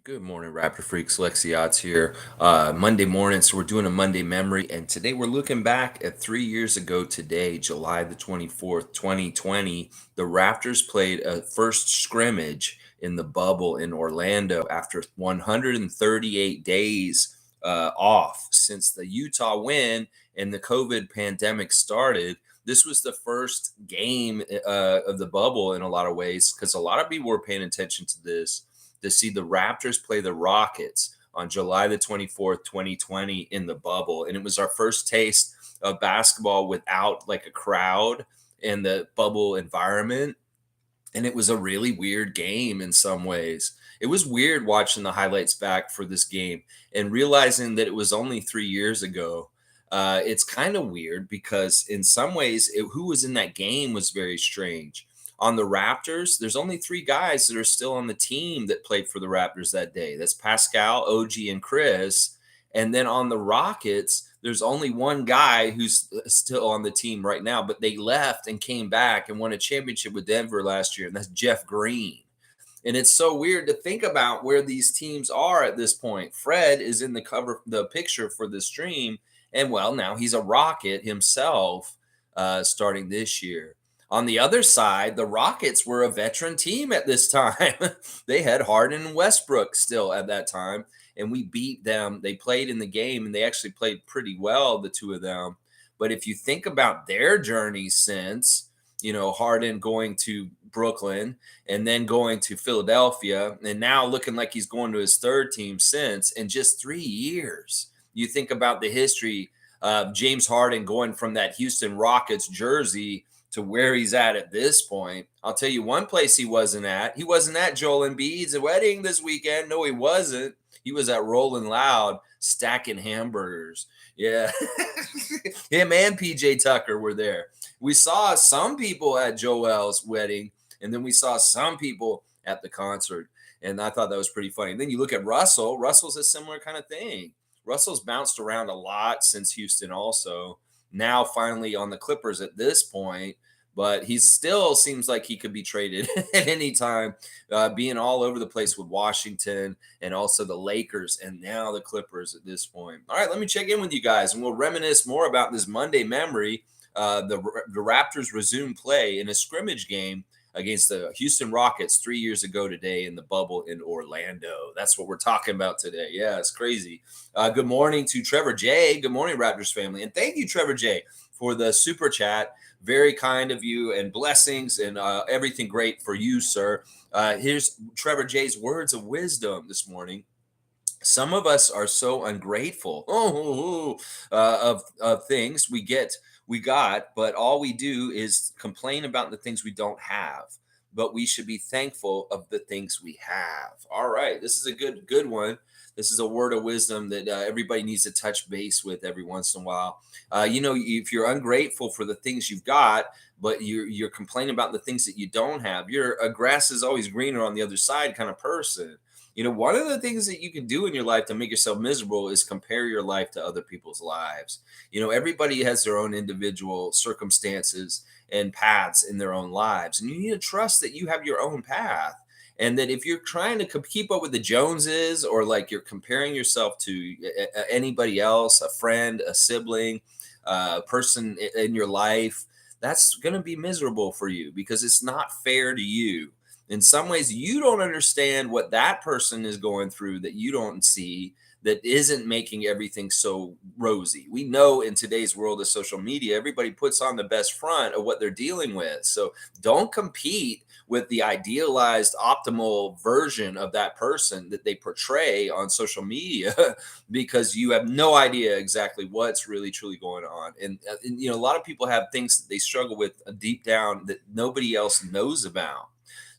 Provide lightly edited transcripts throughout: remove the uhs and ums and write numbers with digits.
Good morning, Raptor Freaks. Lexi Odds here. Monday morning, so we're doing a Monday memory, and today we're looking back at 3 years ago today, July the 24th, 2020. The Raptors played a first scrimmage in the bubble in Orlando after 138 days off since the Utah win and the COVID pandemic started. This was the first game of the bubble in a lot of ways because a lot of people were paying attention to this to see the Raptors play the Rockets on July the 24th, 2020 in the bubble. And it was our first taste of basketball without like a crowd in the bubble environment. And it was a really weird game in some ways. It was weird watching the highlights back for this game and realizing that it was only 3 years ago. It's kind of weird because in some ways, who was in that game was very strange. On the Raptors, there's only three guys that are still on the team that played for the Raptors that day. That's Pascal, OG, and Chris. And then on the Rockets, there's only one guy who's still on the team right now, but they left and came back and won a championship with Denver last year, and that's Jeff Green. And it's so weird to think about where these teams are at this point. Fred is in the picture for the stream, and well, now he's a Rocket himself starting this year. On the other side, the Rockets were a veteran team at this time. They had Harden and Westbrook still at that time, and we beat them. They played in the game, and they actually played pretty well, the two of them. But if you think about their journey since, Harden going to Brooklyn and then going to Philadelphia, and now looking like he's going to his third team since in just 3 years. You think about the history of James Harden going from that Houston Rockets jersey to where he's at this point. I'll tell you one place he wasn't at. He wasn't at Joel Embiid's wedding this weekend. No, he wasn't. He was at Rolling Loud stacking hamburgers. Yeah. Him and PJ Tucker were there. We saw some people at Joel's wedding, and then we saw some people at the concert. And I thought that was pretty funny. And then you look at Russell. Russell's a similar kind of thing. Russell's bounced around a lot since Houston also. Now finally on the Clippers at this point, but he still seems like he could be traded at any time, being all over the place with Washington and also the Lakers and now the Clippers at this point. All right, let me check in with you guys and we'll reminisce more about this Monday memory. The Raptors resumed play in a scrimmage game against the Houston Rockets 3 years ago today in the bubble in Orlando. That's what we're talking about today. Yeah, it's crazy. Good morning to Trevor J. Good morning, Raptors family. And thank you, Trevor J., for the super chat. Very kind of you, and blessings and everything great for you, sir. Here's Trevor J.'s words of wisdom this morning. Some of us are so ungrateful of things we got, but all we do is complain about the things we don't have. But we should be thankful of the things we have. All right, this is a good one. This is a word of wisdom that everybody needs to touch base with every once in a while. If you're ungrateful for the things you've got, but you're complaining about the things that you don't have, you're a grass is always greener on the other side kind of person. One of the things that you can do in your life to make yourself miserable is compare your life to other people's lives. Everybody has their own individual circumstances and paths in their own lives. And you need to trust that you have your own path. And that if you're trying to keep up with the Joneses or like you're comparing yourself to anybody else, a friend, a sibling, a person in your life, that's going to be miserable for you because it's not fair to you. In some ways, you don't understand what that person is going through that you don't see, that isn't making everything so rosy. We know in today's world of social media, everybody puts on the best front of what they're dealing with. So don't compete with the idealized, optimal version of that person that they portray on social media because you have no idea exactly what's really, truly going on. And a lot of people have things that they struggle with deep down that nobody else knows about.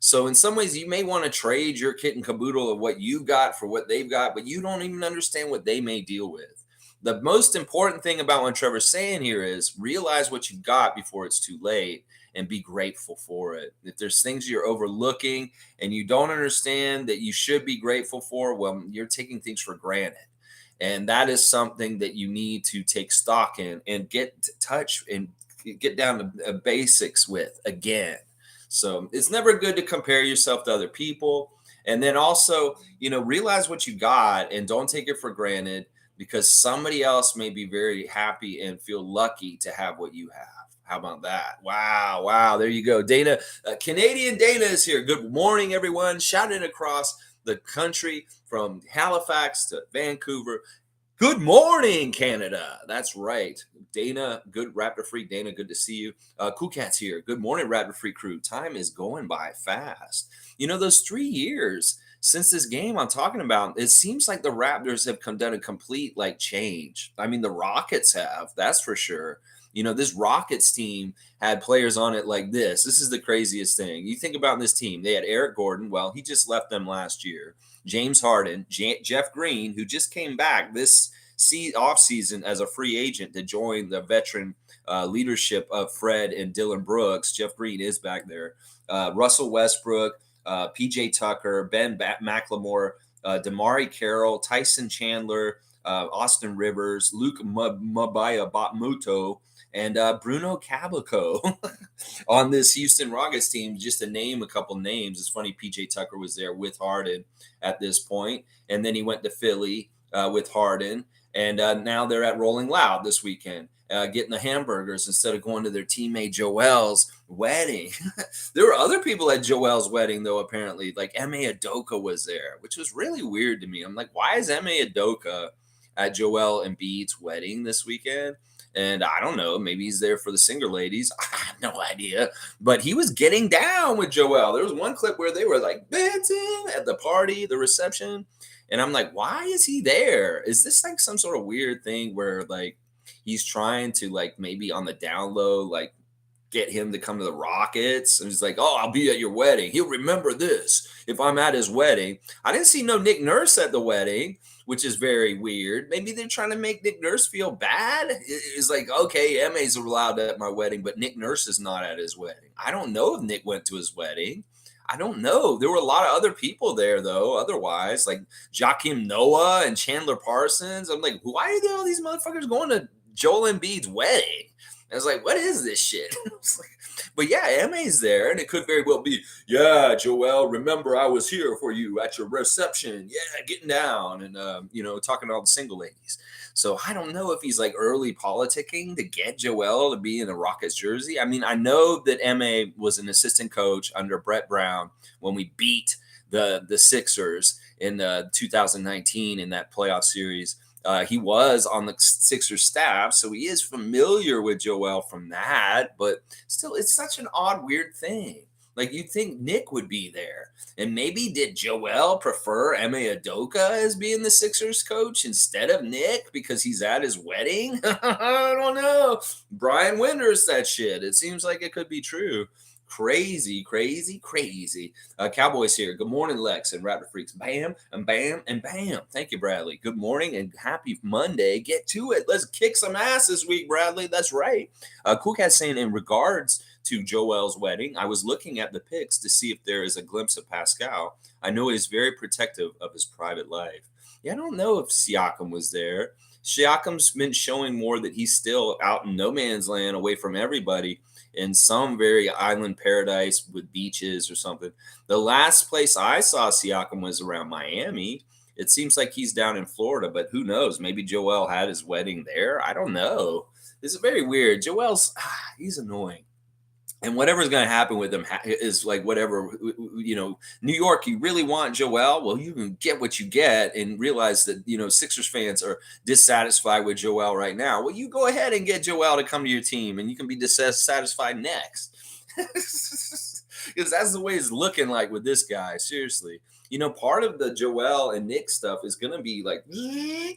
So in some ways, you may want to trade your kit and caboodle of what you got for what they've got, but you don't even understand what they may deal with. The most important thing about what Trevor's saying here is realize what you've got before it's too late and be grateful for it. If there's things you're overlooking and you don't understand that you should be grateful for, well, you're taking things for granted. And that is something that you need to take stock in and get to touch and get down to basics with again. So it's never good to compare yourself to other people. And then also, realize what you got and don't take it for granted because somebody else may be very happy and feel lucky to have what you have. How about that? Wow. Wow. There you go. Dana, Canadian Dana is here. Good morning, everyone. Shouting across the country from Halifax to Vancouver. Good morning, Canada. That's right. Dana, good Raptor Freak. Dana, good to see you. Cool Cat's here. Good morning, Raptor Freak crew. Time is going by fast. Those 3 years since this game I'm talking about, it seems like the Raptors have done a complete change. I mean, the Rockets have, that's for sure. This Rockets team had players on it like this. This is the craziest thing. You think about this team. They had Eric Gordon. Well, he just left them last year. James Harden, Jeff Green, who just came back this offseason as a free agent to join the veteran leadership of Fred and Dillon Brooks. Jeff Green is back there. Russell Westbrook, PJ Tucker, Ben McLemore, Damari Carroll, Tyson Chandler, Austin Rivers, Luke Mabaya Batmuto, and Bruno Caboclo on this Houston Rockets team, just to name a couple names. It's funny, PJ Tucker was there with Harden at this point, and then he went to Philly with Harden, and now they're at Rolling Loud this weekend, getting the hamburgers instead of going to their teammate Joel's wedding. There were other people at Joel's wedding, though, apparently. Like M.A. Udoka was there, which was really weird to me. I'm like, why is M.A. Udoka at Joel Embiid's wedding this weekend? And I don't know, maybe he's there for the singer ladies. I have no idea. But he was getting down with Joel. There was one clip where they were like dancing at the party, the reception. And I'm like, why is he there? Is this like some sort of weird thing where he's trying to maybe on the down low, get him to come to the Rockets? And he's like, oh, I'll be at your wedding. He'll remember this if I'm at his wedding. I didn't see no Nick Nurse at the wedding, which is very weird. Maybe they're trying to make Nick Nurse feel bad. It's like, okay, MA's allowed at my wedding, but Nick Nurse is not at his wedding. I don't know if Nick went to his wedding. I don't know. There were a lot of other people there, though, otherwise, like Joakim Noah and Chandler Parsons. I'm like, why are all these motherfuckers going to Joel Embiid's wedding? I was like, what is this shit? But yeah, MA's there, and it could very well be, yeah, Joel, remember I was here for you at your reception. Yeah, getting down and, talking to all the single ladies. So I don't know if he's early politicking to get Joel to be in a Rockets jersey. I mean, I know that MA was an assistant coach under Brett Brown when we beat the Sixers in 2019 in that playoff series. He was on the Sixers staff, so he is familiar with Joel from that, but still, it's such an odd, weird thing. You'd think Nick would be there. And maybe did Joel prefer M.A. Udoka as being the Sixers coach instead of Nick because he's at his wedding? I don't know. Brian Winters, that shit. It seems like it could be true. Crazy, crazy, crazy. Cowboys here. Good morning, Lex and Raptor Freaks. Bam, and bam, and bam. Thank you, Bradley. Good morning and happy Monday. Get to it. Let's kick some ass this week, Bradley. That's right. Cool Cat saying in regards to Joel's wedding, I was looking at the pics to see if there is a glimpse of Pascal. I know he's very protective of his private life. Yeah, I don't know if Siakam was there. Siakam's been showing more that he's still out in no man's land away from everybody in some very island paradise with beaches or something. The last place I saw Siakam was around Miami. It seems like he's down in Florida, but who knows? Maybe Joel had his wedding there. I don't know. This is very weird. Joel's, he's annoying. And whatever's going to happen with him is whatever, New York, you really want Joel? Well, you can get what you get and realize that, Sixers fans are dissatisfied with Joel right now. Well, you go ahead and get Joel to come to your team and you can be dissatisfied next. Because that's the way it's looking like with this guy. Seriously. Part of the Joel and Nick stuff is going to be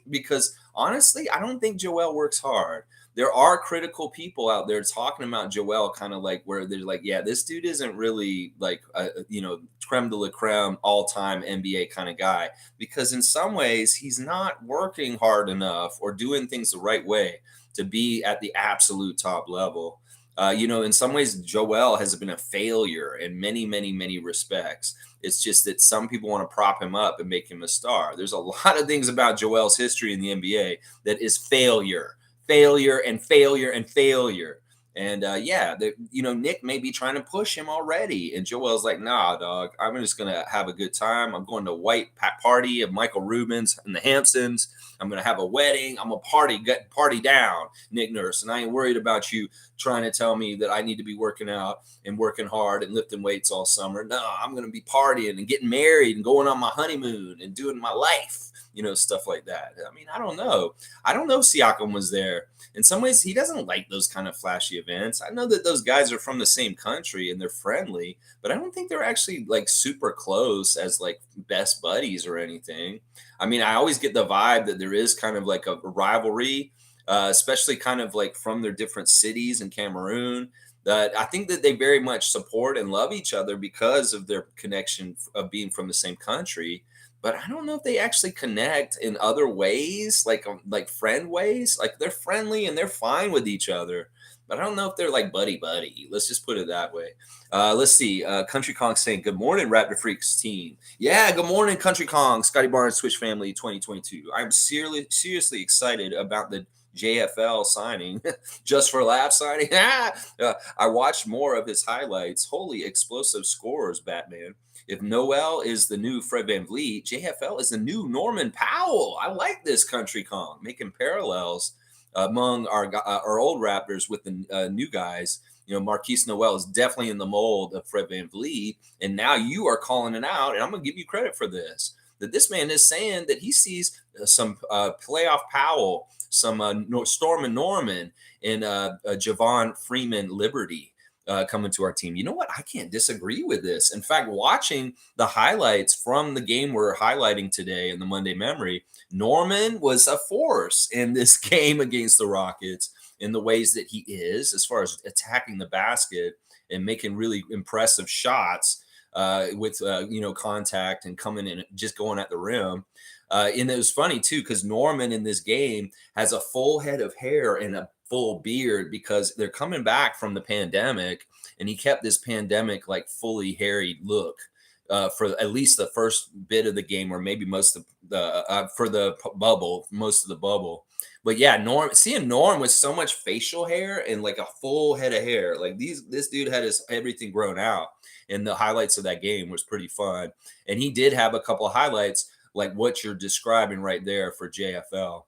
because honestly, I don't think Joel works hard. There are critical people out there talking about Joel kind of where they're yeah, this dude isn't really creme de la creme, all-time NBA kind of guy. Because in some ways, he's not working hard enough or doing things the right way to be at the absolute top level. In some ways, Joel has been a failure in many, many, many respects. It's just that some people want to prop him up and make him a star. There's a lot of things about Joel's history in the NBA that is failure. Failure and failure and failure. And Nick may be trying to push him already. And Joel's like, nah, dog, I'm just going to have a good time. I'm going to a white party of Michael Rubin's in the Hamptons. I'm going to have a wedding. I'm a party down, Nick Nurse. And I ain't worried about you trying to tell me that I need to be working out and working hard and lifting weights all summer. No, I'm going to be partying and getting married and going on my honeymoon and doing my life, stuff like that. I mean, I don't know. I don't know if Siakam was there. In some ways, he doesn't like those kind of flashy events. I know that those guys are from the same country and they're friendly, but I don't think they're actually like super close as like best buddies or anything. I mean, I always get the vibe that there is kind of like a rivalry, especially kind of like from their different cities in Cameroon. That I think that they very much support and love each other because of their connection of being from the same country. But I don't know if they actually connect in other ways, like friend ways. Like they're friendly and they're fine with each other, but I don't know if they're like buddy. Let's just put it that way. Let's see. Country Kong saying, "Good morning, Raptor Freaks team." Yeah, good morning, Country Kong, Scottie Barnes, Switch family, 2022. I'm seriously excited about the JFL signing, just for laugh signing. I watched more of his highlights. Holy explosive scores, Batman. If Noel is the new Fred VanVleet, JFL is the new Norman Powell. I like this, Country Kong, making parallels among our old Raptors with the new guys. Marquise Noel is definitely in the mold of Fred VanVleet, and now you are calling it out, and I'm going to give you credit for this. That this man is saying that he sees some playoff Powell, some Storm and Norman, and Javon Freeman-Liberty. Coming to our team. You know what? I can't disagree with this. In fact, watching the highlights from the game we're highlighting today in the Monday Memory, Norman was a force in this game against the Rockets in the ways that he is, as far as attacking the basket and making really impressive shots with contact and coming in, just going at the rim. And it was funny too, because Norman in this game has a full head of hair and a full beard because they're coming back from the pandemic, and he kept this pandemic like fully harried look for at least the first bit of the game, or maybe most of the for the bubble, most of the bubble. But yeah, seeing Norm with so much facial hair and like a full head of hair, like this dude had his everything grown out. And the highlights of that game was pretty fun, and he did have a couple of highlights like what you're describing right there for JFL.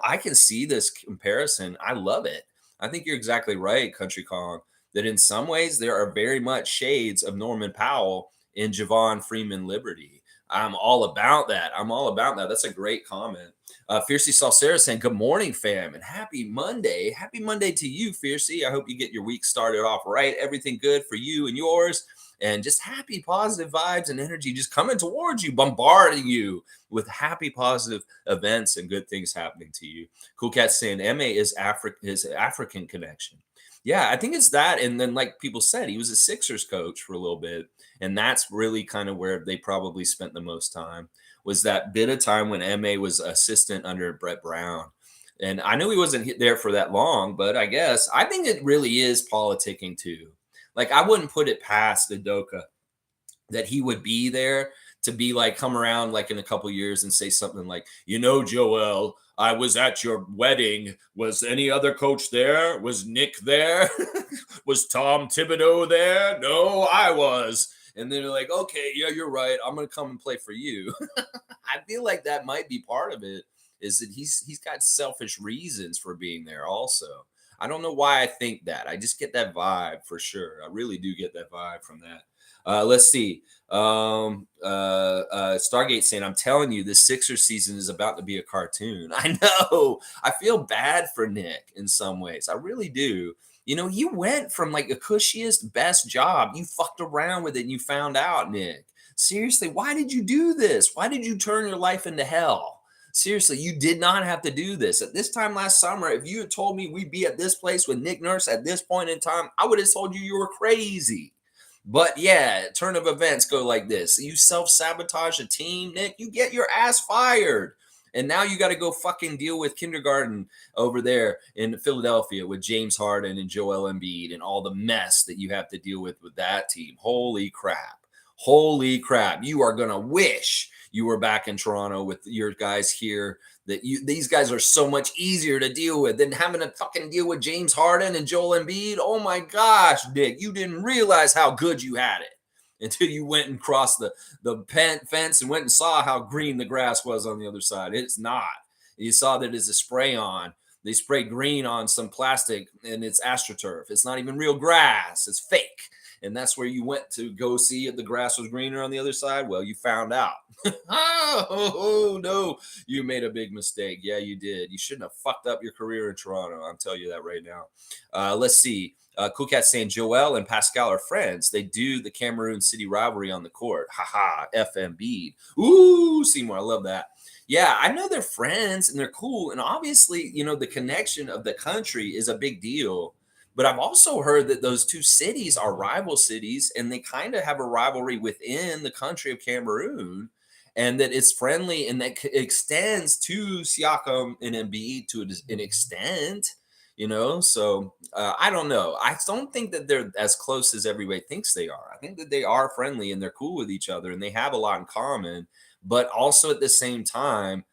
I can see this comparison. I love it. I think you're exactly right, Country Kong, that in some ways there are very much shades of Norman Powell in Javon Freeman-Liberty. I'm all about that. That's a great comment. Fiercey Salsera saying, "Good morning, fam, and happy Monday. Happy Monday to you, Fiercey. I hope you get your week started off right. Everything good for you and yours. And just happy, positive vibes and energy just coming towards you, bombarding you with happy, positive events and good things happening to you." Cool Cat saying, "MA is his African connection." Yeah, I think it's that. And then, like people said, he was a Sixers coach for a little bit. And that's really kind of where they probably spent the most time, was that bit of time when MA was assistant under Brett Brown. And I know he wasn't there for that long, but I think it really is politicking too. Like, I wouldn't put it past Udoka that he would be there to be like, come around like in a couple years and say something like, Joel, I was at your wedding. Was any other coach there? Was Nick there? Was Tom Thibodeau there? No, I was. And then they're like, okay, yeah, you're right. I'm going to come and play for you. I feel like that might be part of it, is that he's got selfish reasons for being there also. I don't know why I think that. I just get that vibe for sure. I really do get that vibe from that. Let's see. Stargate saying, "I'm telling you, this Sixers season is about to be a cartoon." I know. I feel bad for Nick in some ways. I really do. You went from like a cushiest, best job. You fucked around with it and you found out, Nick. Seriously, why did you do this? Why did you turn your life into hell? Seriously, you did not have to do this. At this time last summer, if you had told me we'd be at this place with Nick Nurse at this point in time, I would have told you were crazy. But yeah, turn of events go like this. You self-sabotage a team, Nick, you get your ass fired. And now you got to go fucking deal with kindergarten over there in Philadelphia with James Harden and Joel Embiid and all the mess that you have to deal with that team. Holy crap. Holy crap. You are going to wish you were back in Toronto with your guys here that these guys are so much easier to deal with than having to fucking deal with James Harden and Joel Embiid. Oh my gosh, Nick, you didn't realize how good you had it until you went and crossed the fence and went and saw how green the grass was on the other side. It's not. You saw that it's a spray on. They spray green on some plastic and it's AstroTurf. It's not even real grass. It's fake. And that's where you went to go see if the grass was greener on the other side. Well, you found out. Oh, no, you made a big mistake. Yeah, you did. You shouldn't have fucked up your career in Toronto. I'm telling you that right now. Let's see. Cool Cat saying Joel and Pascal are friends. They do the Cameroon City rivalry on the court. Haha, FMB. Ooh, Seymour, I love that. Yeah, I know they're friends and they're cool. And obviously, the connection of the country is a big deal. But I've also heard that those two cities are rival cities and they kind of have a rivalry within the country of Cameroon and that it's friendly and that extends to Siakam and Embiid to an extent, So I don't know. I don't think that they're as close as everybody thinks they are. I think that they are friendly and they're cool with each other and they have a lot in common. But also at the same time,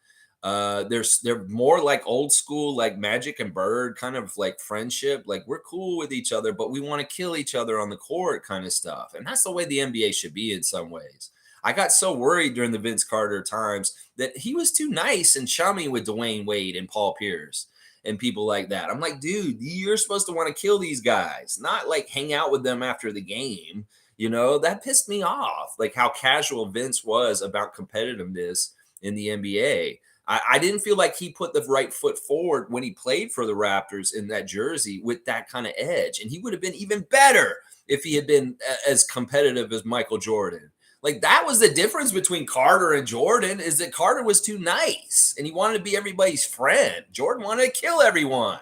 they're more like old school, like Magic and Bird kind of like friendship. Like we're cool with each other, but we want to kill each other on the court kind of stuff. And that's the way the NBA should be in some ways. I got so worried during the Vince Carter times that he was too nice and chummy with Dwayne Wade and Paul Pierce and people like that. I'm like, dude, you're supposed to want to kill these guys, not like hang out with them after the game. That pissed me off, like how casual Vince was about competitiveness in the NBA. I didn't feel like he put the right foot forward when he played for the Raptors in that jersey with that kind of edge. And he would have been even better if he had been as competitive as Michael Jordan. Like that was the difference between Carter and Jordan is that Carter was too nice and he wanted to be everybody's friend. Jordan wanted to kill everyone.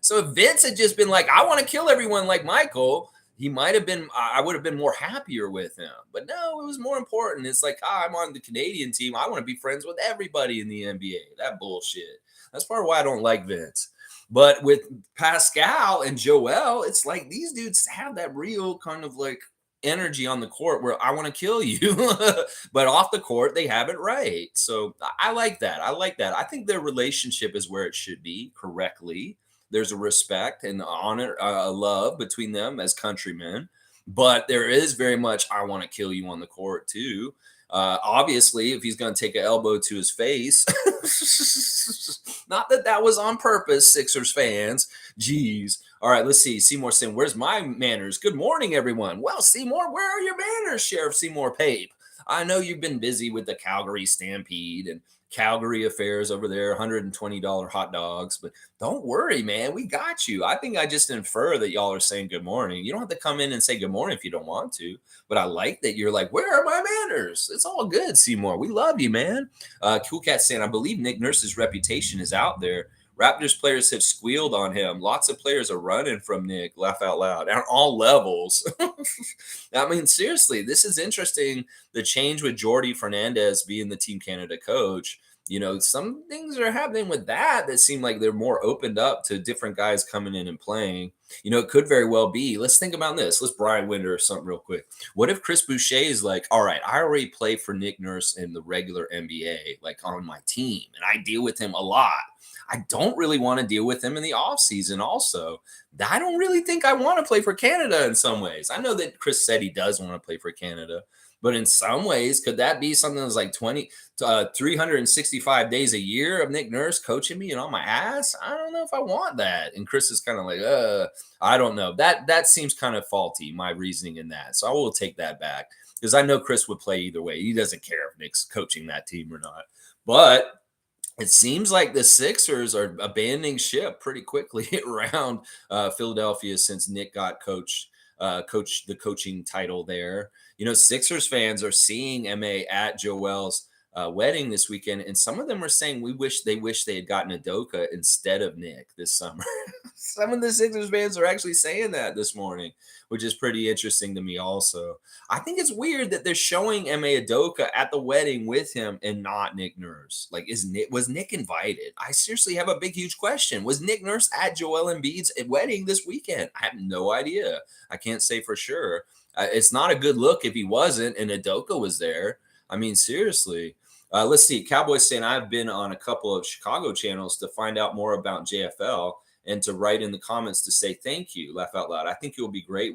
So if Vince had just been like, I want to kill everyone like Michael, he might have been, I would have been more happier with him. But no, it was more important. It's like, I'm on the Canadian team. I want to be friends with everybody in the NBA. That bullshit. That's part of why I don't like Vince. But with Pascal and Joel, it's like these dudes have that real kind of like energy on the court where I want to kill you. But off the court, they have it right. So I like that. I think their relationship is where it should be correctly. There's a respect and honor, love between them as countrymen, but there is very much I want to kill you on the court too. Obviously, if he's going to take an elbow to his face, not that that was on purpose, Sixers fans. Jeez. All right, let's see. Seymour saying, "Where's my manners?" Good morning, everyone. Well, Seymour, where are your manners, Sheriff Seymour Pape? I know you've been busy with the Calgary Stampede and Calgary affairs over there, $120 hot dogs. But don't worry, man. We got you. I think I just infer that y'all are saying good morning. You don't have to come in and say good morning if you don't want to. But I like that you're like, where are my manners? It's all good, Seymour. We love you, man. Cool Cat saying, I believe Nick Nurse's reputation is out there. Raptors players have squealed on him. Lots of players are running from Nick. Laugh out loud. At all levels. I mean, seriously, this is interesting. The change with Jordi Fernandez being the Team Canada coach. Some things are happening with that seem like they're more opened up to different guys coming in and playing. It could very well be. Let's think about this. Let's Brian Winder or something real quick. What if Chris Boucher is like, all right, I already play for Nick Nurse in the regular NBA, like on my team, and I deal with him a lot. I don't really want to deal with him in the offseason also. I don't really think I want to play for Canada in some ways. I know that Chris said he does want to play for Canada, but in some ways, could that be something that's like 365 days a year of Nick Nurse coaching me and on my ass? I don't know if I want that. And Chris is kind of like, I don't know. That seems kind of faulty, my reasoning in that. So I will take that back because I know Chris would play either way. He doesn't care if Nick's coaching that team or not. But it seems like the Sixers are abandoning ship pretty quickly around Philadelphia since Nick got coached the coaching title there. Sixers fans are seeing MA at Joel's wedding this weekend, and some of them are saying they wish they had gotten Udoka instead of Nick this summer. Some of the Sixers fans are actually saying that this morning, which is pretty interesting to me also. I think it's weird that they're showing MA Udoka at the wedding with him and not Nick Nurse. Like, was Nick invited? I seriously have a big, huge question. Was Nick Nurse at Joel Embiid's wedding this weekend? I have no idea. I can't say for sure. It's not a good look if he wasn't and Udoka was there. I mean, seriously. Let's see. Cowboys saying I've been on a couple of Chicago channels to find out more about JFL and to write in the comments to say thank you. Laugh out loud. I think you'll be great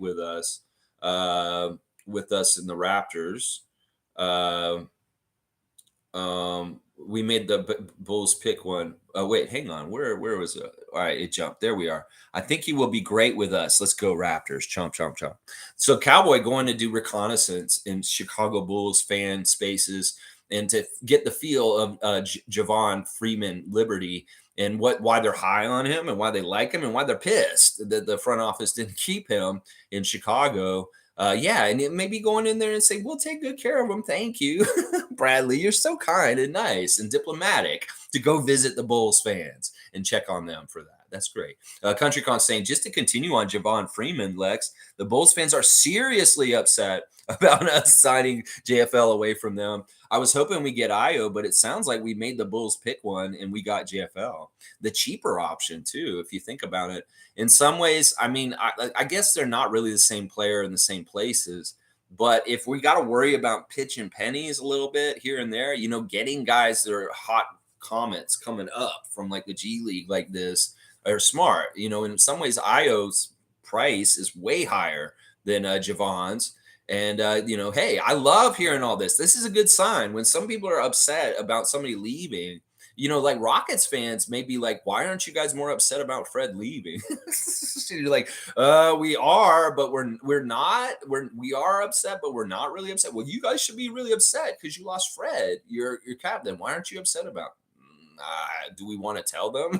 uh, with us in the Raptors. Uh, we made the Bulls pick one. Oh wait, hang on. Where was it? All right, it jumped. There we are. I think he will be great with us. Let's go Raptors. Chomp, chomp, chomp. So Cowboy going to do reconnaissance in Chicago Bulls fan spaces and to get the feel of Javon Freeman-Liberty and why they're high on him and why they like him and why they're pissed that the front office didn't keep him in Chicago. Yeah, and it maybe going in there and say, we'll take good care of them. Thank you. Bradley, you're so kind and nice and diplomatic to go visit the Bulls fans and check on them for that. That's great. Country Con saying, just to continue on Javon Freeman, Lex, the Bulls fans are seriously upset about us signing JFL away from them. I was hoping we get Io, but it sounds like we made the Bulls pick one and we got JFL. The cheaper option, too, if you think about it. In some ways, I mean, I guess they're not really the same player in the same places. But if we got to worry about pitching pennies a little bit here and there, getting guys that are hot comets coming up from like the G League like this are smart. In some ways, Io's price is way higher than Javon's. And, hey, I love hearing all this. This is a good sign when some people are upset about somebody leaving. Like Rockets fans may be like, why aren't you guys more upset about Fred leaving? You're like, we are, but we're not. We are upset, but we're not really upset. Well, you guys should be really upset because you lost Fred, your captain. Why aren't you upset about? Do we want to tell them?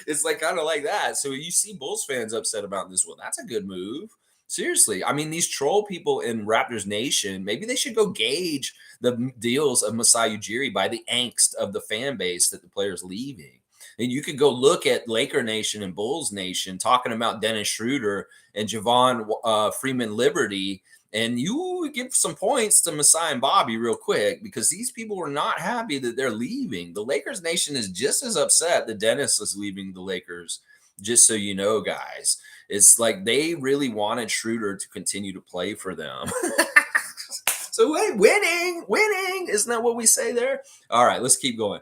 it's like kind of like that. So you see Bulls fans upset about this. Well, that's a good move. Seriously, I mean, these troll people in Raptors Nation, maybe they should go gauge the deals of Masai Ujiri by the angst of the fan base that the player's leaving. And you could go look at Laker Nation and Bulls Nation talking about Dennis Schroeder and Javon Freeman-Liberty, and you give some points to Masai and Bobby real quick because these people were not happy that they're leaving. The Lakers Nation is just as upset that Dennis is leaving the Lakers, just so you know, guys. It's like they really wanted Schroeder to continue to play for them. So winning. Isn't that what we say there? All right, let's keep going.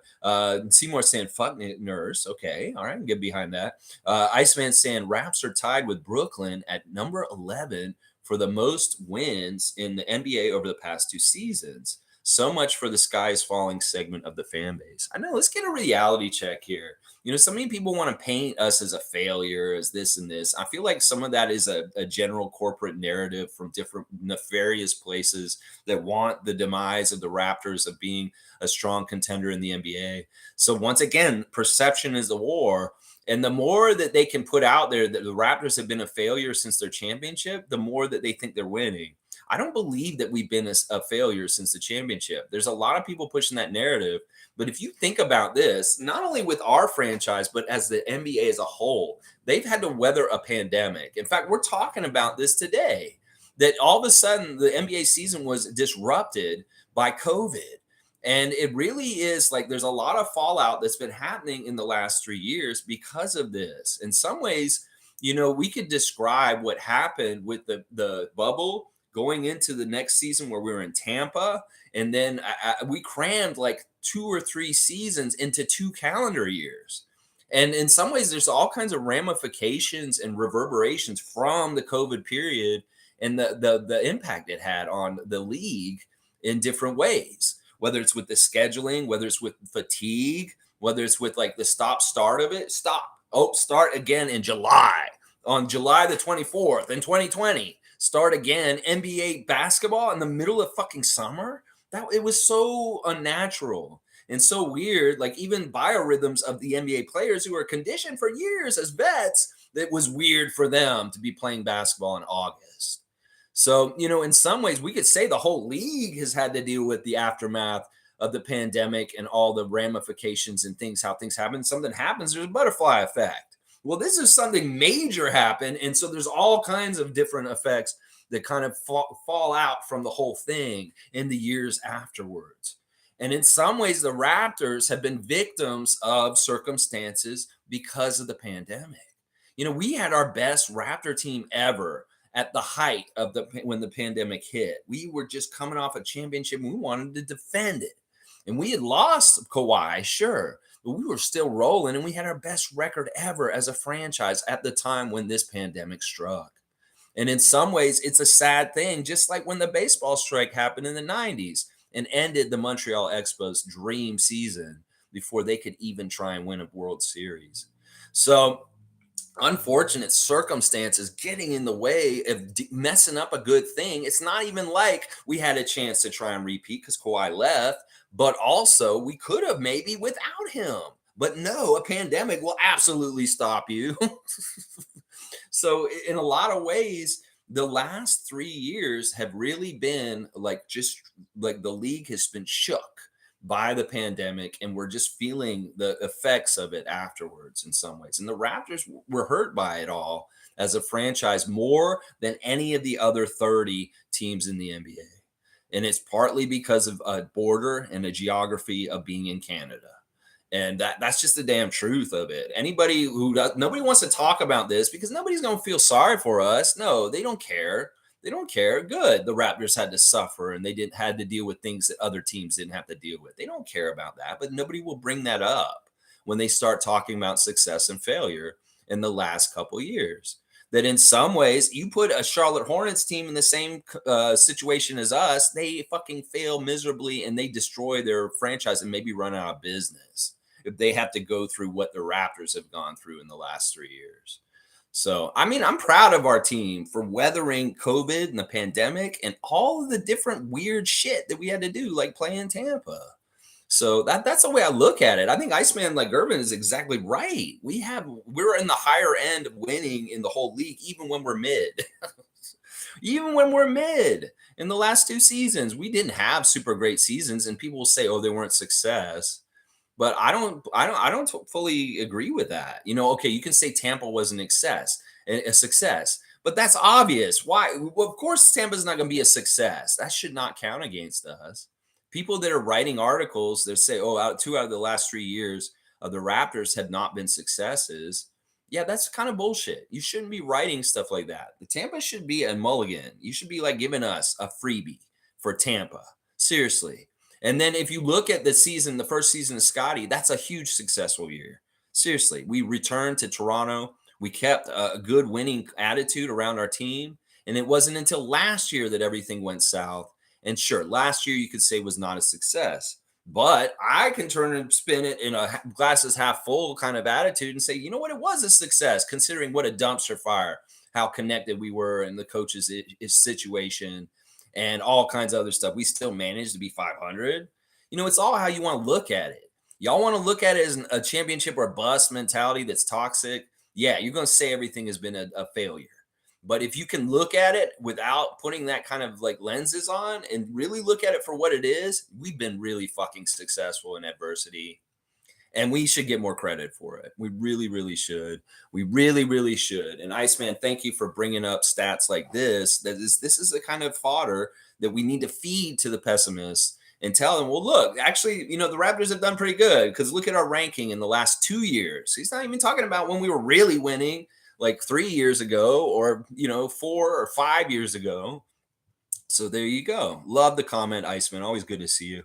Seymour saying, fuck Nurse. Okay, all right, get behind that. Iceman saying, Raps are tied with Brooklyn at number 11 for the most wins in the NBA over the past 2 seasons. So much for the sky is falling segment of the fan base. I know, let's get a reality check here. So many people want to paint us as a failure, as this and this. I feel like some of that is a general corporate narrative from different nefarious places that want the demise of the Raptors of being a strong contender in the NBA. So once again, perception is the war. And the more that they can put out there that the Raptors have been a failure since their championship, the more that they think they're winning. I don't believe that we've been a failure since the championship. There's a lot of people pushing that narrative. But if you think about this, not only with our franchise, but as the NBA as a whole, they've had to weather a pandemic. In fact, we're talking about this today, that all of a sudden the NBA season was disrupted by COVID. And it really is like there's a lot of fallout that's been happening in the last 3 years because of this. In some ways, we could describe what happened with the bubble going into the next season where we were in Tampa. And then we crammed like 2 or 3 seasons into 2 calendar years. And in some ways, there's all kinds of ramifications and reverberations from the COVID period and the impact it had on the league in different ways, whether it's with the scheduling, whether it's with fatigue, whether it's with like the start of it. Start again in July, on July the 24th in 2020. Start again NBA basketball in the middle of fucking summer. It was so unnatural and so weird. Like even biorhythms of the NBA players who were conditioned for years as vets, it was weird for them to be playing basketball in August. So, in some ways we could say the whole league has had to deal with the aftermath of the pandemic and all the ramifications and how things happen. Something happens, there's a butterfly effect. Well, this is something major happened. And so there's all kinds of different effects that kind of fall out from the whole thing in the years afterwards. And in some ways, the Raptors have been victims of circumstances because of the pandemic. We had our best Raptor team ever at the height of when the pandemic hit. We were just coming off a championship and we wanted to defend it. And we had lost Kawhi, sure, but we were still rolling and we had our best record ever as a franchise at the time when this pandemic struck. And in some ways, it's a sad thing, just like when the baseball strike happened in the 90s and ended the Montreal Expos' dream season before they could even try and win a World Series. So, unfortunate circumstances getting in the way of messing up a good thing. It's not even like we had a chance to try and repeat because Kawhi left, but also we could have maybe without him. But no, a pandemic will absolutely stop you. So in a lot of ways, the last 3 years have really been like just like the league has been shook by the pandemic, and we're just feeling the effects of it afterwards in some ways. And the Raptors were hurt by it all as a franchise more than any of the other 30 teams in the NBA. And it's partly because of a border and a geography of being in Canada. And that's just the damn truth of it. Anybody nobody wants to talk about this because nobody's going to feel sorry for us. No, they don't care. They don't care. Good. The Raptors had to suffer and they had to deal with things that other teams didn't have to deal with. They don't care about that, but nobody will bring that up when they start talking about success and failure in the last couple years. That in some ways, you put a Charlotte Hornets team in the same situation as us, they fucking fail miserably and they destroy their franchise and maybe run out of business if they have to go through what the Raptors have gone through in the last 3 years. So, I mean, I'm proud of our team for weathering COVID and the pandemic and all of the different weird shit that we had to do, like playing Tampa. So that's the way I look at it. I think Iceman like Gervin is exactly right. We're in the higher end of winning in the whole league, even when we're mid. Even when we're mid. In the last 2 seasons, we didn't have super great seasons, and people will say, "Oh, they weren't success." But I don't fully agree with that. Okay, you can say Tampa was a success, but that's obvious. Why? Well, of course, Tampa's not going to be a success. That should not count against us. People that are writing articles that say, "Oh, 2 out of the last 3 years of the Raptors have not been successes." Yeah, that's kind of bullshit. You shouldn't be writing stuff like that. The Tampa should be a mulligan. You should be like giving us a freebie for Tampa. Seriously. And then if you look at the first season of Scottie, that's a huge successful year. Seriously, we returned to Toronto. We kept a good winning attitude around our team. And it wasn't until last year that everything went south. And sure, last year you could say was not a success. But I can turn and spin it in a glasses half full kind of attitude and say, you know what, it was a success considering what a dumpster fire, how connected we were in the coach's situation and all kinds of other stuff. We still managed to be 500. It's all how you want to look at it. Y'all want to look at it as a championship or bust mentality that's toxic. Yeah, you're going to say everything has been a failure. But if you can look at it without putting that kind of like lenses on and really look at it for what it is, we've been really fucking successful in adversity. And we should get more credit for it. We really, really should. We really, really should. And Iceman, thank you for bringing up stats like this. This is the kind of fodder that we need to feed to the pessimists and tell them, well, look, actually, the Raptors have done pretty good because look at our ranking in the last 2 years. He's not even talking about when we were really winning like 3 years ago or, 4 or 5 years ago. So there you go. Love the comment, Iceman. Always good to see you.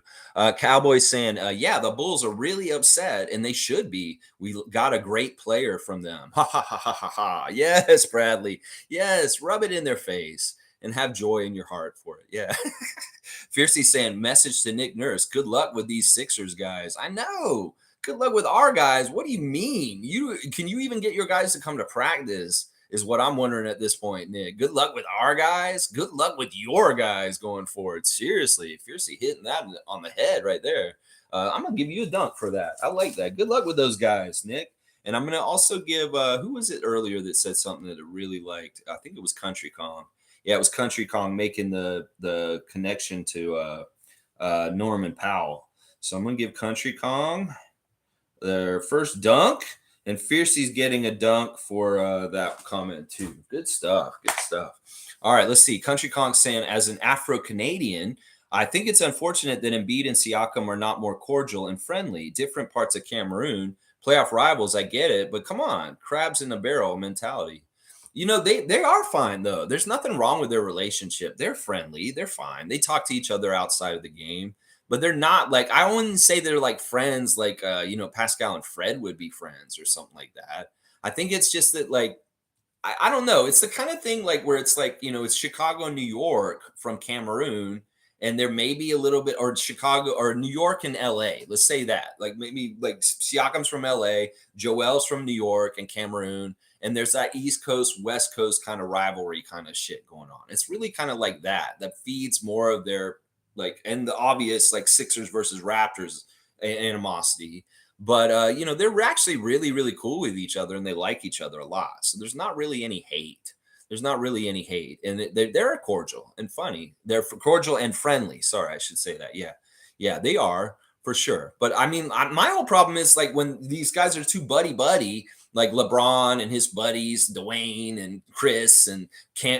Cowboys saying, yeah, the Bulls are really upset, and they should be. We got a great player from them. Ha, ha, ha, ha, ha, ha. Yes, Bradley. Yes, rub it in their face and have joy in your heart for it. Yeah. Fiercely saying, message to Nick Nurse. Good luck with these Sixers guys. I know. Good luck with our guys. What do you mean? Can you even get your guys to come to practice? Is what I'm wondering at this point, Nick. Good luck with our guys. Good luck with your guys going forward. Seriously, fiercely hitting that on the head right there. I'm going to give you a dunk for that. I like that. Good luck with those guys, Nick. And I'm going to also give, who was it earlier that said something that I really liked? I think it was Country Kong. Yeah, it was Country Kong making the connection to Norman Powell. So I'm going to give Country Kong their first dunk. And Fiercey's getting a dunk for that comment too. Good stuff. Good stuff. All right, let's see. Country Kong saying, as an Afro-Canadian, I think it's unfortunate that Embiid and Siakam are not more cordial and friendly. Different parts of Cameroon, playoff rivals, I get it. But come on, crabs in a barrel mentality. They are fine though. There's nothing wrong with their relationship. They're friendly. They're fine. They talk to each other outside of the game, but they're not like I wouldn't say they're like friends like Pascal and Fred would be friends or something like that. I think it's just that like I don't know. It's the kind of thing like where it's like, it's Chicago and New York from Cameroon, and there may be a little bit, or Chicago or New York and LA. Let's say that. Like maybe like Siakam's from LA, Joel's from New York and Cameroon, and there's that East Coast, West Coast kind of rivalry kind of shit going on. It's really kind of like that feeds more of their like, and the obvious like Sixers versus Raptors animosity. But they're actually really, really cool with each other, and they like each other a lot. So there's not really any hate. There's not really any hate, and they're cordial and funny. They're cordial and friendly. Sorry, I should say that. Yeah, yeah, they are for sure. But I mean, my whole problem is like when these guys are too buddy, like LeBron and his buddies, Dwayne and Chris and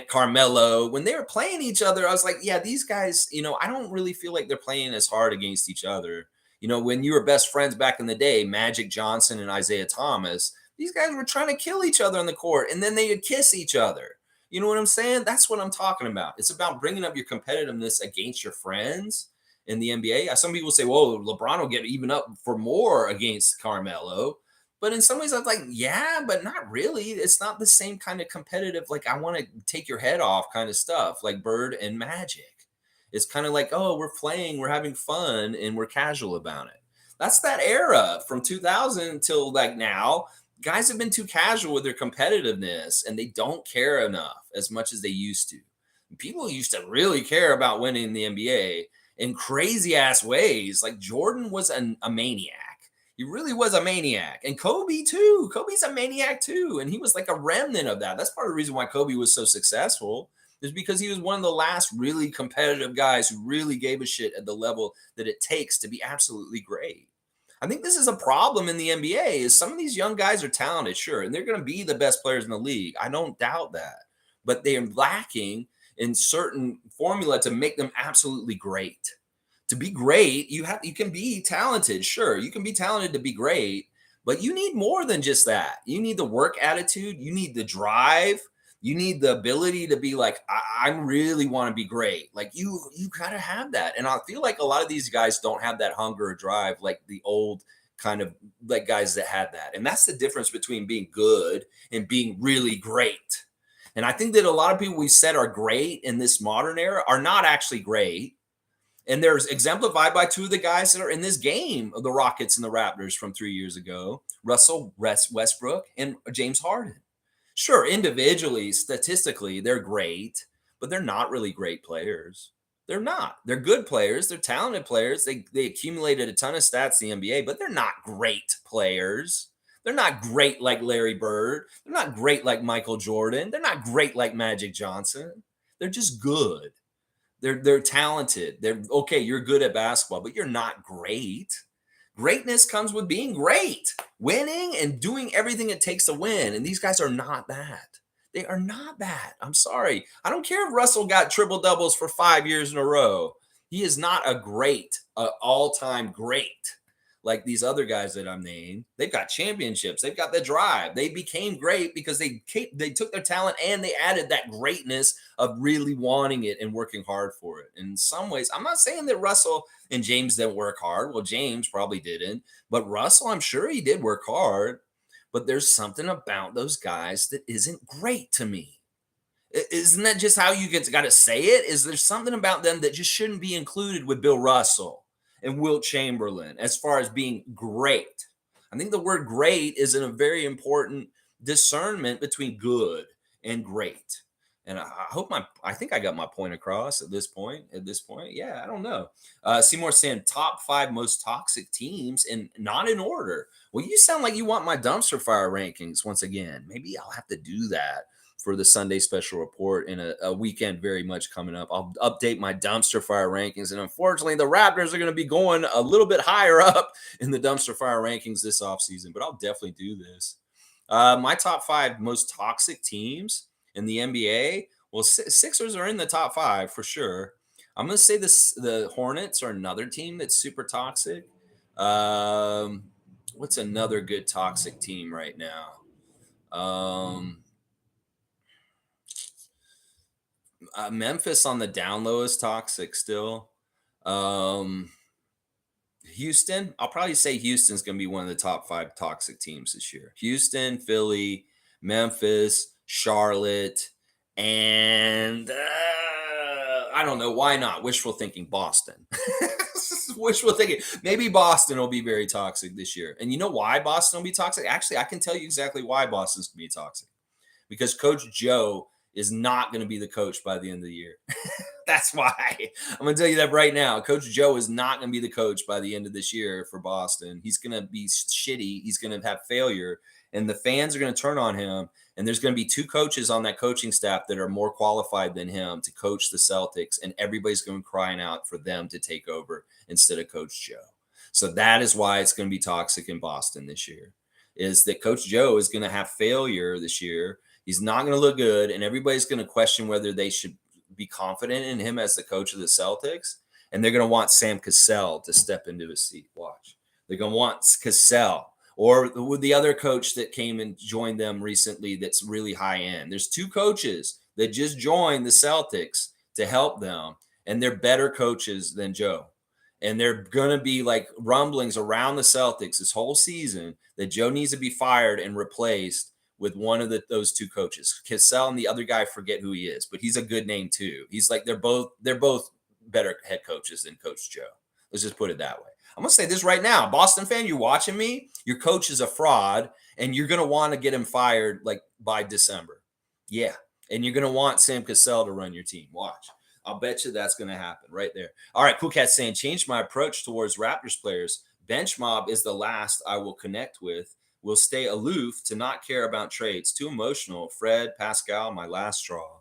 Carmelo. When they were playing each other, I was like, yeah, these guys. I don't really feel like they're playing as hard against each other. When you were best friends back in the day, Magic Johnson and Isaiah Thomas, these guys were trying to kill each other on the court, and then they would kiss each other. You know what I'm saying? That's what I'm talking about. It's about bringing up your competitiveness against your friends in the NBA. Some people say, "Whoa, LeBron will get even up for more against Carmelo." But in some ways, I was like, yeah, but not really. It's not the same kind of competitive, like I want to take your head off kind of stuff, like Bird and Magic. It's kind of like, oh, we're playing, we're having fun, and we're casual about it. That's that era from 2000 until like now. Guys have been too casual with their competitiveness, and they don't care enough as much as they used to. People used to really care about winning the NBA in crazy ass ways. Like Jordan was a maniac. He really was a maniac. And Kobe too. Kobe's a maniac too. And he was like a remnant of that. That's part of the reason why Kobe was so successful, is because he was one of the last really competitive guys who really gave a shit at the level that it takes to be absolutely great. I think this is a problem in the NBA is some of these young guys are talented, sure, and they're going to be the best players in the league. I don't doubt that. But they are lacking in certain formula to make them absolutely great. To be great, you can be talented, sure. You can be talented to be great, but you need more than just that. You need the work attitude, you need the drive, you need the ability to be like, I really want to be great. Like you gotta have that. And I feel like a lot of these guys don't have that hunger or drive like the old kind of like guys that had that. And that's the difference between being good and being really great. And I think that a lot of people we said are great in this modern era are not actually great. And there's exemplified by two of the guys that are in this game of the Rockets and the Raptors from 3 years ago, Russell Westbrook and James Harden. Sure, individually, statistically, they're great, but they're not really great players. They're not. They're good players. They're talented players. They accumulated a ton of stats in the NBA, but they're not great players. They're not great like Larry Bird. They're not great like Michael Jordan. They're not great like Magic Johnson. They're just good. They're talented. They're okay. You're good at basketball, but you're not great. Greatness comes with being great, winning and doing everything it takes to win. And these guys are not that. They are not that. I'm sorry. I don't care if Russell got triple doubles for 5 years in a row. He is not a great, all-time great like these other guys that I'm named. They've got championships. They've got the drive. They became great because they took their talent and they added that greatness of really wanting it and working hard for it. In some ways, I'm not saying that Russell and James didn't work hard. Well, James probably didn't, but Russell, I'm sure he did work hard. But there's something about those guys that isn't great to me. Isn't that just how you got to say it? Is there something about them that just shouldn't be included with Bill Russell and Wilt Chamberlain as far as being great? I think the word great is a very important discernment between good and great. And I think I got my point across at this point. Yeah, I don't know. Seymour saying top 5 most toxic teams and not in order. Well, you sound like you want my dumpster fire rankings once again. Maybe I'll have to do that for the Sunday special report in a weekend very much coming up. I'll update my dumpster fire rankings. And unfortunately, the Raptors are going to be going a little bit higher up in the dumpster fire rankings this offseason, but I'll definitely do this. My top 5 most toxic teams in the NBA. Well, Sixers are in the top 5 for sure. I'm going to say the Hornets are another team that's super toxic. What's another good toxic team right now? Memphis on the down low is toxic still. Um, Houston, I'll probably say Houston's going to be one of the top 5 toxic teams this year. Houston, Philly, Memphis, Charlotte, and I don't know. Why not? Wishful thinking, Boston. Wishful thinking. Maybe Boston will be very toxic this year. And you know why Boston will be toxic? Actually, I can tell you exactly why Boston's going to be toxic. Because Coach Joe is not going to be the coach by the end of the year. That's why. I'm going to tell you that right now. Coach Joe is not going to be the coach by the end of this year for Boston. He's going to be shitty. He's going to have failure. And the fans are going to turn on him. And there's going to be 2 coaches on that coaching staff that are more qualified than him to coach the Celtics. And everybody's going to be crying out for them to take over instead of Coach Joe. So that is why it's going to be toxic in Boston this year, is that Coach Joe is going to have failure this year. He's not going to look good, and everybody's going to question whether they should be confident in him as the coach of the Celtics. And they're going to want Sam Cassell to step into his seat. Watch. They're going to want Cassell or the other coach that came and joined them recently that's really high end. There's 2 coaches that just joined the Celtics to help them, and they're better coaches than Joe. And they're going to be like rumblings around the Celtics this whole season that Joe needs to be fired and replaced with one of those 2 coaches. Cassell and the other guy, forget who he is, but he's a good name too. He's like, they're both better head coaches than Coach Joe. Let's just put it that way. I'm going to say this right now. Boston fan, you're watching me. Your coach is a fraud, and you're going to want to get him fired like by December. Yeah. And you're going to want Sam Cassell to run your team. Watch. I'll bet you that's going to happen right there. All right. Cool Cat saying, change my approach towards Raptors players. Bench mob is the last I will connect with. Will stay aloof to not care about trades. Too emotional. Fred, Pascal, my last straw.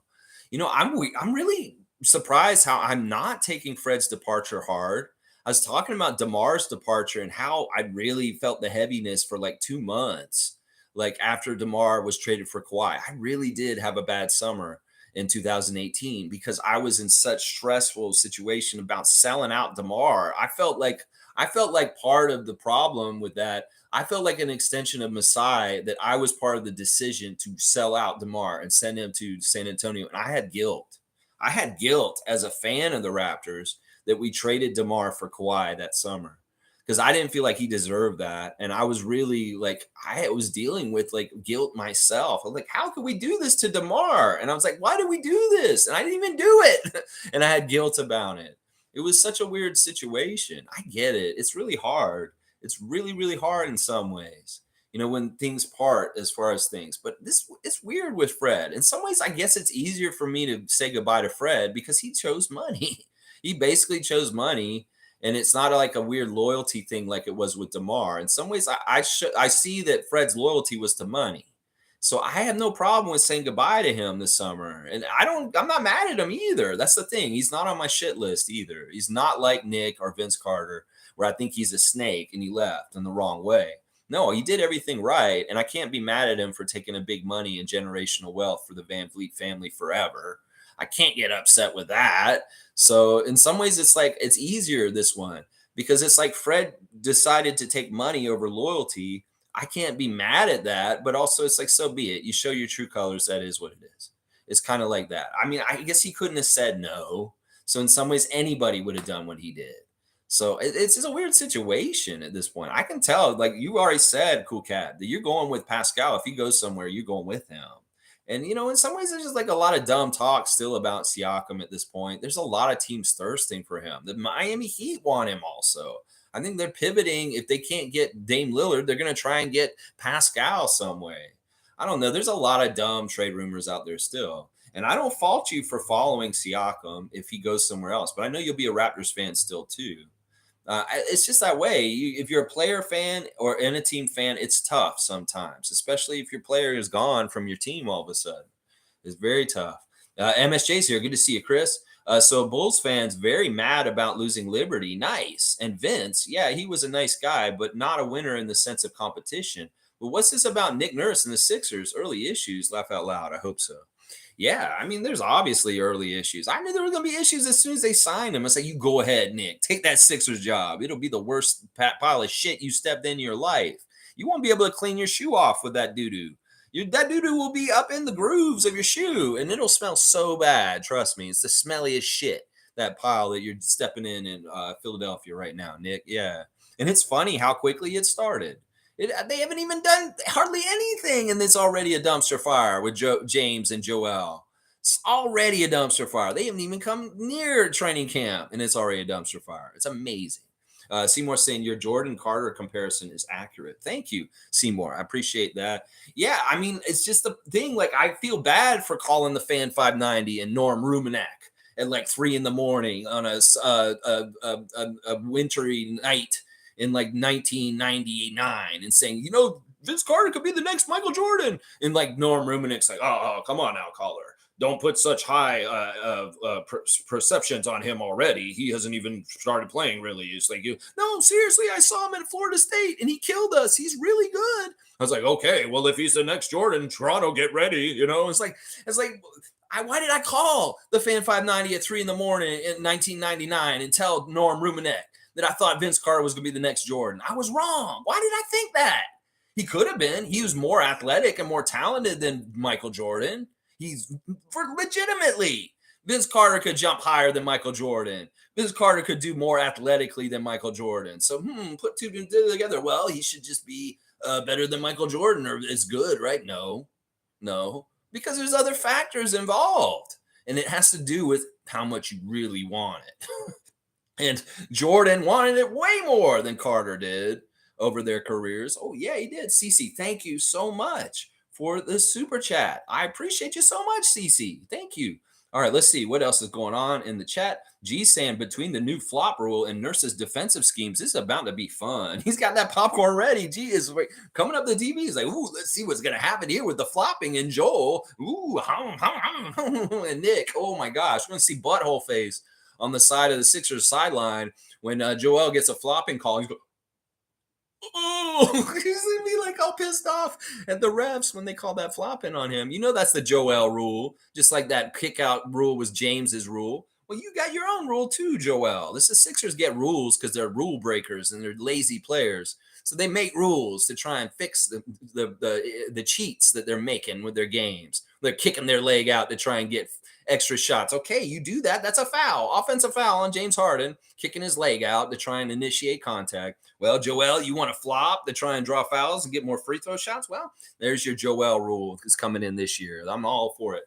You know, I'm really surprised how I'm not taking Fred's departure hard. I was talking about DeMar's departure and how I really felt the heaviness for like 2 months. Like after DeMar was traded for Kawhi, I really did have a bad summer in 2018 because I was in such stressful situation about selling out DeMar. I felt like part of the problem with that. I felt like an extension of Masai, that I was part of the decision to sell out DeMar and send him to San Antonio. And I had guilt. I had guilt as a fan of the Raptors that we traded DeMar for Kawhi that summer because I didn't feel like he deserved that. And I was really like, I was dealing with like guilt myself. I'm like, how could we do this to DeMar? And I was like, why did we do this? And I didn't even do it. And I had guilt about it. It was such a weird situation. I get it. It's really hard. It's really, really hard in some ways, you know, when things part as far as things. But it's weird with Fred. In some ways, I guess it's easier for me to say goodbye to Fred because he chose money. He basically chose money, and it's not like a weird loyalty thing like it was with DeMar. In some ways, I see that Fred's loyalty was to money. So I have no problem with saying goodbye to him this summer. And I'm not mad at him either. That's the thing. He's not on my shit list either. He's not like Nick or Vince Carter, where I think he's a snake and he left in the wrong way. No, he did everything right. And I can't be mad at him for taking a big money and generational wealth for the VanVleet family forever. I can't get upset with that. So in some ways, it's like, it's easier this one because it's like Fred decided to take money over loyalty. I can't be mad at that, but also it's like, so be it. You show your true colors. That is what it is. It's kind of like that. I mean, I guess he couldn't have said no. So in some ways, anybody would have done what he did. So it's just a weird situation at this point. I can tell, like you already said, Cool Cat, that you're going with Pascal. If he goes somewhere, you're going with him. And, you know, in some ways, there's just like a lot of dumb talk still about Siakam at this point. There's a lot of teams thirsting for him. The Miami Heat want him also. I think they're pivoting. If they can't get Dame Lillard, they're going to try and get Pascal some way. I don't know. There's a lot of dumb trade rumors out there still. And I don't fault you for following Siakam if he goes somewhere else. But I know you'll be a Raptors fan still, too. It's just that way. If you're a player fan or in a team fan, it's tough sometimes, especially if your player is gone from your team all of a sudden. It's very tough. MSJ's here. Good to see you, Chris. So Bulls fans very mad about losing Liberty. Nice. And Vince, yeah, he was a nice guy, but not a winner in the sense of competition. But what's this about Nick Nurse and the Sixers? Early issues. Laugh out loud. I hope so. Yeah, I mean, there's obviously early issues. I knew there were going to be issues as soon as they signed him. I say, you go ahead, Nick. Take that Sixers job. It'll be the worst pile of shit you stepped into your life. You won't be able to clean your shoe off with that doo-doo. That doo-doo will be up in the grooves of your shoe, and it'll smell so bad. Trust me, it's the smelliest shit. That pile that you're stepping in Philadelphia right now, Nick. Yeah, and it's funny how quickly it started. They haven't even done hardly anything, and it's already a dumpster fire with James and Joel. It's already a dumpster fire. They haven't even come near training camp, and it's already a dumpster fire. It's amazing. Seymour saying your Jordan Carter comparison is accurate. Thank you, Seymour. I appreciate that. Yeah, I mean, it's just the thing. Like, I feel bad for calling the fan 590 and Norm Rumenek at like 3 a.m. on a wintry night in like 1999 and saying, Vince Carter could be the next Michael Jordan. And like Norm Rumenek's like, oh, come on now, caller. Don't put such high perceptions on him already. He hasn't even started playing, really. It's like, no, seriously, I saw him at Florida State, and he killed us. He's really good. I was like, okay, well, if he's the next Jordan, Toronto, get ready. It's like, why did I call the Fan 590 at 3 a.m. in 1999 and tell Norm Rumenek that I thought Vince Carter was going to be the next Jordan? I was wrong. Why did I think that? He could have been. He was more athletic and more talented than Michael Jordan. He's legitimately. Vince Carter could jump higher than Michael Jordan. Vince Carter could do more athletically than Michael Jordan. So, put two together. Well, he should just be better than Michael Jordan or is good, right? No, because there's other factors involved. And it has to do with how much you really want it. And Jordan wanted it way more than Carter did over their careers. Oh, yeah, he did. CC, thank you so much for the super chat. I appreciate you so much, CC. Thank you. All right, let's see what else is going on in the chat. G saying between the new flop rule and Nurse's defensive schemes, this is about to be fun. He's got that popcorn ready. G is coming up the TV. He's like, ooh, let's see what's going to happen here with the flopping and Joel. Ooh, and Nick. Oh my gosh, we're going to see butthole face on the side of the Sixers sideline when Joel gets a flopping call. He's going, oh, he's gonna be like all pissed off at the refs when they call that flopping on him. That's the Joel rule, just like that kick out rule was James's rule. Well, you got your own rule too, Joel. This is Sixers get rules because they're rule breakers and they're lazy players. So they make rules to try and fix the cheats that they're making with their games. They're kicking their leg out to try and get extra shots. Okay, you do that. That's a foul. Offensive foul on James Harden, kicking his leg out to try and initiate contact. Well, Joel, you want to flop to try and draw fouls and get more free throw shots? Well, there's your Joel rule. It's coming in this year. I'm all for it.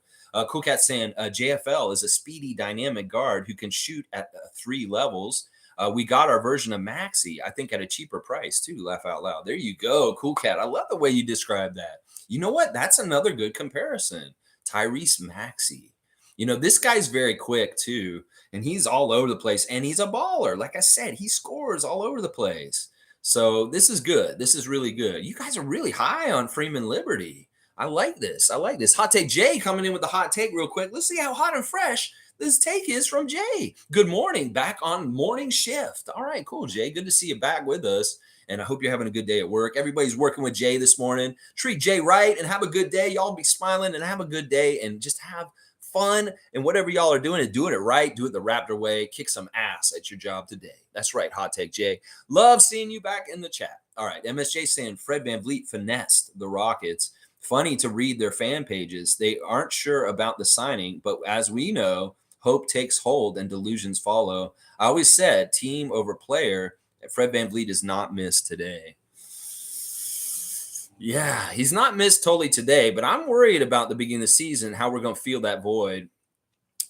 Cool Cat saying JFL is a speedy, dynamic guard who can shoot at 3 levels. We got our version of Maxey, I think, at a cheaper price, too. Laugh out loud. There you go. Cool Cat. I love the way you describe that. You know what? That's another good comparison. Tyrese Maxey. This guy's very quick, too, and he's all over the place, and he's a baller. Like I said, he scores all over the place. So this is good. This is really good. You guys are really high on Freeman-Liberty. I like this. Hot Take Jay coming in with the hot take real quick. Let's see how hot and fresh this take is from Jay. Good morning. Back on morning shift. All right, cool, Jay. Good to see you back with us. And I hope you're having a good day at work. Everybody's working with Jay this morning. Treat Jay right and have a good day. Y'all be smiling and have a good day and just have fun. And whatever y'all are doing it right. Do it the Raptor way. Kick some ass at your job today. That's right, Hot Take Jay. Love seeing you back in the chat. All right, MSJ saying Fred VanVleet finessed the Rockets. Funny to read their fan pages. They aren't sure about the signing, but as we know, hope takes hold and delusions follow. I always said team over player. Fred VanVleet is not missed today. Yeah, he's not missed totally today, but I'm worried about the beginning of the season, how we're going to feel that void.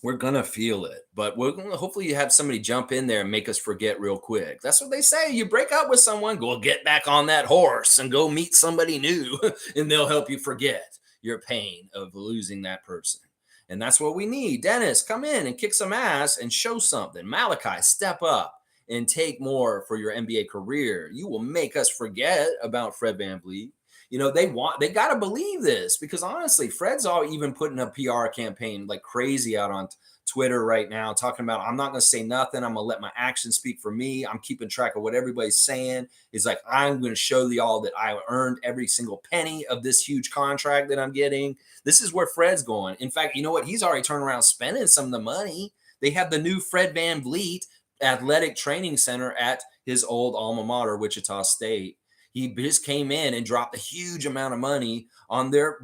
We're going to feel it, but we're going to hopefully have somebody jump in there and make us forget real quick. That's what they say. You break up with someone, go get back on that horse and go meet somebody new, and they'll help you forget your pain of losing that person. And that's what we need. Dennis, come in and kick some ass and show something. Malachi, step up and take more for your NBA career. You will make us forget about Fred VanVleet. They got to believe this because honestly, Fred's all even putting a PR campaign like crazy out on Twitter right now, talking about, I'm not going to say nothing. I'm going to let my actions speak for me. I'm keeping track of what everybody's saying. It's like, I'm going to show y'all that I earned every single penny of this huge contract that I'm getting. This is where Fred's going. In fact, you know what? He's already turned around spending some of the money. They have the new Fred VanVleet Athletic Training Center at his old alma mater, Wichita State. He just came in and dropped a huge amount of money on their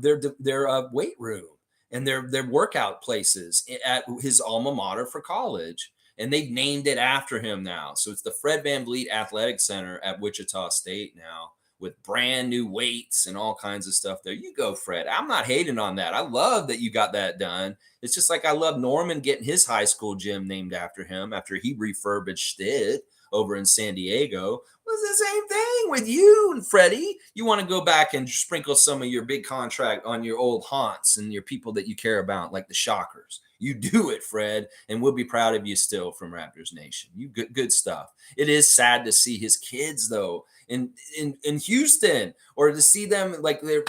weight room and their workout places at his alma mater for college. And they've named it after him now. So it's the Fred VanVleet Athletic Center at Wichita State now, with brand new weights and all kinds of stuff there. You go, Fred. I'm not hating on that. I love that you got that done. It's just like I love Norman getting his high school gym named after him after he refurbished it over in San Diego. Well, it's the same thing with you and Freddie. You want to go back and sprinkle some of your big contract on your old haunts and your people that you care about, like the Shockers. You do it, Fred, and we'll be proud of you still from Raptors Nation. You good stuff. It is sad to see his kids though in Houston, or to see them like they're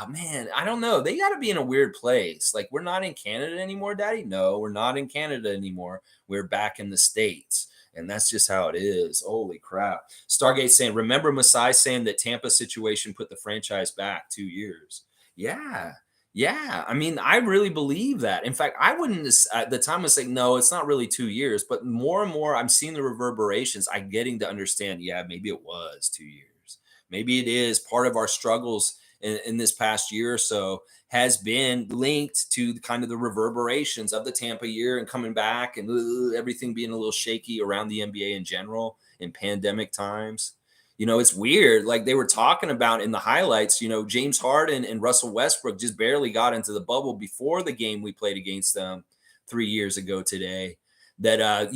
man, I don't know. They got to be in a weird place. Like, we're not in Canada anymore, Daddy. No, we're not in Canada anymore. We're back in the States. And that's just how it is. Holy crap. Stargate saying, remember Masai saying that Tampa situation put the franchise back 2 years? Yeah. Yeah. I mean, I really believe that. In fact, I wouldn't, at the time I was saying, no, it's not really 2 years, but more and more I'm seeing the reverberations. I'm getting to understand, yeah, maybe it was 2 years. Maybe it is part of our struggles in this past year or so has been linked to kind of the reverberations of the Tampa year and coming back and everything being a little shaky around the NBA in general in pandemic times. It's weird. Like they were talking about in the highlights, James Harden and Russell Westbrook just barely got into the bubble before the game we played against them 3 years ago today. That,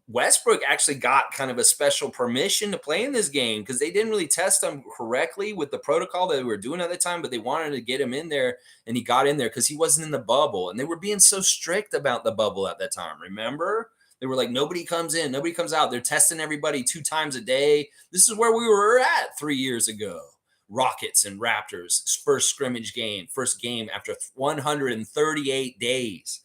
Westbrook actually got kind of a special permission to play in this game because they didn't really test him correctly with the protocol that they were doing at the time, but they wanted to get him in there, and he got in there because he wasn't in the bubble. And they were being so strict about the bubble at that time. Remember? They were like, nobody comes in, nobody comes out. They're testing everybody 2 times a day. This is where we were at 3 years ago. Rockets and Raptors, first game after 138 days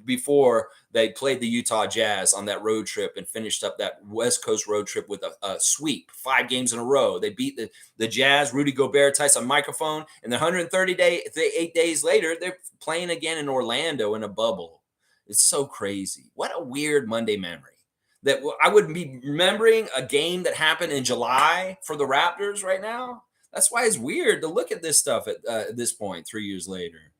before they played the Utah Jazz on that road trip and finished up that West Coast road trip with a sweep, 5 games in a row. They beat the Jazz, Rudy Gobert, Tyson microphone, and then 8 days later, they're playing again in Orlando in a bubble. It's so crazy. What a weird Monday memory. That I wouldn't be remembering a game that happened in July for the Raptors right now. That's why it's weird to look at this stuff at this point, 3 years later.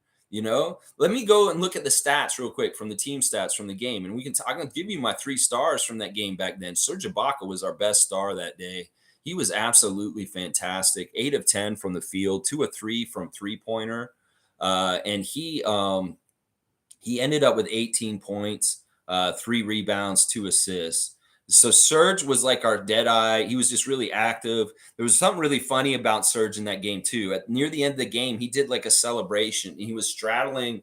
Let me go and look at the stats real quick from the team stats from the game. And I'm going to give you my 3 stars from that game back then. Serge Ibaka was our best star that day. He was absolutely fantastic. 8 of 10 from the field, 2 of 3 from 3-pointer. And he ended up with 18 points, 3 rebounds, 2 assists. So Serge was like our dead eye. He was just really active. There was something really funny about Serge in that game too. Near the end of the game, he did like a celebration. He was straddling.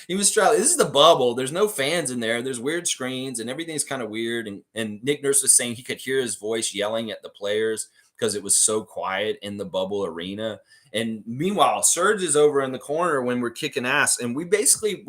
This is the bubble. There's no fans in there. There's weird screens and everything's kind of weird. And Nick Nurse was saying he could hear his voice yelling at the players because it was so quiet in the bubble arena. And meanwhile, Serge is over in the corner when we're kicking ass. And we basically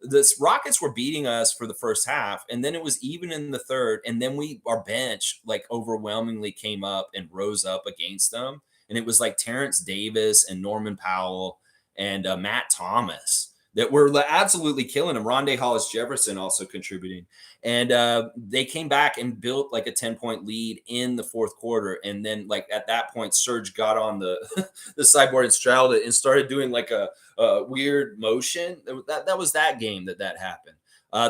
the Rockets were beating us for the first half, and then it was even in the third. And then our bench like overwhelmingly came up and rose up against them. And it was like Terrence Davis and Norman Powell and Matt Thomas that were absolutely killing him. Rondé Hollis Jefferson also contributing. And they came back and built like a 10-point lead in the fourth quarter. And then like at that point, Serge got on the sideboard and straddled it and started doing like a weird motion. That was that game that happened.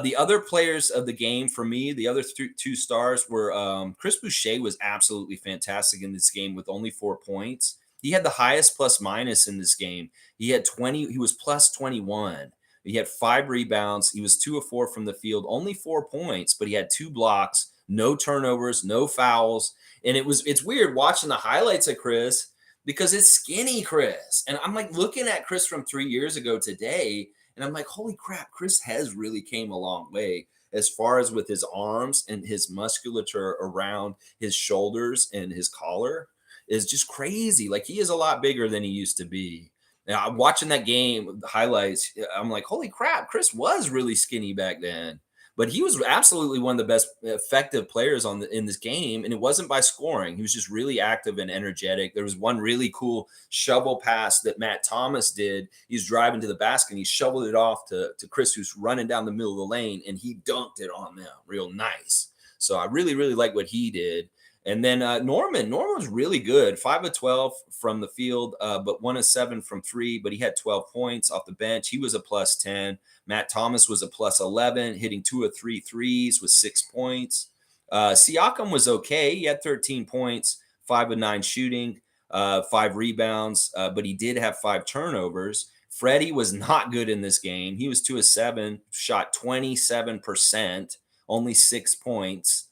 The other players of the game for me, the other 2 stars were Chris Boucher was absolutely fantastic in this game with only 4 points. He had the highest plus minus in this game. He had 20. He was plus 21. He had 5 rebounds. He was 2 of 4 from the field, only 4 points, but he had 2 blocks, no turnovers, no fouls. And it's weird watching the highlights of Chris because it's skinny Chris. And I'm like looking at Chris from 3 years ago today, and I'm like, holy crap, Chris has really came a long way as far as with his arms and his musculature around his shoulders and his collar is just crazy. Like he is a lot bigger than he used to be. Now, I'm watching that game highlights. I'm like, holy crap, Chris was really skinny back then. But he was absolutely one of the best effective players in this game, and it wasn't by scoring. He was just really active and energetic. There was one really cool shovel pass that Matt Thomas did. He's driving to the basket, and he shoveled it off to Chris, who's running down the middle of the lane, and he dunked it on them real nice. So I really, really like what he did. And then Norman was really good, 5 of 12 from the field, but 1 of 7 from three. But he had 12 points off the bench. He was a plus 10. Matt Thomas was a plus 11, hitting 2 of 3 threes with 6 points. Siakam was okay. He had 13 points, 5 of 9 shooting, 5 rebounds, but he did have 5 turnovers. Freddie was not good in this game. He was 2 of 7, shot 27%, only 6 points.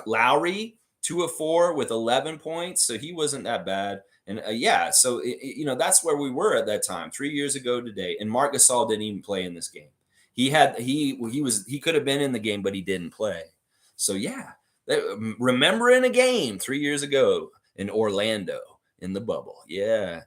Lowry, 2 of 4 with 11 points, so he wasn't that bad. And so that's where we were at that time, 3 years ago today. And Marc Gasol didn't even play in this game. He could have been in the game, but he didn't play. So remembering a game 3 years ago in Orlando in the bubble. Yeah.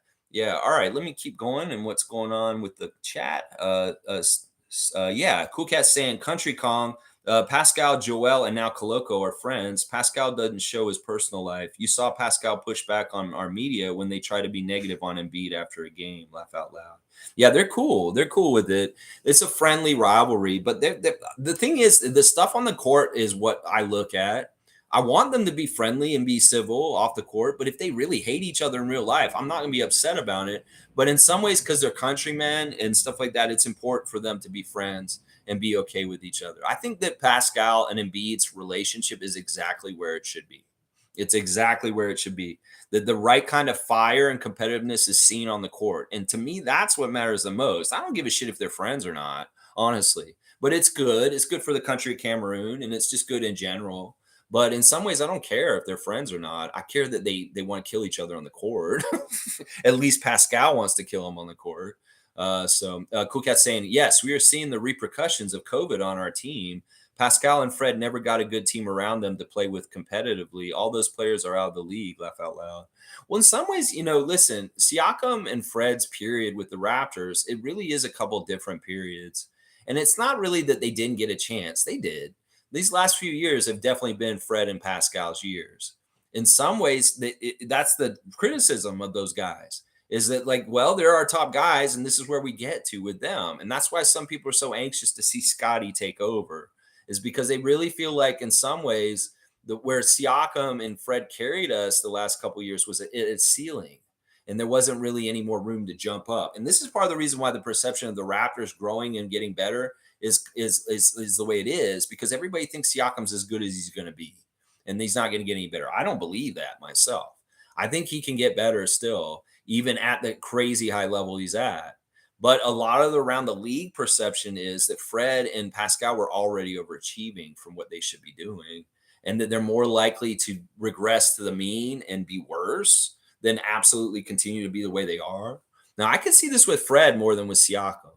All right, let me keep going. And what's going on with the chat? Cool Cat saying Country Kong. Pascal, Joel, and now Koloko are friends. Pascal doesn't show his personal life. You saw Pascal push back on our media when they try to be negative on Embiid after a game. Laugh out loud. Yeah, they're cool. They're cool with it. It's a friendly rivalry. But the thing is, the stuff on the court is what I look at. I want them to be friendly and be civil off the court. But if they really hate each other in real life, I'm not going to be upset about it. But in some ways, because they're countrymen and stuff like that, it's important for them to be friends and be okay with each other. I think that Pascal and Embiid's relationship is exactly where it should be. It's exactly where it should be. That the right kind of fire and competitiveness is seen on the court. And to me, that's what matters the most. I don't give a shit if they're friends or not, honestly. But it's good. It's good for the country of Cameroon, and it's just good in general. But in some ways, I don't care if they're friends or not. I care that they want to kill each other on the court. At least Pascal wants to kill him on the court. Cool Cat saying, yes, we are seeing the repercussions of COVID on our team. Pascal and Fred never got a good team around them to play with competitively. All those players are out of the league. Laugh out loud. Well, in some ways, listen, Siakam and Fred's period with the Raptors, it really is a couple different periods. And it's not really that they didn't get a chance. They did. These last few years have definitely been Fred and Pascal's years. In some ways, that's the criticism of those guys. Is that they're our top guys, and this is where we get to with them. And that's why some people are so anxious to see Scottie take over, is because they really feel like in some ways where Siakam and Fred carried us the last couple of years was at its ceiling. And there wasn't really any more room to jump up. And this is part of the reason why the perception of the Raptors growing and getting better is the way it is, because everybody thinks Siakam's as good as he's going to be. And he's not going to get any better. I don't believe that myself. I think he can get better still, even at the crazy high level he's at. But a lot of around the league perception is that Fred and Pascal were already overachieving from what they should be doing, and that they're more likely to regress to the mean and be worse than absolutely continue to be the way they are. Now, I can see this with Fred more than with Siakam.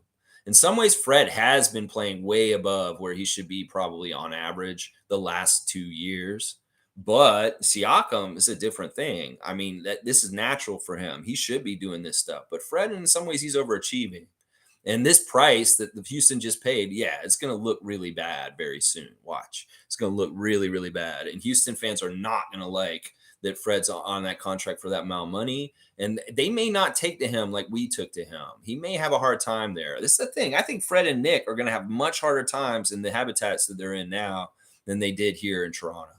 In some ways, Fred has been playing way above where he should be probably on average the last 2 years. But Siakam is a different thing. I mean, this is natural for him. He should be doing this stuff. But Fred, in some ways, he's overachieving. And this price that the Houston just paid, it's going to look really bad very soon. Watch. It's going to look really, really bad. And Houston fans are not going to like that Fred's on that contract for that amount of money. And they may not take to him like we took to him. He may have a hard time there. This is the thing. I think Fred and Nick are going to have much harder times in the habitats that they're in now than they did here in Toronto.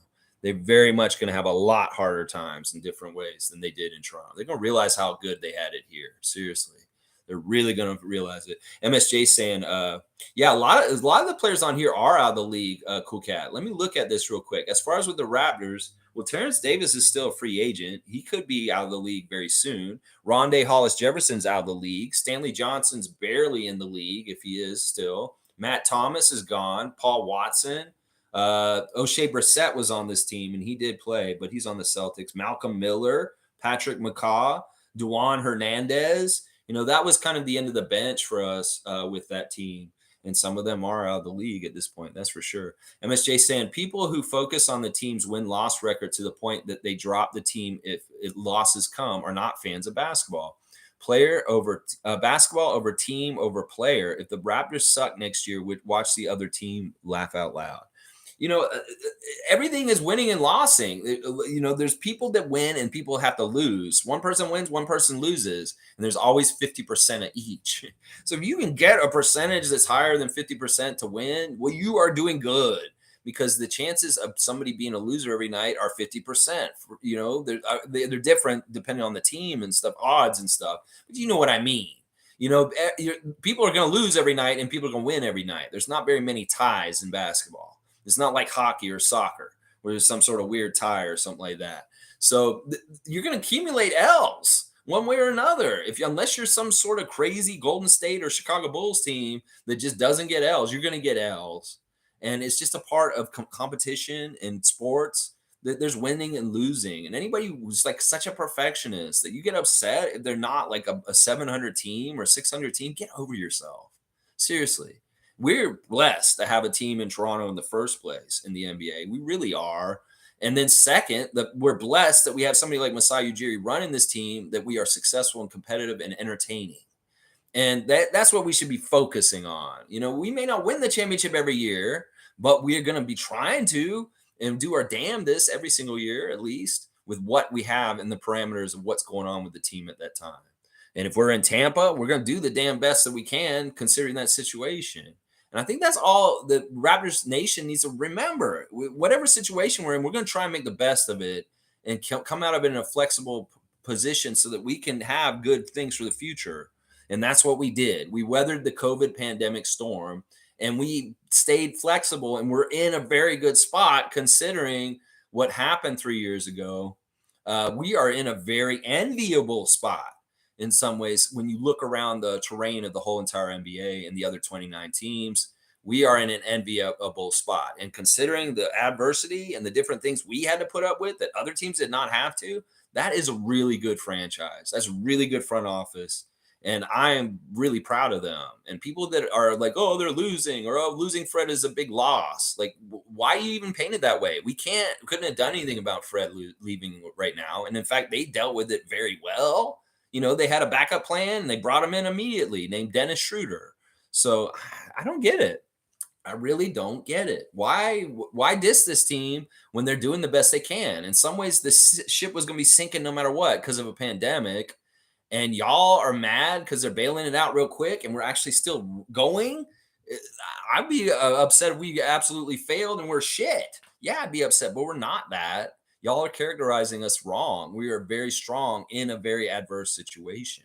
They're very much going to have a lot harder times in different ways than they did in Toronto. They're going to realize how good they had it here. Seriously. They're really going to realize it. MSJ saying, a lot of the players on here are out of the league, Cool Cat. Let me look at this real quick. As far as with the Raptors, well, Terrence Davis is still a free agent. He could be out of the league very soon. Rondé Hollis-Jefferson's out of the league. Stanley Johnson's barely in the league, if he is still. Matt Thomas is gone. Paul Watson. O'Shea Brissett was on this team, and he did play, but he's on the Celtics. Malcolm Miller, Patrick McCaw, Duan Hernandez. That was kind of the end of the bench for us with that team. And some of them are out of the league at this point. That's for sure. MSJ saying people who focus on the team's win-loss record to the point that they drop the team if losses come are not fans of basketball. Basketball over team over player. If the Raptors suck next year, would watch the other team laugh out loud. Everything is winning and losing. There's people that win and people have to lose. One person wins, one person loses, and there's always 50% of each. So if you can get a percentage that's higher than 50% to win, well, you are doing good, because the chances of somebody being a loser every night are 50%. They're different depending on the team and stuff, odds and stuff. But you know what I mean. People are going to lose every night and people are going to win every night. There's not very many ties in basketball. It's not like hockey or soccer where there's some sort of weird tie or something like that. So you're going to accumulate L's one way or another. Unless you're some sort of crazy Golden State or Chicago Bulls team that just doesn't get L's, you're going to get L's. And it's just a part of competition in sports. There's winning and losing. And anybody who's like such a perfectionist that you get upset if they're not like a 700 team or 600 team, get over yourself. Seriously. We're blessed to have a team in Toronto in the first place in the NBA. We really are. And then second, that we're blessed that we have somebody like Masai Ujiri running this team, that we are successful and competitive and entertaining. And that's what we should be focusing on. We may not win the championship every year, but we are going to be trying to and do our damnedest every single year, at least, with what we have in the parameters of what's going on with the team at that time. And if we're in Tampa, we're going to do the damn best that we can considering that situation. And I think that's all the Raptors Nation needs to remember. Whatever situation we're in, we're going to try and make the best of it and come out of it in a flexible position so that we can have good things for the future. And that's what we did. We weathered the COVID pandemic storm and we stayed flexible, and we're in a very good spot considering what happened 3 years ago. We are in a very enviable spot in some ways. When you look around the terrain of the whole entire NBA and the other 29 teams, we are in an enviable spot. And considering the adversity and the different things we had to put up with that other teams did not have to, that is a really good franchise. That's a really good front office. And I am really proud of them. And people that are like, oh, they're losing, or oh, losing Fred is a big loss. Like, why you even paint it that way? We couldn't have done anything about Fred leaving right now. And in fact, they dealt with it very well. They had a backup plan and they brought him in immediately, named Dennis Schroeder. So I don't get it. I really don't get it. Why diss this team when they're doing the best they can? In some ways, the ship was going to be sinking no matter what because of a pandemic. And y'all are mad because they're bailing it out real quick and we're actually still going. I'd be upset if we absolutely failed and we're shit. Yeah, I'd be upset, but we're not that. Y'all are characterizing us wrong. We are very strong in a very adverse situation.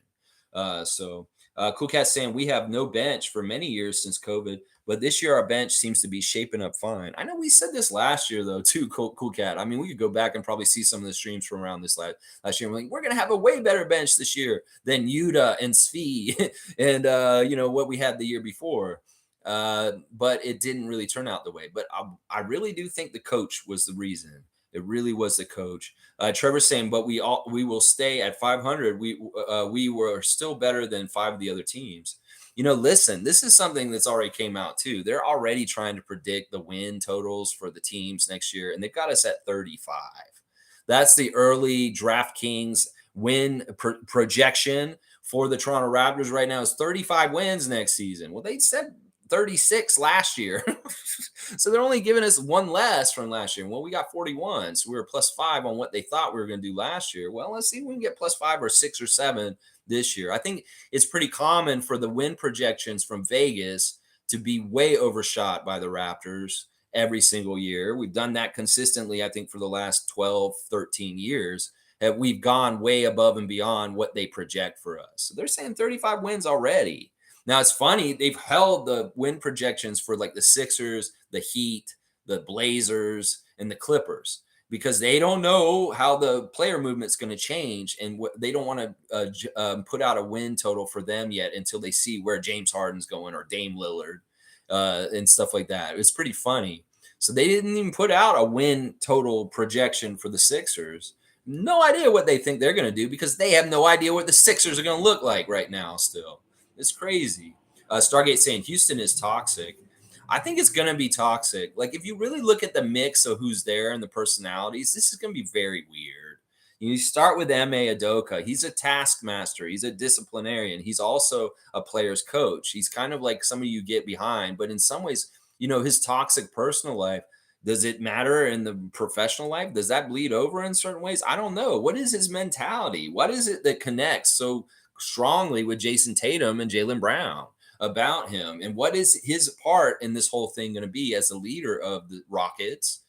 Cool Cat saying we have no bench for many years since COVID, but this year our bench seems to be shaping up fine. I know we said this last year though too, Cool Cat. I mean, we could go back and probably see some of the streams from around this last year. We're going to have a way better bench this year than Yuta and Svi and what we had the year before. But it didn't really turn out the way. But I really do think the coach was the reason. It really was the coach. Trevor's saying, but we will stay at 500. We were still better than 5 of the other teams. Listen, this is something that's already came out too. They're already trying to predict the win totals for the teams next year, and they've got us at 35. That's the early DraftKings win projection for the Toronto Raptors right now is 35 wins next season. Well, they said 36 last year. So they're only giving us one less from last year. Well, we got 41. So we were +5 on what they thought we were going to do last year. Well, let's see if we can get +5 or 6 or 7 this year. I think it's pretty common for the win projections from Vegas to be way overshot by the Raptors every single year. We've done that consistently, I think, for the last 12, 13 years. We've gone way above and beyond what they project for us. So they're saying 35 wins already. Now, it's funny, they've held the win projections for like the Sixers, the Heat, the Blazers, and the Clippers because they don't know how the player movement's going to change, and they don't want to put out a win total for them yet until they see where James Harden's going or Dame Lillard and stuff like that. It's pretty funny. So they didn't even put out a win total projection for the Sixers. No idea what they think they're going to do because they have no idea what the Sixers are going to look like right now still. It's crazy. Stargate saying Houston is toxic. I think it's going to be toxic. Like, if you really look at the mix of who's there and the personalities, this is going to be very weird. You start with M.A. Udoka. He's a taskmaster. He's a disciplinarian. He's also a player's coach. He's kind of like somebody you get behind. But in some ways, his toxic personal life, does it matter in the professional life? Does that bleed over in certain ways? I don't know. What is his mentality? What is it that connects so strongly with Jason Tatum and Jaylen Brown? about him and what is his part in this whole thing going to be as the leader of the Rockets.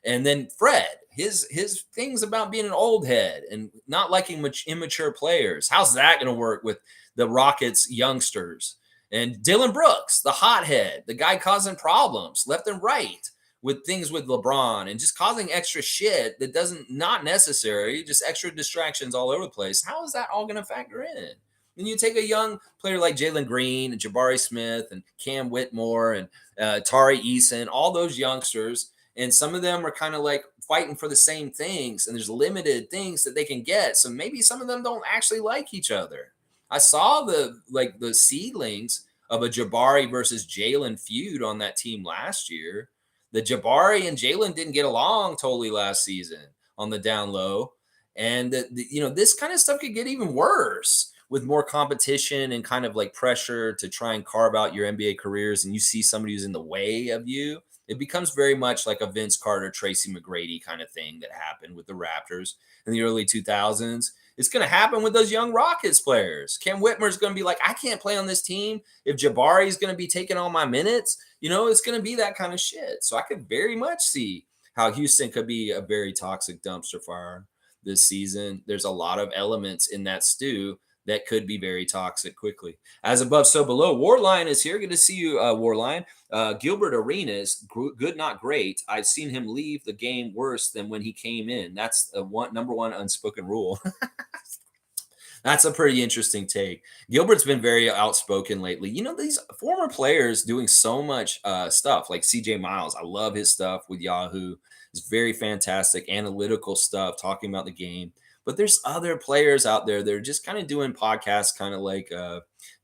And then Fred, his things about being an old head and not liking much immature players. How's that going to work with the Rockets youngsters? And Dillon Brooks, the hothead, the guy causing problems left and right with things with LeBron and just causing extra shit that doesn't not necessary, just extra distractions all over the place. How is that all going to factor in? Then you take a young player like Jalen Green and Jabari Smith and Cam Whitmore and Tari Eason, all those youngsters, and some of them are kind of like fighting for the same things, and there's limited things that they can get. So maybe some of them don't actually like each other. I saw the seedlings of a Jabari versus Jalen feud on that team last year. The Jabari and Jalen didn't get along totally last season on the down low. And this kind of stuff could get even worse with more competition and kind of like pressure to try and carve out your NBA careers. And you see somebody who's in the way of you. It becomes very much like a Vince Carter, Tracy McGrady kind of thing that happened with the Raptors in the early 2000s. It's going to happen with those young Rockets players. Cam Whitmer's going to be like, I can't play on this team if Jabari is going to be taking all my minutes. It's going to be that kind of shit. So I could very much see how Houston could be a very toxic dumpster fire this season. There's a lot of elements in that stew that could be very toxic quickly. As above, so below. Warline is here. Good to see you, Warline. Gilbert Arenas, good, not great. I've seen him leave the game worse than when he came in. That's number one unspoken rule. That's a pretty interesting take. Gilbert's been very outspoken lately. These former players doing so much stuff, like CJ Miles. I love his stuff with Yahoo. It's very fantastic, analytical stuff, talking about the game. But there's other players out there that are just kind of doing podcasts, kind of like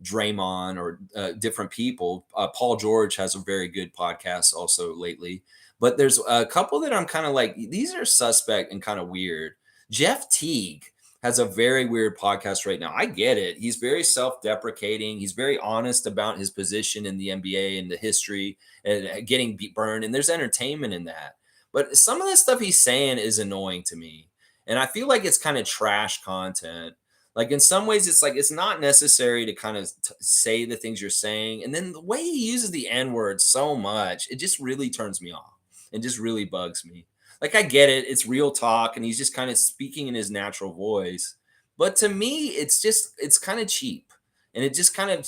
Draymond or different people. Paul George has a very good podcast also lately. But there's a couple that I'm kind of like, these are suspect and kind of weird. Jeff Teague has a very weird podcast right now. I get it. He's very self-deprecating. He's very honest about his position in the NBA and the history and getting burned. And there's entertainment in that. But some of the stuff he's saying is annoying to me. And I feel like it's kind of trash content. Like in some ways, it's like it's not necessary to kind of say the things you're saying. And then the way he uses the N-word so much, it just really turns me off and just really bugs me. Like I get it. It's real talk and he's just kind of speaking in his natural voice. But to me, it's kind of cheap. And it just kind of,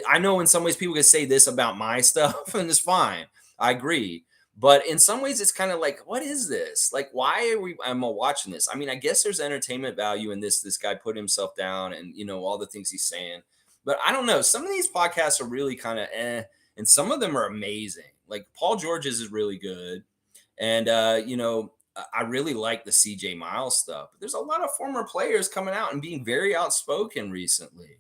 I know in some ways people can say this about my stuff and it's fine. I agree. But in some ways, it's kind of like, what is this? Like, why am I watching this? I mean, I guess there's entertainment value in this. This guy put himself down and, all the things he's saying. But I don't know. Some of these podcasts are really kind of and some of them are amazing. Like Paul George's is really good. And, I really like the CJ Miles stuff. But there's a lot of former players coming out and being very outspoken recently,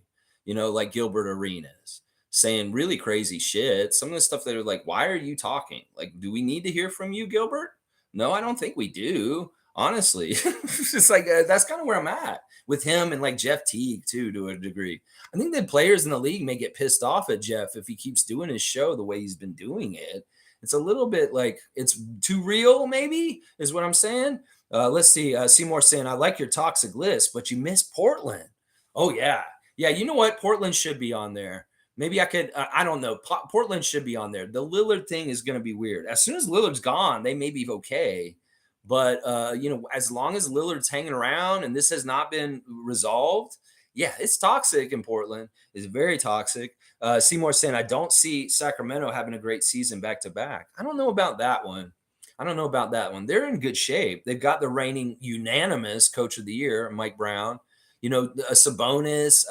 like Gilbert Arenas, saying really crazy shit. Some of the stuff that are like, why are you talking? Like, do we need to hear from you, Gilbert? No, I don't think we do. Honestly, it's like that's kind of where I'm at with him and like Jeff Teague too, to a degree. I think that players in the league may get pissed off at Jeff if he keeps doing his show the way he's been doing it. It's a little bit like it's too real, maybe, is what I'm saying. Let's see. Seymour saying, I like your toxic list, but you miss Portland. Oh, yeah. Yeah, you know what? Portland should be on there. Maybe I could, I don't know. Portland should be on there. The Lillard thing is going to be weird. As soon as Lillard's gone, they may be okay. But, as long as Lillard's hanging around and this has not been resolved, yeah, it's toxic in Portland. It's very toxic. Seymour saying, I don't see Sacramento having a great season back to back. I don't know about that one. They're in good shape. They've got the reigning unanimous coach of the year, Mike Brown. Sabonis.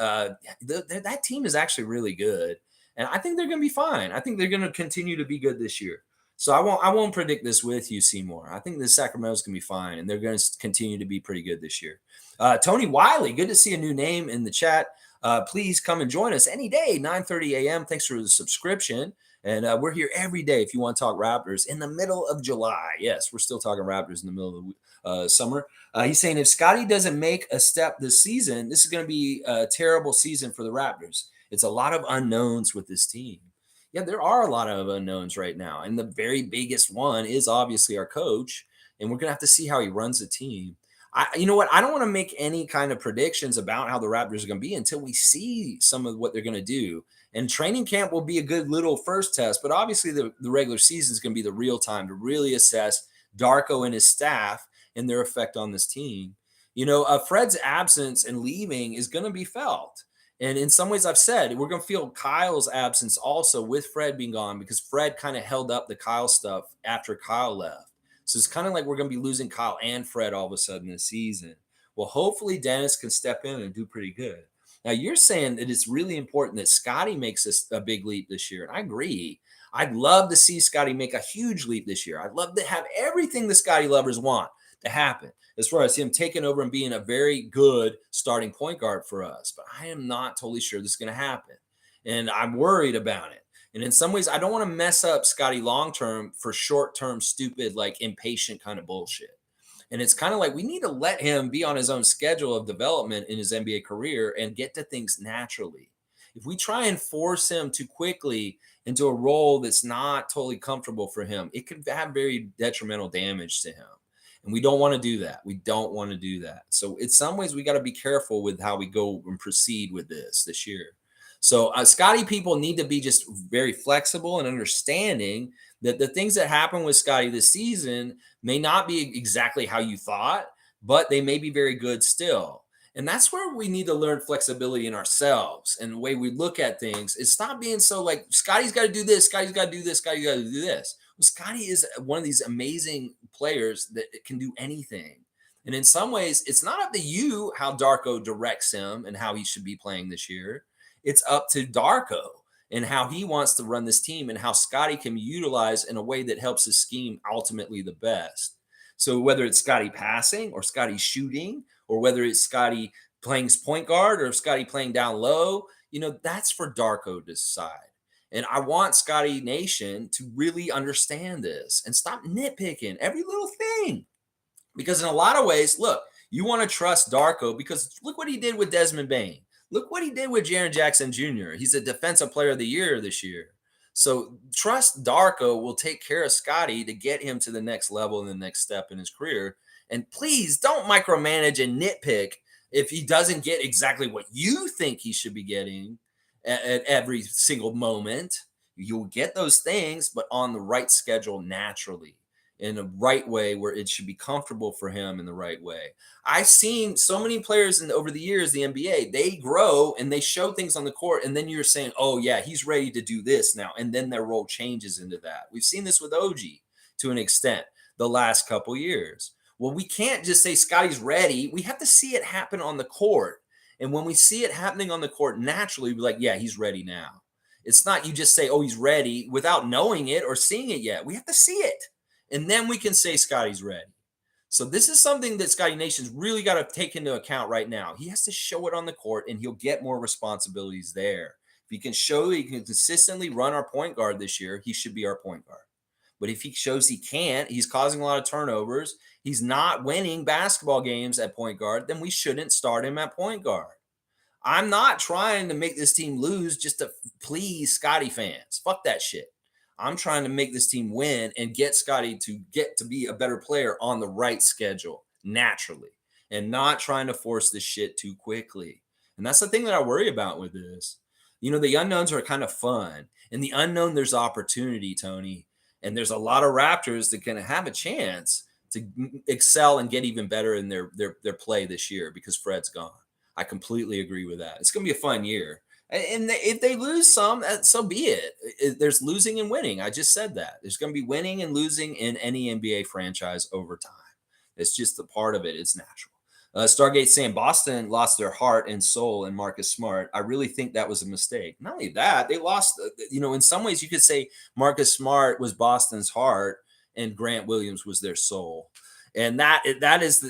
That team is actually really good. And I think they're going to be fine. I think they're going to continue to be good this year. So I won't predict this with you, Seymour. I think the Sacramento's going to be fine, and they're going to continue to be pretty good this year. Tony Wiley, good to see a new name in the chat. Please come and join us any day, 9:30 a.m. Thanks for the subscription. And we're here every day if you want to talk Raptors in the middle of July. Yes, we're still talking Raptors in the middle of the summer. He's saying if Scottie doesn't make a step this season, this is going to be a terrible season for the Raptors. It's a lot of unknowns with this team. Yeah, there are a lot of unknowns right now. And the very biggest one is obviously our coach. And we're going to have to see how he runs the team. You know what? I don't want to make any kind of predictions about how the Raptors are going to be until we see some of what they're going to do. And training camp will be a good little first test, but obviously the regular season is going to be the real time to really assess Darko and his staff and their effect on this team. Fred's absence and leaving is going to be felt. And in some ways, I've said we're going to feel Kyle's absence also with Fred being gone, because Fred kind of held up the Kyle stuff after Kyle left. So it's kind of like we're going to be losing Kyle and Fred all of a sudden this season. Well, hopefully Dennis can step in and do pretty good. Now, you're saying that it's really important that Scottie makes a big leap this year. And I agree. I'd love to see Scottie make a huge leap this year. I'd love to have everything the Scottie lovers want to happen, as far as him taking over and being a very good starting point guard for us. But I am not totally sure this is going to happen. And I'm worried about it. And in some ways, I don't want to mess up Scottie long-term for short-term, stupid, like impatient kind of bullshit. And it's kind of like we need to let him be on his own schedule of development in his NBA career and get to things naturally. If we try and force him too quickly into a role that's not totally comfortable for him, it could have very detrimental damage to him. And we don't want to do that. We don't want to do that. So in some ways, we got to be careful with how we go and proceed with this year. So Scottie people need to be just very flexible and understanding that the things that happen with Scottie this season may not be exactly how you thought, but they may be very good still. And that's where we need to learn flexibility in ourselves, and the way we look at things is stop being so like Scottie's got to do this, Scottie's got to do this, Scottie's got to do this. Well, Scottie is one of these amazing players that can do anything. And in some ways, it's not up to you how Darko directs him and how he should be playing this year. It's up to Darko and how he wants to run this team and how Scottie can be utilized in a way that helps his scheme ultimately the best. So whether it's Scottie passing or Scottie shooting, or whether it's Scottie playing point guard or Scottie playing down low, that's for Darko to decide. And I want Scottie Nation to really understand this and stop nitpicking every little thing. Because in a lot of ways, look, you want to trust Darko because look what he did with Desmond Bane. Look what he did with Jaren Jackson Jr. He's a defensive player of the year this year. So trust Darko will take care of Scottie to get him to the next level and the next step in his career. And please don't micromanage and nitpick if he doesn't get exactly what you think he should be getting at every single moment. You'll get those things, but on the right schedule naturally, in the right way where it should be comfortable for him in the right way. I've seen so many players over the years, the NBA, they grow and they show things on the court. And then you're saying, oh yeah, he's ready to do this now. And then their role changes into that. We've seen this with OG to an extent the last couple years. Well, we can't just say Scottie's ready. We have to see it happen on the court. And when we see it happening on the court, naturally, we're like, yeah, he's ready now. It's not you just say, oh, he's ready without knowing it or seeing it yet. We have to see it. And then we can say Scottie's ready. So this is something that Scottie Nation's really got to take into account right now. He has to show it on the court, and he'll get more responsibilities there. If he can show he can consistently run our point guard this year, he should be our point guard. But if he shows he can't, he's causing a lot of turnovers, he's not winning basketball games at point guard, then we shouldn't start him at point guard. I'm not trying to make this team lose just to please Scottie fans. Fuck that shit. I'm trying to make this team win and get Scottie to get to be a better player on the right schedule naturally, and not trying to force this shit too quickly. And that's the thing that I worry about with this. The unknowns are kind of fun. In the unknown, there's opportunity, Tony. And there's a lot of Raptors that can have a chance to excel and get even better in their play this year because Fred's gone. I completely agree with that. It's going to be a fun year. And if they lose some, so be it. There's losing and winning. I just said that. There's going to be winning and losing in any NBA franchise over time. It's just a part of it. It's natural. Stargate saying Boston lost their heart and soul in Marcus Smart. I really think that was a mistake. Not only that, they lost, in some ways you could say Marcus Smart was Boston's heart and Grant Williams was their soul. And those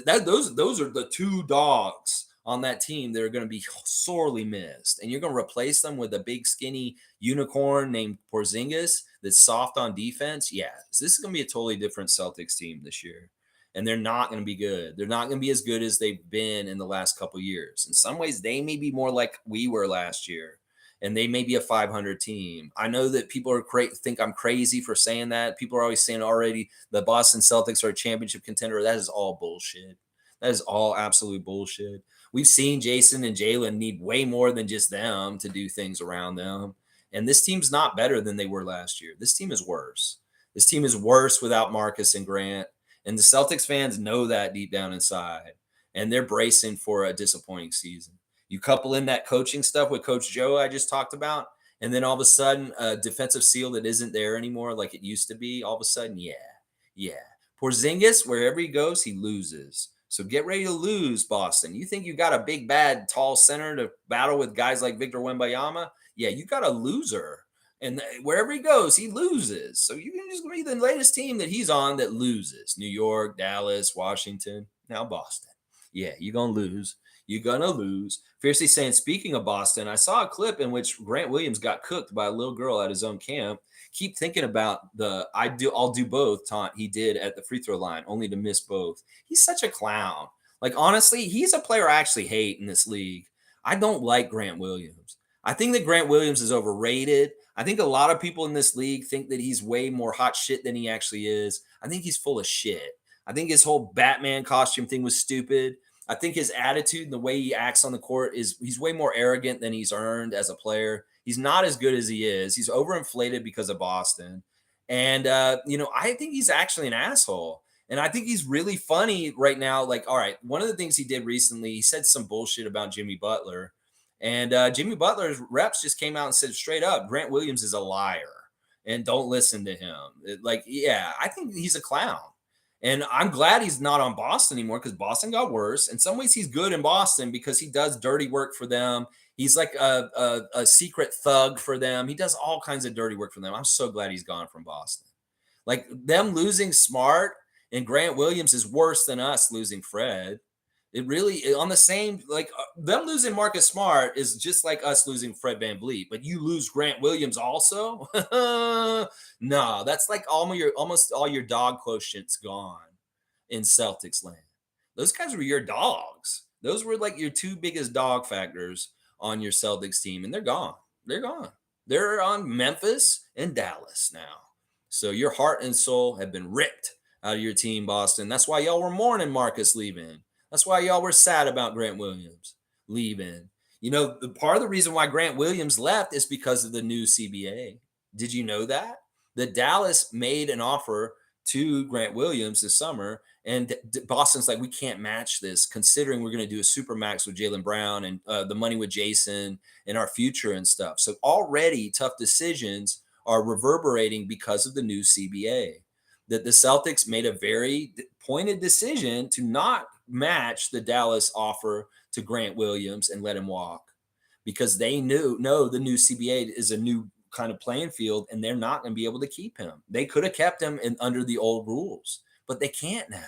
are the two dogs on that team that are going to be sorely missed. And you're going to replace them with a big skinny unicorn named Porzingis that's soft on defense. Yeah, so this is going to be a totally different Celtics team this year. And they're not going to be good. They're not going to be as good as they've been in the last couple of years. In some ways, they may be more like we were last year. And they may be a 500 team. I know that people think I'm crazy for saying that. People are always saying already the Boston Celtics are a championship contender. That is all bullshit. That is all absolute bullshit. We've seen Jason and Jalen need way more than just them to do things around them. And this team's not better than they were last year. This team is worse. This team is worse without Marcus and Grant. And the Celtics fans know that deep down inside. And they're bracing for a disappointing season. You couple in that coaching stuff with Coach Joe I just talked about, and then all of a sudden a defensive seal that isn't there anymore like it used to be, all of a sudden, yeah. Porzingis, wherever he goes, he loses. So get ready to lose, Boston. You think you got a big, bad, tall center to battle with guys like Victor Wembanyama? Yeah, you got a loser. And wherever he goes, he loses. So you can just be the latest team that he's on that loses. New York, Dallas, Washington, now Boston. Yeah, you're going to lose. You're going to lose. Fiercely saying, speaking of Boston, I saw a clip in which Grant Williams got cooked by a little girl at his own camp. Keep thinking about the I'll do both taunt he did at the free throw line, only to miss both. He's such a clown. Like, honestly, he's a player I actually hate in this league. I don't like Grant Williams. I think that Grant Williams is overrated. I think a lot of people in this league think that he's way more hot shit than he actually is. I think he's full of shit. I think his whole Batman costume thing was stupid. I think his attitude and the way he acts on the court he's way more arrogant than he's earned as a player. He's not as good as he is. He's overinflated because of Boston. And, I think he's actually an asshole. And I think he's really funny right now. Like, all right, one of the things he did recently, he said some bullshit about Jimmy Butler. And Jimmy Butler's reps just came out and said straight up, Grant Williams is a liar and don't listen to him. I think he's a clown. And I'm glad he's not on Boston anymore because Boston got worse. In some ways, he's good in Boston because he does dirty work for them. He's like a secret thug for them. He does all kinds of dirty work for them. I'm so glad he's gone from Boston. Like, them losing Smart and Grant Williams is worse than us losing Fred. It really, on the same, like, them losing Marcus Smart is just like us losing Fred VanVleet. But you lose Grant Williams also? No, that's like almost all your dog quotient's gone in Celtics land. Those guys were your dogs. Those were like your two biggest dog factors on your Celtics team, and they're gone. They're gone. They're on Memphis and Dallas now. So your heart and soul have been ripped out of your team, Boston. That's why y'all were mourning Marcus leaving. That's why y'all were sad about Grant Williams leaving. Part of the reason why Grant Williams left is because of the new CBA. Did you know that? That Dallas made an offer to Grant Williams this summer, and Boston's like, we can't match this, considering we're going to do a super max with Jaylen Brown and the money with Jason and our future and stuff. So already tough decisions are reverberating because of the new CBA. That the Celtics made a very pointed decision to not match the Dallas offer to Grant Williams and let him walk, because they know the new CBA is a new kind of playing field, and they're not going to be able to keep him. They could have kept him under the old rules, but they can't now.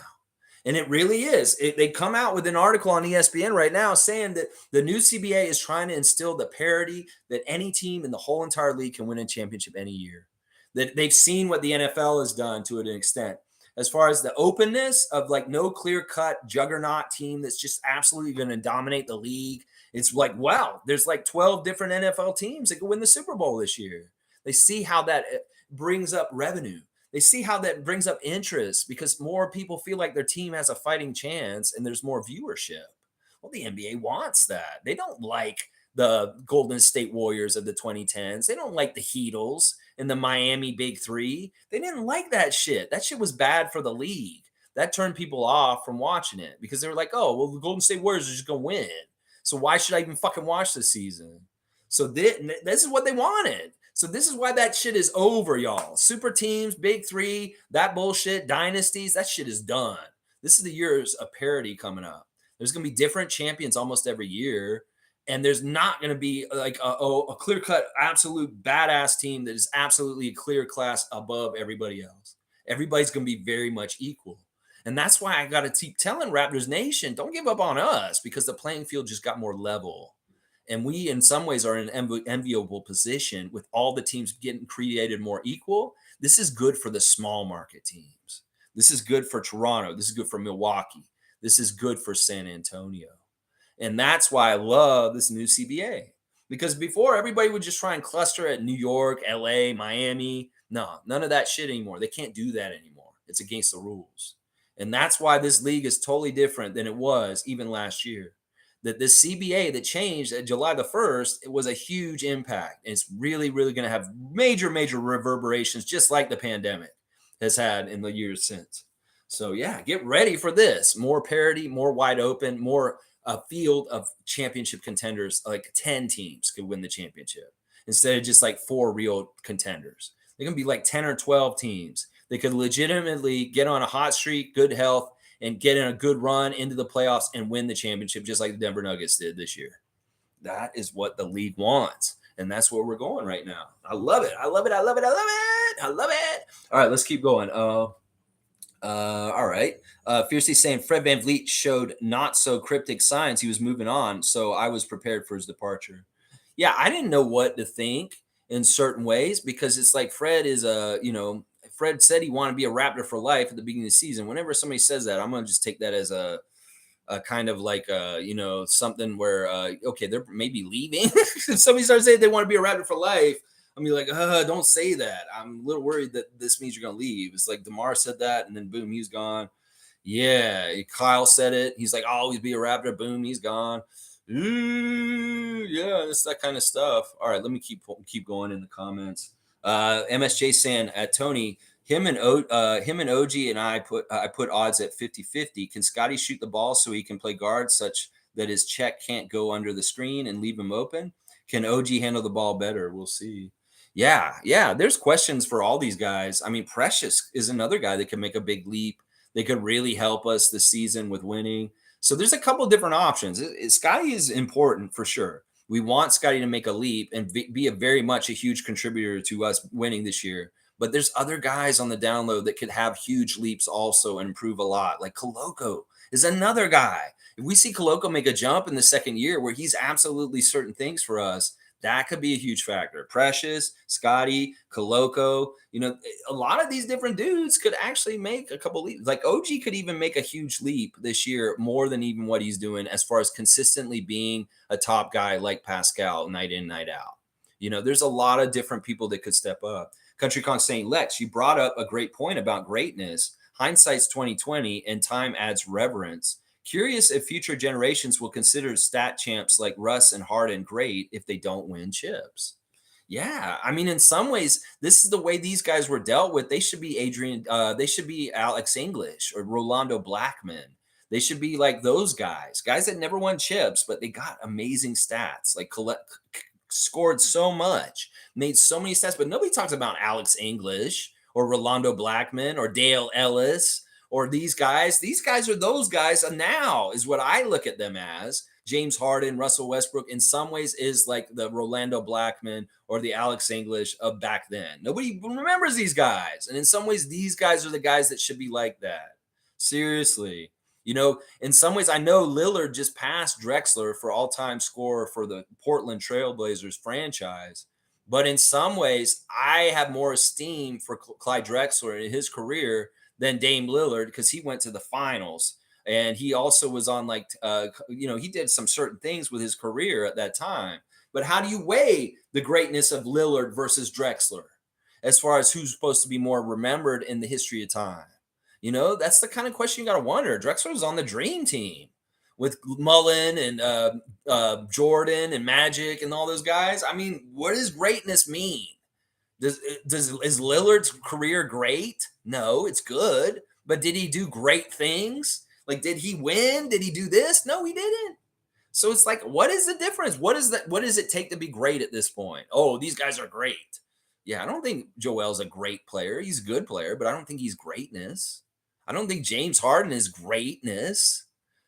And it really is. They come out with an article on ESPN right now saying that the new CBA is trying to instill the parity that any team in the whole entire league can win a championship any year. That they've seen what the NFL has done to an extent, as far as the openness of like no clear-cut juggernaut team that's just absolutely going to dominate the league. It's like, wow, there's like 12 different NFL teams that could win the Super Bowl this year. They see how that brings up revenue. They see how that brings up interest because more people feel like their team has a fighting chance and there's more viewership. Well, the NBA wants that. They don't like the Golden State Warriors of the 2010s. They don't like the Heatles and the Miami Big Three. They didn't like that shit. That shit was bad for the league. That turned people off from watching it because they were like, oh, well, the Golden State Warriors are just going to win. So why should I even fucking watch this season? So this is what they wanted. So this is why that shit is over, y'all. Super teams, Big Three, that bullshit, dynasties, that shit is done. This is the years of parity coming up. There's going to be different champions almost every year. And there's not going to be like a clear-cut, absolute badass team that is absolutely a clear class above everybody else. Everybody's going to be very much equal. And that's why I got to keep telling Raptors Nation, don't give up on us, because the playing field just got more level. And we, in some ways, are in an enviable position with all the teams getting created more equal. This is good for the small market teams. This is good for Toronto. This is good for Milwaukee. This is good for San Antonio. And that's why I love this new CBA. Because before, everybody would just try and cluster at New York, LA, Miami. No, none of that shit anymore. They can't do that anymore. It's against the rules. And that's why this league is totally different than it was even last year. that this CBA that changed at July the 1st, it was a huge impact. And it's really, really going to have major, major reverberations, just like the pandemic has had in the years since. So yeah, get ready for this. More parity, more wide open, more a field of championship contenders. Like 10 teams could win the championship instead of just like 4 real contenders. They're going to be like 10 or 12 teams. They could legitimately get on a hot streak, good health, and get in a good run into the playoffs and win the championship just like the Denver Nuggets did this year. That is what the league wants. And that's where we're going right now. I love it. I love it. I love it. I love it. I love it. All right, let's keep going. All right. Fiercely saying Fred VanVleet showed not so cryptic signs he was moving on, so I was prepared for his departure. Yeah, I didn't know what to think in certain ways because it's like Fred is Fred said he wanted to be a Raptor for life at the beginning of the season. Whenever somebody says that, I'm going to just take that as a kind of like something where okay, they're maybe leaving. If somebody starts saying they want to be a Raptor for life, I'm gonna be like, don't say that. I'm a little worried that this means you're gonna leave. It's like DeMar said that, and then boom, he's gone. Yeah, Kyle said it. He's like, I'll always be a Raptor. Boom, he's gone. Ooh, yeah, it's that kind of stuff. All right, let me keep going in the comments. MSJ saying at Tony, him and OG and I put odds at 50-50. Can Scottie shoot the ball so he can play guard such that his check can't go under the screen and leave him open? Can OG handle the ball better? We'll see. Yeah. There's questions for all these guys. I mean, Precious is another guy that can make a big leap. They could really help us this season with winning. So there's a couple different options. Scottie is important for sure. We want Scottie to make a leap and be a very much a huge contributor to us winning this year. But there's other guys on the down low that could have huge leaps also and improve a lot. Like Koloko is another guy. If we see Koloko make a jump in the second year where he's absolutely certain things for us, that could be a huge factor. Precious, Scottie, Koloko, a lot of these different dudes could actually make a couple leaps. Like OG could even make a huge leap this year, more than even what he's doing as far as consistently being a top guy like Pascal night in, night out. There's a lot of different people that could step up. Country Con saying, Lex, you brought up a great point about greatness. Hindsight's 2020 and time adds reverence. Curious if future generations will consider stat champs like Russ and Harden great if they don't win chips. Yeah, I mean, in some ways, this is the way these guys were dealt with. They should be they should be Alex English or Rolando Blackman. They should be like those guys that never won chips, but they got amazing stats, like scored so much, made so many stats, but nobody talks about Alex English or Rolando Blackman or Dale Ellis or these guys. These guys are those guys now is what I look at them as. James Harden, Russell Westbrook, in some ways is like the Rolando Blackman or the Alex English of back then. Nobody remembers these guys. And in some ways, these guys are the guys that should be like that. Seriously. In some ways, I know Lillard just passed Drexler for all-time scorer for the Portland Trailblazers franchise. But in some ways, I have more esteem for Clyde Drexler in his career than Dame Lillard because he went to the finals. And he also was on he did some certain things with his career at that time. But how do you weigh the greatness of Lillard versus Drexler as far as who's supposed to be more remembered in the history of time? That's the kind of question you got to wonder. Drexler was on the dream team with Mullen and Jordan and Magic and all those guys. I mean, what does greatness mean? Is Lillard's career great? No, it's good. But did he do great things? Like, did he win? Did he do this? No, he didn't. So it's like, what is the difference? What does it take to be great at this point? Oh, these guys are great. Yeah, I don't think Joel's a great player. He's a good player, but I don't think he's greatness. I don't think James Harden is greatness.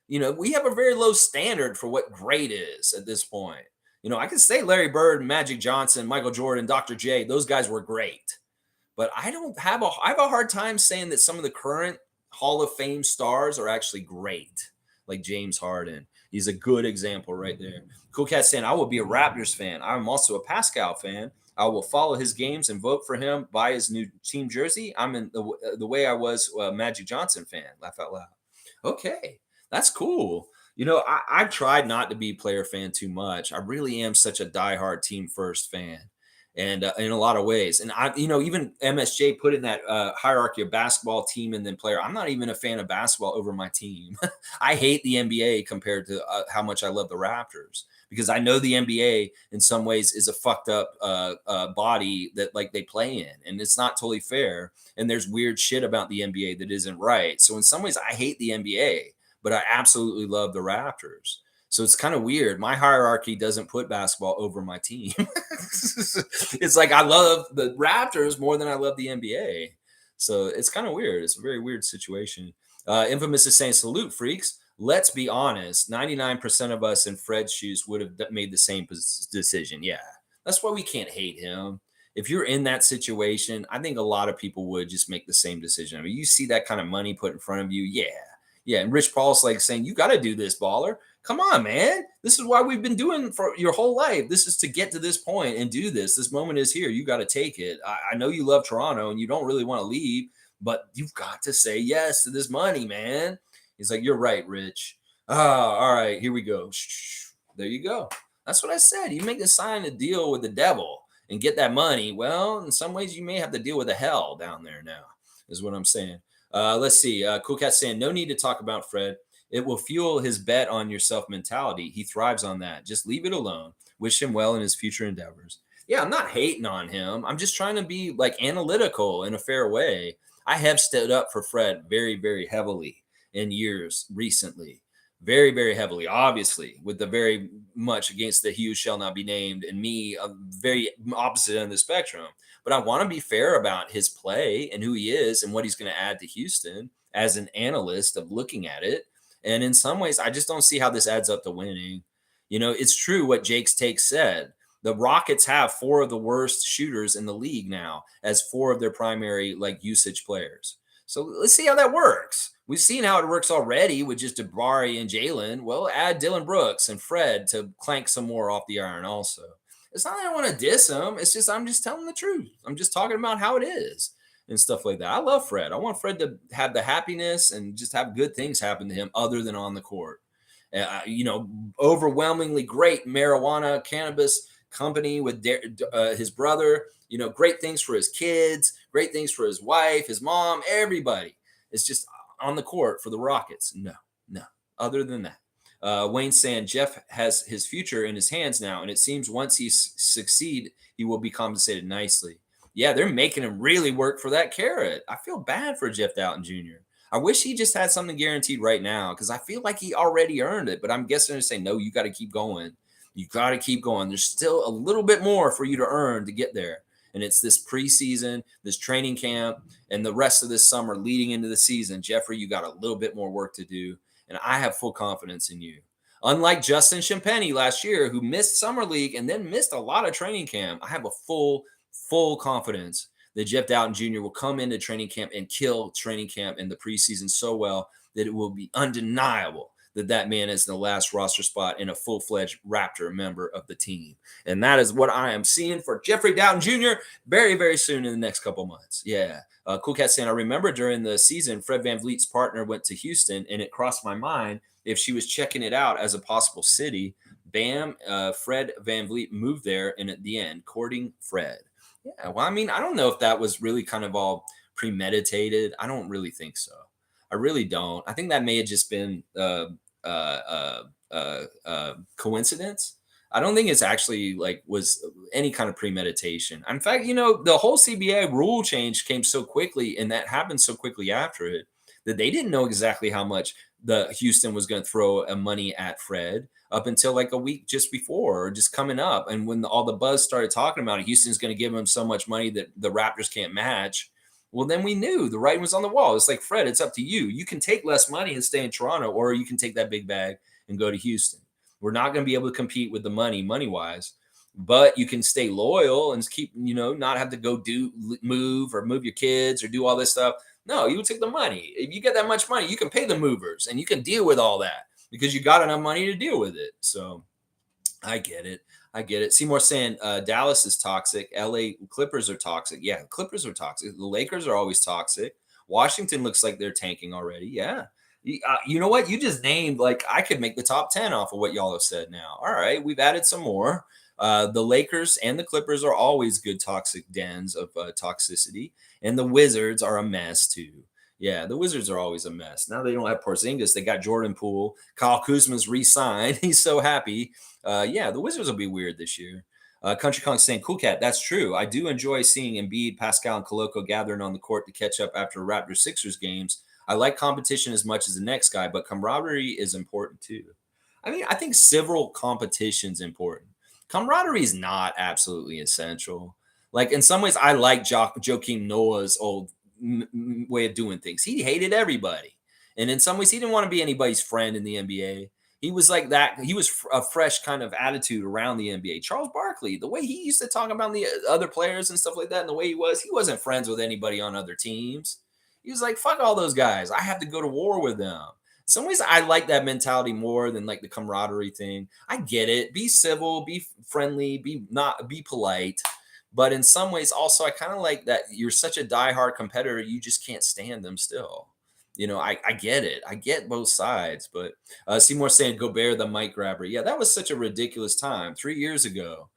We have a very low standard for what great is at this point. I can say Larry Bird, Magic Johnson, Michael Jordan, Dr. J, those guys were great. But I have a hard time saying that some of the current Hall of Fame stars are actually great, like James Harden. He's a good example right there. Cool Cat saying, I will be a Raptors fan. I'm also a Pascal fan. I will follow his games and vote for him, buy his new team jersey. I'm in the way I was a Magic Johnson fan. Laugh out loud. Okay, that's cool. I've tried not to be player fan too much. I really am such a diehard team first fan. and in a lot of ways. And even MSJ put in that hierarchy of basketball, team, and then player. I'm not even a fan of basketball over my team. I hate the NBA compared to how much I love the Raptors, because I know the NBA in some ways is a fucked up body that like they play in, and it's not totally fair. And there's weird shit about the NBA that isn't right. So in some ways, I hate the NBA, but I absolutely love the Raptors. So it's kind of weird. My hierarchy doesn't put basketball over my team. It's like I love the Raptors more than I love the NBA. So it's kind of weird. It's a very weird situation. Infamous is saying, salute, freaks. Let's be honest. 99% of us in Fred's shoes would have made the same decision. Yeah. That's why we can't hate him. If you're in that situation, I think a lot of people would just make the same decision. I mean, you see that kind of money put in front of you. Yeah. Yeah. And Rich Paul's like saying, you got to do this, baller. Come on, man. This is why we've been doing for your whole life. This is to get to this point and do this. This moment is here. You got to take it. I know you love Toronto and you don't really want to leave, but you've got to say yes to this money, man. He's like, you're right, Rich. Oh, all right, here we go. There you go. That's what I said. You make a sign a deal with the devil and get that money. Well, in some ways, you may have to deal with the hell down there now, is what I'm saying. Let's see. Cool Cat saying, no need to talk about Fred. It will fuel his bet on yourself mentality. He thrives on that. Just leave it alone. Wish him well in his future endeavors. Yeah, I'm not hating on him. I'm just trying to be like analytical in a fair way. I have stood up for Fred very, very heavily in years recently. Very, very heavily, obviously, with the very much against the he who shall not be named, and me, very opposite end of the spectrum. But I want to be fair about his play and who he is and what he's going to add to Houston as an analyst of looking at it. And in some ways, I just don't see how this adds up to winning. It's true what Jake's take said. The Rockets have 4 of the worst shooters in the league now as 4 of their primary like usage players. So let's see how that works. We've seen how it works already with just Jabari and Jalen. Well, add Dillon Brooks and Fred to clank some more off the iron also. It's not that I want to diss him. It's just I'm just telling the truth. I'm just talking about how it is and stuff like that. I love Fred. I want Fred to have the happiness and just have good things happen to him other than on the court. Overwhelmingly great marijuana, cannabis company with his brother, great things for his kids, great things for his wife, his mom, everybody. It's just on the court for the Rockets. No. Other than that, Wayne's saying Jeff has his future in his hands now, and it seems once he succeed, he will be compensated nicely. Yeah, they're making him really work for that carrot. I feel bad for Jeff Doughton Jr. I wish he just had something guaranteed right now because I feel like he already earned it. But I'm guessing they're saying, no, you got to keep going. You got to keep going. There's still a little bit more for you to earn to get there. And it's this preseason, this training camp, and the rest of this summer leading into the season. Jeffrey, you got a little bit more work to do. And I have full confidence in you. Unlike Justin Champagny last year, who missed Summer League and then missed a lot of training camp, I have a full confidence that Jeff Doughton Jr. will come into training camp and kill training camp in the preseason so well that it will be undeniable that man is the last roster spot in a full-fledged Raptor member of the team. And that is what I am seeing for Jeffrey Doughton Jr. very, very soon in the next couple months. Yeah. Cool Cat saying, I remember during the season, Fred VanVleet's partner went to Houston, and it crossed my mind if she was checking it out as a possible city. Bam, Fred VanVleet moved there, and at the end, courting Fred. Yeah, well, I mean, I don't know if that was really kind of all premeditated. I don't really think so. I really don't. I think that may have just been coincidence. I don't think it's actually was any kind of premeditation. In fact, the whole CBA rule change came so quickly, and that happened so quickly after it that they didn't know exactly how much the Houston was going to throw money at Fred up until like a week just before or just coming up. And when all the buzz started talking about it, Houston's going to give him so much money that the Raptors can't match. Well, then we knew the writing was on the wall. It's like, Fred, it's up to you. You can take less money and stay in Toronto, or you can take that big bag and go to Houston. We're not going to be able to compete with the money-wise, but you can stay loyal and keep, not have to go move your kids or do all this stuff. No, you would take the money. If you get that much money, you can pay the movers and you can deal with all that because you got enough money to deal with it. So I get it. Seymour saying Dallas is toxic. LA Clippers are toxic. Yeah, Clippers are toxic. The Lakers are always toxic. Washington looks like they're tanking already. Yeah. You know what? You just named, I could make the top 10 off of what y'all have said now. All right. We've added some more. The Lakers and the Clippers are always good toxic dens of toxicity, and the Wizards are a mess too. Yeah, the Wizards are always a mess. Now they don't have Porzingis. They got Jordan Poole. Kyle Kuzma's re-signed. He's so happy. Yeah, the Wizards will be weird this year. Country Kong saying, "Cool cat, that's true. I do enjoy seeing Embiid, Pascal, and Koloko gathering on the court to catch up after Raptors Sixers games. I like competition as much as the next guy, but camaraderie is important too. I mean, I think civil competition's important. Camaraderie is not absolutely essential. Like in some ways, I like Joakim Noah's old way of doing things. He hated everybody, and in some ways, he didn't want to be anybody's friend in the NBA. He was like that. He was a fresh kind of attitude around the NBA. Charles Barkley, the way he used to talk about the other players and stuff like that, and the way he wasn't friends with anybody on other teams. He was like, fuck all those guys. I have to go to war with them. In some ways, I like that mentality more than like the camaraderie thing. I get it. Be civil, be friendly, be polite. But in some ways, also, I kind of like that you're such a diehard competitor, you just can't stand them still. I get it. I get both sides. But Seymour saying Gobert, the mic grabber. Yeah, that was such a ridiculous time. 3 years ago,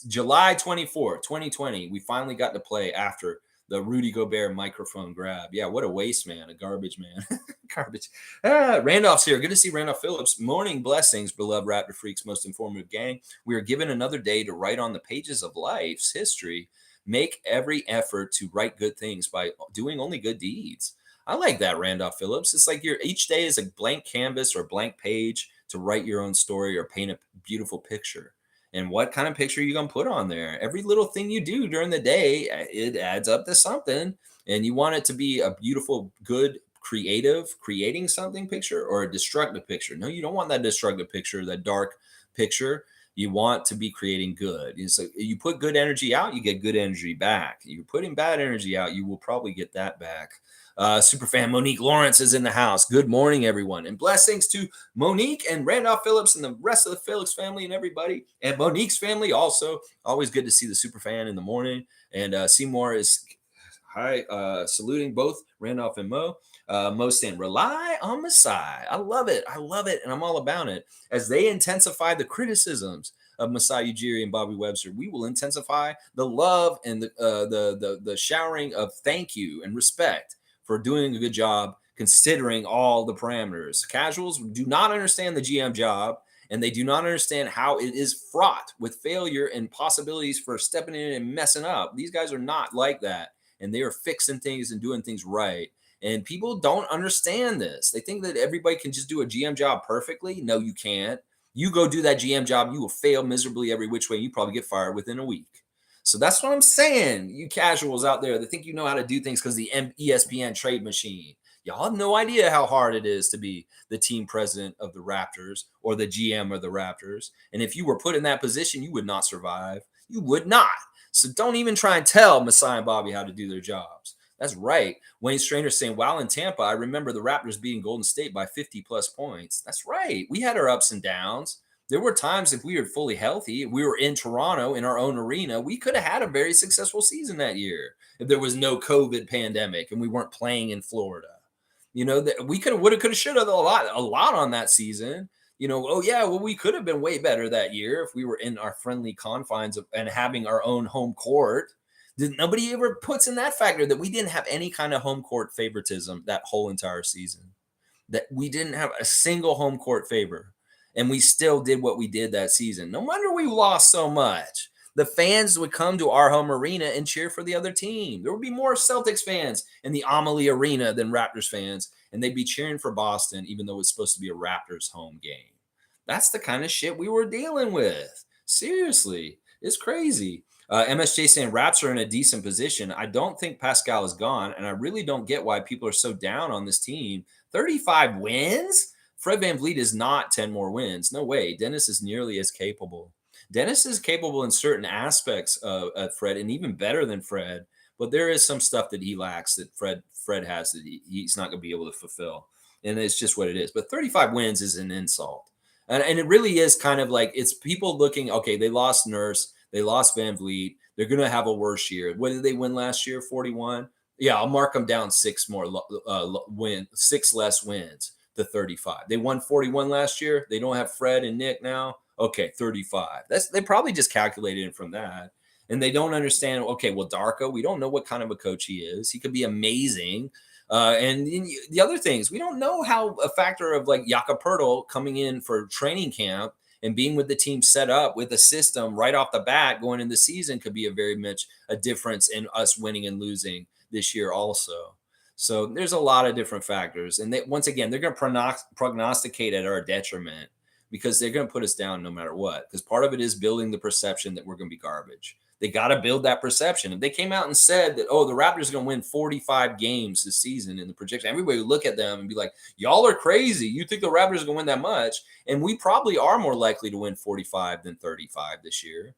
July 24th, 2020, we finally got to play after the Rudy Gobert microphone grab. Yeah, what a waste, man. A garbage man. Garbage. Randolph's here. Good to see Randolph Phillips. Morning blessings, beloved Raptor Freaks, most informative gang. We are given another day to write on the pages of life's history. Make every effort to write good things by doing only good deeds. I like that, Randolph Phillips. It's like each day is a blank canvas or blank page to write your own story or paint a beautiful picture. And what kind of picture are you going to put on there? Every little thing you do during the day, it adds up to something. And you want it to be a beautiful, good, creative, creating something picture or a destructive picture. No, you don't want that destructive picture, that dark picture. You want to be creating good. So you put good energy out, you get good energy back. You're putting bad energy out, you will probably get that back. Superfan Monique Lawrence is in the house. Good morning, everyone. And blessings to Monique and Randolph Phillips and the rest of the Phillips family and everybody. And Monique's family also. Always good to see the Superfan in the morning. And Seymour is saluting both Randolph and Mo. Mo saying, rely on Masai. I love it. I love it. And I'm all about it. As they intensify the criticisms of Masai Ujiri and Bobby Webster, we will intensify the love and the showering of thank you and respect for doing a good job considering all the parameters. Casuals do not understand the GM job, and they do not understand how it is fraught with failure and possibilities for stepping in and messing up. These guys are not like that, and they are fixing things and doing things right. And people don't understand this. They think that everybody can just do a GM job perfectly. No, you can't. You go do that GM job, you will fail miserably every which way. You probably get fired within a week. So that's what I'm saying. You casuals out there that think you know how to do things because the ESPN trade machine. Y'all have no idea how hard it is to be the team president of the Raptors or the GM of the Raptors. And if you were put in that position, you would not survive. You would not. So don't even try and tell Masai and Bobby how to do their jobs. That's right. Wayne Strainer saying, while in Tampa, I remember the Raptors beating Golden State by 50 plus points. That's right. We had our ups and downs. There were times if we were fully healthy, we were in Toronto in our own arena, we could have had a very successful season that year if there was no COVID pandemic and we weren't playing in Florida. That we could have, would have, could have, should have a lot on that season. We could have been way better that year if we were in our friendly confines and having our own home court. Nobody ever puts in that factor that we didn't have any kind of home court favoritism that whole entire season, that we didn't have a single home court favor. And we still did what we did that season. No wonder we lost so much. The fans would come to our home arena and cheer for the other team. There would be more Celtics fans in the Amalie Arena than Raptors fans, and they'd be cheering for Boston, even though it's supposed to be a Raptors home game. That's the kind of shit we were dealing with. Seriously, it's crazy. MSJ saying Raps are in a decent position. I don't think Pascal is gone, and I really don't get why people are so down on this team. 35 wins? Fred VanVleet is not 10 more wins. No way. Dennis is nearly as capable. Dennis is capable in certain aspects of Fred, and even better than Fred. But there is some stuff that he lacks that Fred has that he's not going to be able to fulfill. And it's just what it is. But 35 wins is an insult. And it really is kind of like it's people looking, okay, they lost Nurse. They lost VanVleet. They're going to have a worse year. What did they win last year? 41? Yeah, I'll mark them down 6 less wins to 35. They won 41 last year. They don't have Fred and Nick now. Okay, 35. They probably just calculated it from that. And they don't understand, okay, well, Darko, we don't know what kind of a coach he is. He could be amazing. And the other things, we don't know how a factor of like Jakob Poeltl coming in for training camp and being with the team set up with a system right off the bat going into the season could be a very much a difference in us winning and losing this year also. So there's a lot of different factors. And once again, they're going to prognosticate at our detriment because they're going to put us down no matter what. Because part of it is building the perception that we're going to be garbage. They got to build that perception. If they came out and said that, oh, the Raptors are going to win 45 games this season in the projection, everybody would look at them and be like, y'all are crazy. You think the Raptors are going to win that much? And we probably are more likely to win 45 than 35 this year.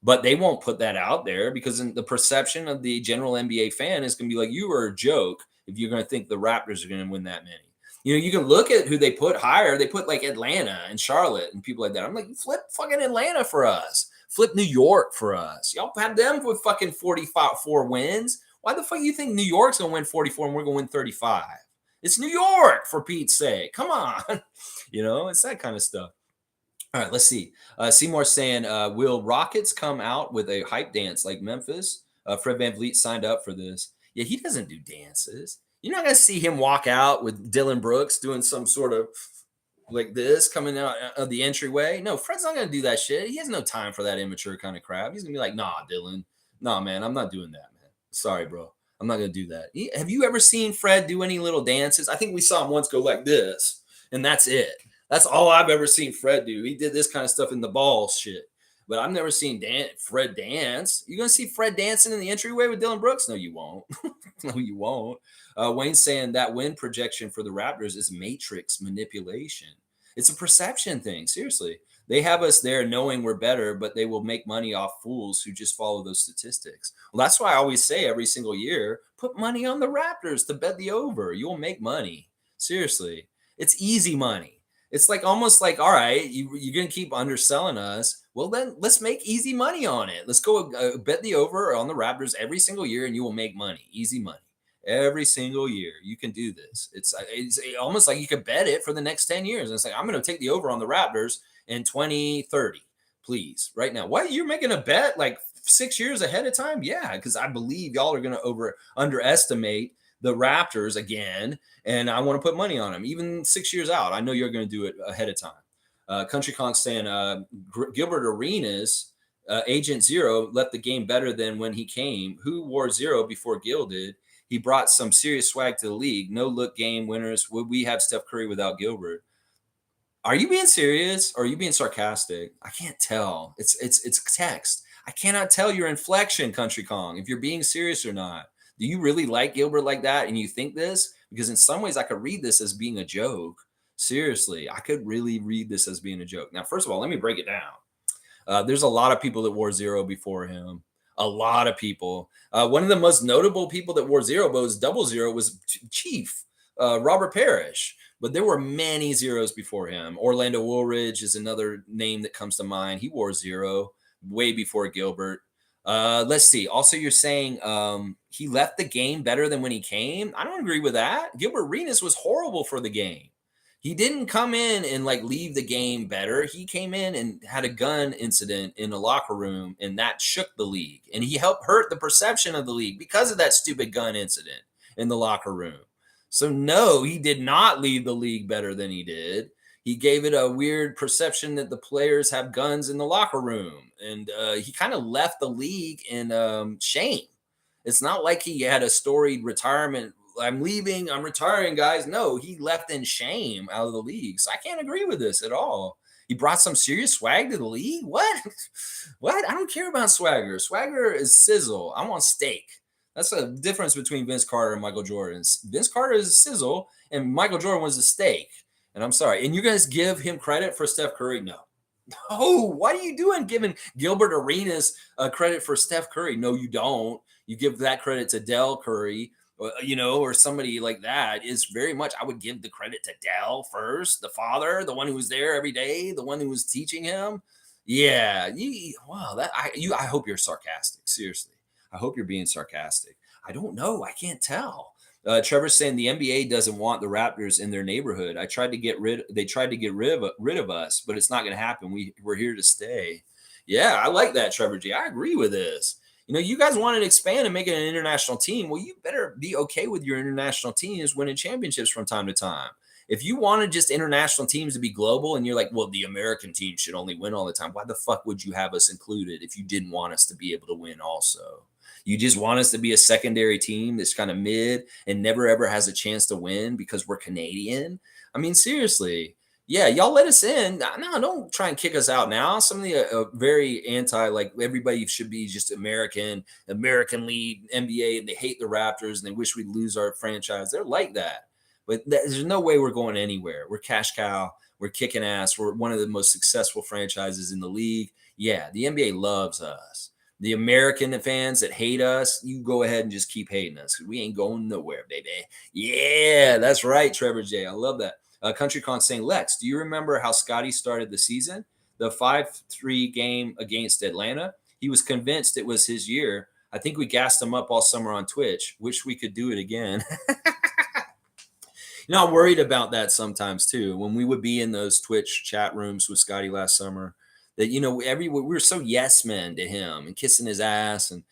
But they won't put that out there because the perception of the general NBA fan is going to be like, you are a joke if you're going to think the Raptors are going to win that many. You know, you can look at who they put higher. They put like Atlanta and Charlotte and people like that. I'm like, flip fucking Atlanta for us. Flip New York for us. Y'all have them with fucking 44 wins. Why the fuck do you think New York's going to win 44 and we're going to win 35? It's New York, for Pete's sake. Come on. You know, it's that kind of stuff. All right, let's see. Seymour saying, will Rockets come out with a hype dance like Memphis? Fred VanVleet signed up for this. Yeah, he doesn't do dances. You're not going to see him walk out with Dillon Brooks doing some sort of like this coming out of the entryway. No, Fred's not going to do that shit. He has no time for that immature kind of crap. He's going to be like, nah, Dillon. Nah, man, I'm not doing that, man. Sorry, bro. I'm not going to do that. Have you ever seen Fred do any little dances? I think we saw him once go like this, and that's it. That's all I've ever seen Fred do. He did this kind of stuff in the ball shit. But I've never seen Fred dance. You going to see Fred dancing in the entryway with Dillon Brooks? No, you won't. No, you won't. Wayne's saying that win projection for the Raptors is matrix manipulation. It's a perception thing. Seriously. They have us there knowing we're better, but they will make money off fools who just follow those statistics. Well, that's why I always say every single year, put money on the Raptors to bet the over. You will make money. Seriously. It's easy money. It's like almost like, all right, you're going to keep underselling us. Well, then let's make easy money on it. Let's go bet the over on the Raptors every single year and you will make money. Easy money. Every single year. You can do this. It's almost like you could bet it for the next 10 years. And it's like, I'm going to take the over on the Raptors in 2030, please, right now. What? You're making a bet like 6 years ahead of time? Yeah, because I believe y'all are going to underestimate the Raptors again, and I want to put money on them, even 6 years out. I know you're going to do it ahead of time. Country Kong saying Gilbert Arenas, Agent Zero, left the game better than when he came. Who wore zero before Gil did? He brought some serious swag to the league. No look game winners. Would we have Steph Curry without Gilbert? Are you being serious or are you being sarcastic? I can't tell. It's text. I cannot tell your inflection, Country Kong, if you're being serious or not. Do you really like Gilbert like that and you think this? Because in some ways I could read this as being a joke. Seriously, I could really read this as being a joke. Now, first of all, let me break it down. There's a lot of people that wore zero before him. A lot of people. One of the most notable people that wore zero, but was double zero, was Chief Robert Parrish. But there were many zeros before him. Orlando Woolridge is another name that comes to mind. He wore zero way before Gilbert. Let's see. Also, you're saying he left the game better than when he came. I don't agree with that. Gilbert Arenas was horrible for the game. He didn't come in and like leave the game better. He came in and had a gun incident in the locker room, and that shook the league. And he helped hurt the perception of the league because of that stupid gun incident in the locker room. So no, he did not leave the league better than he did. He gave it a weird perception that the players have guns in the locker room. And he kind of left the league in shame. It's not like he had a storied retirement. I'm leaving. I'm retiring, guys. No, he left in shame out of the league. So I can't agree with this at all. He brought some serious swag to the league. What? What? I don't care about swagger. Swagger is sizzle. I want steak. That's the difference between Vince Carter and Michael Jordan. Vince Carter is a sizzle, and Michael Jordan was a steak. And I'm sorry. And you guys give him credit for Steph Curry? No. No. What are you doing giving Gilbert Arenas credit for Steph Curry? No, you don't. You give that credit to Dell Curry, or somebody like that. Is very much, I would give the credit to Dell first, the father, the one who was there every day, the one who was teaching him. Yeah. I hope you're sarcastic. Seriously. I hope you're being sarcastic. I don't know. I can't tell. Trevor's saying the NBA doesn't want the Raptors in their neighborhood. They tried to get rid of us, but it's not going to happen. We're here to stay. Yeah, I like that, Trevor G. I agree with this. You guys wanted to expand and make it an international team. Well, you better be okay with your international teams winning championships from time to time. If you wanted just international teams to be global and you're like, well, the American team should only win all the time, why the fuck would you have us included if you didn't want us to be able to win also? You just want us to be a secondary team that's kind of mid and never ever has a chance to win because we're Canadian? I mean, seriously. Yeah, y'all let us in. No, don't try and kick us out now. Some of the very anti, like everybody should be just American lead NBA, and they hate the Raptors and they wish we'd lose our franchise. They're like that. But there's no way we're going anywhere. We're cash cow. We're kicking ass. We're one of the most successful franchises in the league. Yeah, the NBA loves us. The American fans that hate us, you go ahead and just keep hating us. We ain't going nowhere, baby. Yeah, that's right, Trevor J. I love that. Country Con saying, Lex, do you remember how Scottie started the season? The 5-3 game against Atlanta? He was convinced it was his year. I think we gassed him up all summer on Twitch. Wish we could do it again. I'm worried about that sometimes too. When we would be in those Twitch chat rooms with Scottie last summer, that we were so yes men to him and kissing his ass and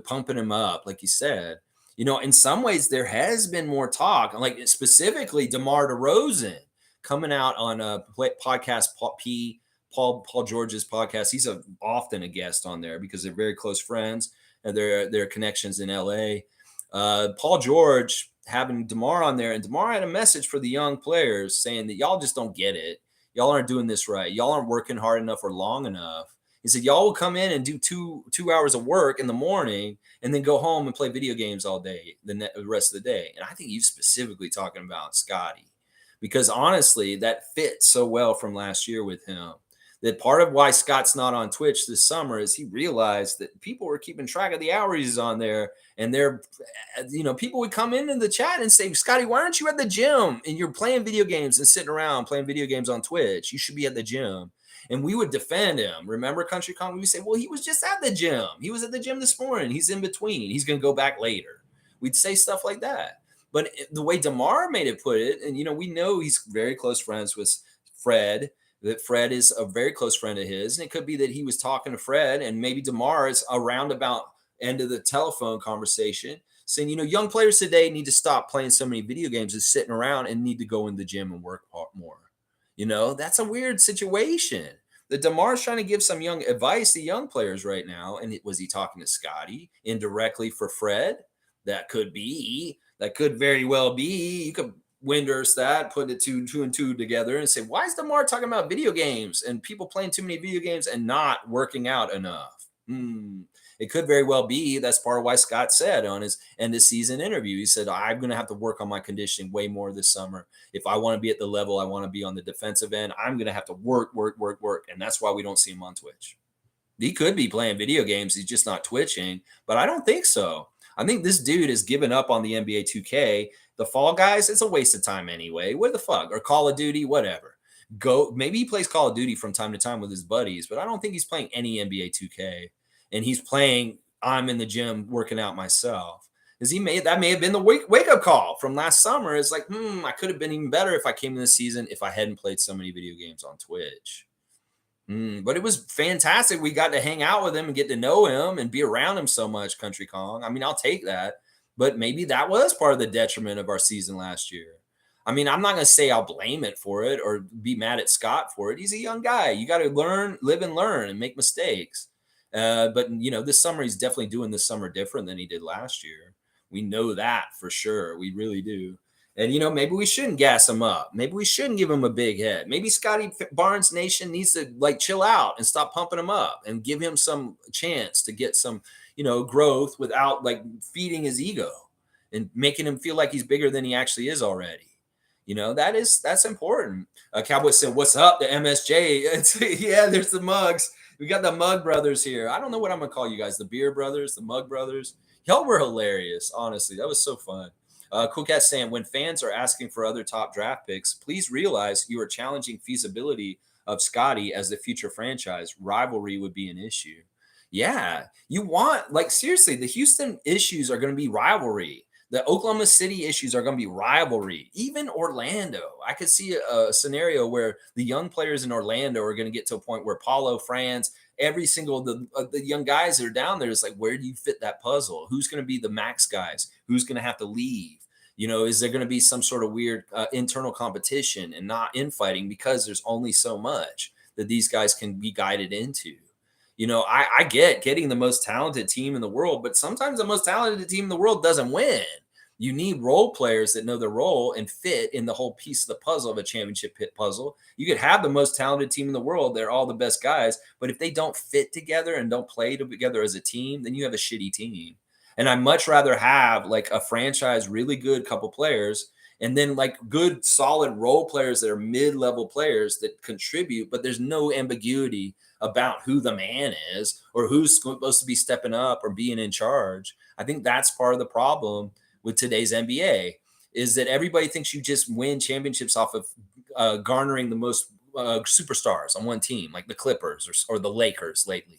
pumping him up, like you said. In some ways there has been more talk, like specifically DeMar DeRozan coming out on a podcast, Paul George's podcast. He's often a guest on there because they're very close friends and their connections in LA. Paul George having DeMar on there, and DeMar had a message for the young players saying that y'all just don't get it. Y'all aren't doing this right. Y'all aren't working hard enough or long enough. He said, y'all will come in and do two hours of work in the morning and then go home and play video games all day, the rest of the day. And I think he's specifically talking about Scottie because honestly, that fits so well from last year with him. That part of why Scott's not on Twitch this summer is he realized that people were keeping track of the hours he's on there. And people would come into the chat and say, Scottie, why aren't you at the gym? And you're playing video games and sitting around playing video games on Twitch. You should be at the gym. And we would defend him. Remember, Country Con? We would say, well, he was just at the gym. He was at the gym this morning. He's in between. He's going to go back later. We'd say stuff like that. But the way DeMar made it put it, and, we know he's very close friends with Fred, that Fred is a very close friend of his. And it could be that he was talking to Fred and maybe DeMar is a roundabout end of the telephone conversation saying, young players today need to stop playing so many video games and sitting around and need to go in the gym and work more. That's a weird situation. The DeMar's trying to give some young advice to young players right now. And was he talking to Scottie indirectly for Fred? That could be. That could very well be. You could Winders that, put it two and two together and say, why is DeMar talking about video games and people playing too many video games and not working out enough? It could very well be that's part of why Scott said on his end of season interview, he said, I'm going to have to work on my conditioning way more this summer. If I want to be at the level I want to be on the defensive end, I'm going to have to work. And that's why we don't see him on Twitch. He could be playing video games. He's just not twitching, but I don't think so. I think this dude has given up on the NBA 2K. The Fall Guys, it's a waste of time anyway. What the fuck? Or Call of Duty, whatever. Maybe he plays Call of Duty from time to time with his buddies, but I don't think he's playing any NBA 2K. And he's playing, I'm in the gym working out myself. That may have been the wake-up call from last summer. It's like, I could have been even better if I came in this season if I hadn't played so many video games on Twitch. But it was fantastic. We got to hang out with him and get to know him and be around him so much, Country Kong. I mean, I'll take that. But maybe that was part of the detriment of our season last year. I mean, I'm not going to say I'll blame it for it or be mad at Scott for it. He's a young guy. You got to live and learn and make mistakes. But, this summer, he's definitely doing this summer different than he did last year. We know that for sure. We really do. And, maybe we shouldn't gas him up. Maybe we shouldn't give him a big head. Maybe Scottie Barnes Nation needs to chill out and stop pumping him up and give him some chance to get some, growth without feeding his ego and making him feel like he's bigger than he actually is already. That's important. Cowboy said, what's up? The MSJ. Yeah, there's the mugs. We got the Mug Brothers here. I don't know what I'm going to call you guys. The Beer Brothers, the Mug Brothers. Y'all were hilarious. Honestly, that was so fun. Cool Cat saying, when fans are asking for other top draft picks, please realize you are challenging feasibility of Scottie as the future franchise. Rivalry would be an issue. Yeah, you want, seriously, the Houston issues are going to be rivalry. The Oklahoma City issues are going to be rivalry. Even Orlando, I could see a scenario where the young players in Orlando are going to get to a point where Paulo, Franz, every single the young guys that are down there is like, where do you fit that puzzle? Who's going to be the max guys? Who's going to have to leave? Is there going to be some sort of weird internal competition and not infighting because there's only so much that these guys can be guided into? I get getting the most talented team in the world, but sometimes the most talented team in the world doesn't win. You need role players that know their role and fit in the whole piece of the puzzle of a championship hit puzzle. You could have the most talented team in the world. They're all the best guys. But if they don't fit together and don't play together as a team, then you have a shitty team. And I'd much rather have like a franchise, really good couple players, and then like good, solid role players that are mid-level players that contribute, but there's no ambiguity about who the man is or who's supposed to be stepping up or being in charge. I think that's part of the problem with today's NBA is that everybody thinks you just win championships off of garnering the most superstars on one team, like the Clippers or the Lakers lately.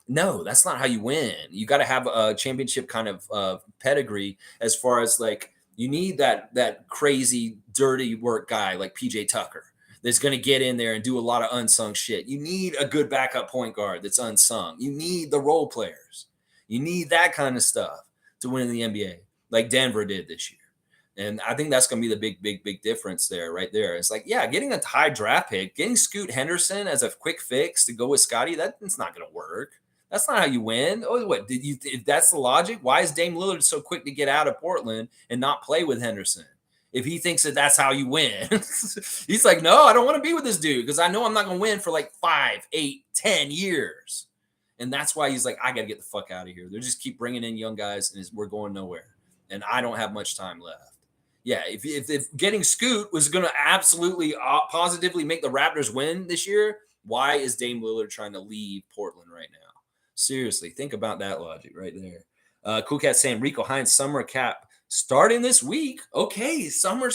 No, that's not how you win. You got to have a championship kind of pedigree as far as like you need that crazy dirty work guy like PJ Tucker that's going to get in there and do a lot of unsung shit. You need a good backup point guard that's unsung. You need the role players. You need that kind of stuff to win in the NBA like Denver did this year. And I think that's going to be the big difference there, right there. It's like, yeah, getting a high draft pick, getting Scoot Henderson as a quick fix to go with Scottie, that's not going to work. That's not how you win. Oh, what did you? If that's the logic, why is Dame Lillard so quick to get out of Portland and not play with Henderson? If he thinks that that's how you win, he's like, no, I don't want to be with this dude because I know I'm not going to win for like 5, 8, 10 years. And that's why he's like, I got to get the fuck out of here. They just keep bringing in young guys and we're going nowhere. And I don't have much time left. Yeah, if getting Scoot was going to absolutely positively make the Raptors win this year, why is Dame Lillard trying to leave Portland right now? Seriously, think about that logic right there. Cool Cat saying Rico Hines summer cap starting this week. Okay, summer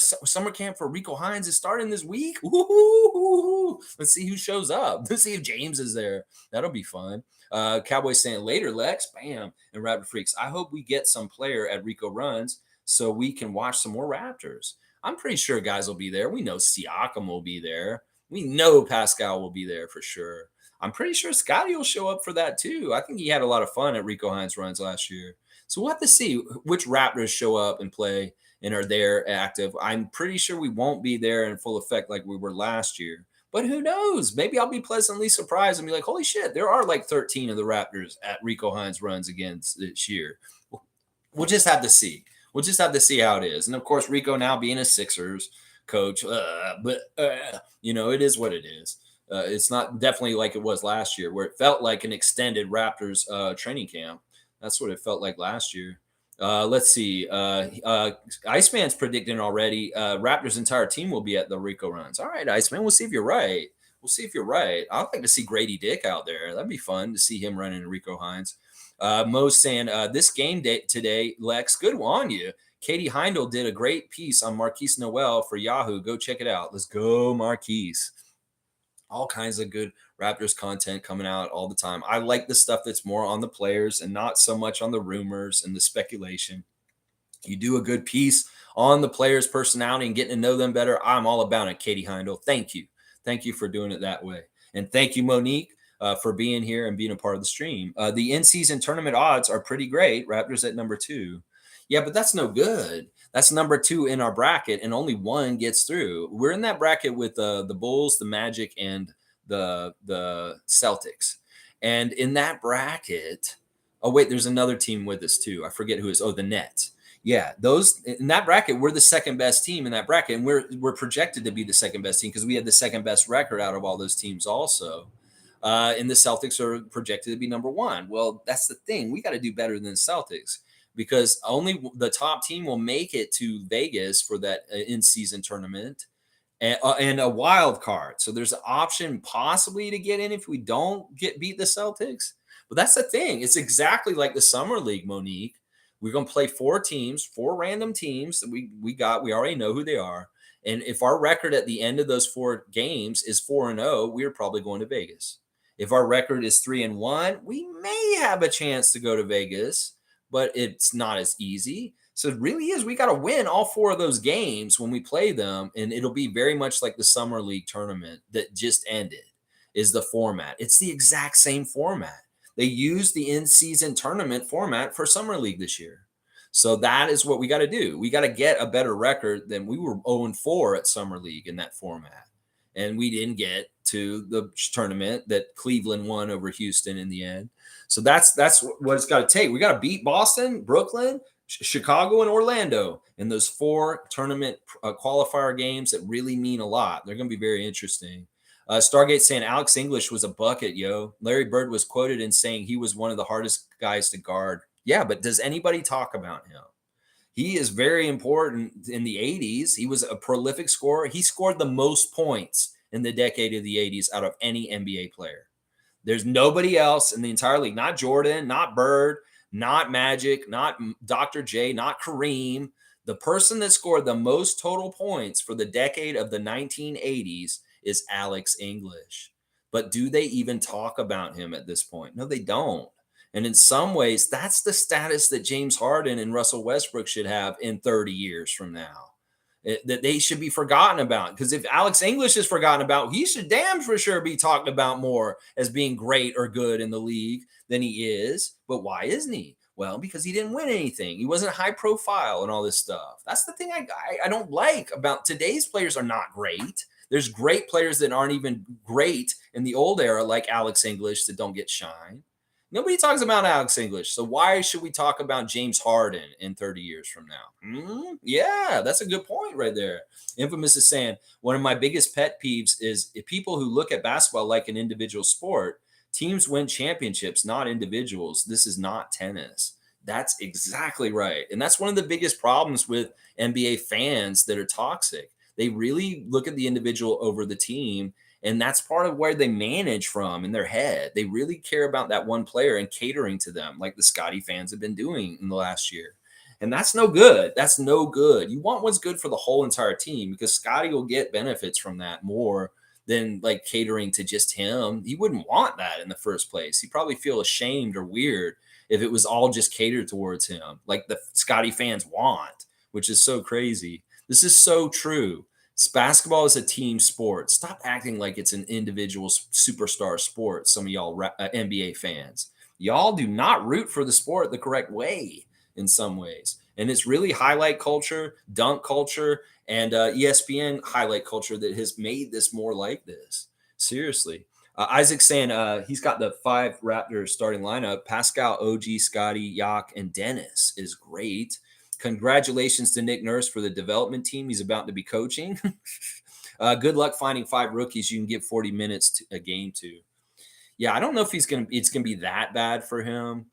camp for Rico Hines is starting this week. Ooh, let's see who shows up. Let's see if James is there. That'll be fun. Cowboys saying later, Lex, bam, and Raptor Freaks. I hope we get some player at Rico Runs so we can watch some more Raptors. I'm pretty sure guys will be there. We know Siakam will be there. We know Pascal will be there for sure. I'm pretty sure Scottie will show up for that too. I think he had a lot of fun at Rico Hines Runs last year. So we'll have to see which Raptors show up and play and are there active. I'm pretty sure we won't be there in full effect like we were last year. But who knows? Maybe I'll be pleasantly surprised and be like, holy shit, there are like 13 of the Raptors at Rico Hines Runs against this year. We'll just have to see. We'll just have to see how it is. And of course, Rico now being a Sixers coach, but it is what it is. It's not definitely like it was last year where it felt like an extended Raptors training camp. That's what it felt like last year. Let's see. Iceman's predicting already. Raptors' entire team will be at the Rico Runs. All right, Iceman. We'll see if you're right. I'd like to see Grady Dick out there. That'd be fun to see him running Rico Hines. Mo's saying this game day today, Lex, good on you. Katie Heindel did a great piece on Marquise Noel for Yahoo. Go check it out. Let's go, Marquise. All kinds of good Raptors content coming out all the time. I like the stuff that's more on the players and not so much on the rumors and the speculation. You do a good piece on the players' personality and getting to know them better. I'm all about it, Katie Heindel. Thank you. Thank you for doing it that way. And thank you, Monique, for being here and being a part of the stream. The in-season tournament odds are pretty great. Raptors at number 2. Yeah, but that's no good. That's number 2 in our bracket, and only one gets through. We're in that bracket with the Bulls, the Magic, and the Celtics. And in that bracket, oh wait, there's another team with us too. I forget who is. Oh, the Nets. Yeah, those in that bracket, we're the second best team in that bracket, and we're projected to be the second best team because we had the second best record out of all those teams also. And the Celtics are projected to be number 1. Well, that's the thing. We got to do better than the Celtics, because only the top team will make it to Vegas for that in-season tournament and a wild card. So there's an option possibly to get in if we don't beat the Celtics. But that's the thing. It's exactly like the Summer League, Monique. We're going to play 4 teams, 4 random teams that we already know who they are. And if our record at the end of those 4 games is 4-0, we're probably going to Vegas. If our record is 3-1, we may have a chance to go to Vegas, but it's not as easy. So it really is. We got to win all 4 of those games when we play them, and it'll be very much like the summer league tournament that just ended. Is the format? It's the exact same format. They used the in-season tournament format for summer league this year. So that is what we got to do. We got to get a better record than we were 0-4 at summer league in that format, and we didn't get to the tournament that Cleveland won over Houston in the end. So that's what it's got to take. We got to beat Boston, Brooklyn, Chicago, and Orlando in those 4 tournament qualifier games that really mean a lot. They're going to be very interesting. Stargate saying Alex English was a bucket, yo. Larry Bird was quoted in saying he was one of the hardest guys to guard. Yeah, but does anybody talk about him? He is very important in the 80s. He was a prolific scorer. He scored the most points in the decade of the 80s out of any NBA player. There's nobody else in the entire league, not Jordan, not Bird, not Magic, not Dr. J, not Kareem. The person that scored the most total points for the decade of the 1980s is Alex English. But do they even talk about him at this point? No, they don't. And in some ways, that's the status that James Harden and Russell Westbrook should have in 30 years from now. That they should be forgotten about. Because if Alex English is forgotten about, he should damn for sure be talked about more as being great or good in the league than he is. But why isn't he? Well, because he didn't win anything. He wasn't high profile and all this stuff. That's the thing I don't like about today's players are not great. There's great players that aren't even great in the old era, like Alex English, that don't get shine. Nobody talks about Alex English. So why should we talk about James Harden in 30 years from now? Yeah, that's a good point right there. Infamous is saying, one of my biggest pet peeves is if people who look at basketball like an individual sport, teams win championships, not individuals. This is not tennis. That's exactly right. And that's one of the biggest problems with NBA fans that are toxic. They really look at the individual over the team. And that's part of where they manage from in their head. They really care about that one player and catering to them, like the Scottie fans have been doing in the last year. And that's no good. That's no good. You want what's good for the whole entire team because Scottie will get benefits from that more than like catering to just him. He wouldn't want that in the first place. He'd probably feel ashamed or weird if it was all just catered towards him, like the Scottie fans want, which is so crazy. This is so true. Basketball is a team sport. Stop acting like it's an individual superstar sport. Some of y'all NBA fans, y'all do not root for the sport the correct way in some ways. And it's really highlight culture, dunk culture, and ESPN highlight culture that has made this more like this. Seriously. Isaac saying he's got the 5 Raptors starting lineup. Pascal, OG, Scottie, Yak, and Dennis is great. Congratulations to Nick Nurse for the development team he's about to be coaching. Good luck finding 5 rookies you can give 40 minutes a game to. Yeah, I don't know if it's gonna be that bad for him.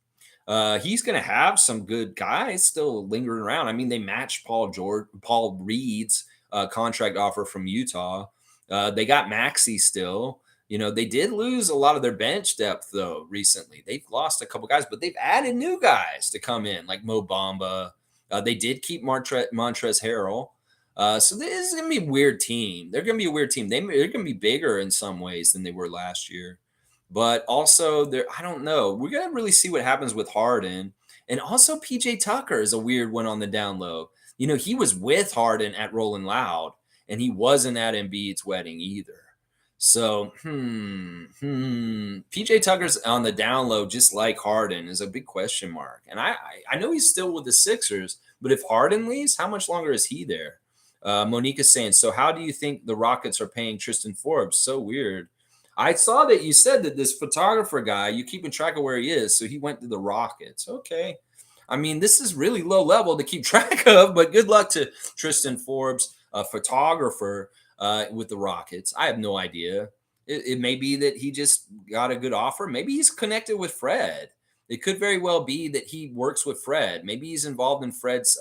He's gonna have some good guys still lingering around. I mean, they matched Paul Reed's contract offer from Utah. They got Maxey still. You know, they did lose a lot of their bench depth though recently. They've lost a couple guys, but they've added new guys to come in, like Mo Bamba. They did keep Montrezl Harrell. So this is going to be a weird team. They're going to be a weird team. They're going to be bigger in some ways than they were last year. But also, I don't know. We're going to really see what happens with Harden. And also, PJ Tucker is a weird one on the down low. You know, he was with Harden at Rolling Loud, and he wasn't at Embiid's wedding either. So, PJ Tucker's on the down low, just like Harden, is a big question mark. And I know he's still with the Sixers, but if Harden leaves, how much longer is he there? Monique is saying, so how do you think the Rockets are paying Tristan Forbes? So weird. I saw that you said that this photographer guy, you're keeping track of where he is, so he went to the Rockets. Okay. I mean, this is really low level to keep track of, but good luck to Tristan Forbes, a photographer, with the Rockets. I have no idea. It may be that he just got a good offer. Maybe he's connected with Fred. It could very well be that he works with Fred. Maybe he's involved in Fred's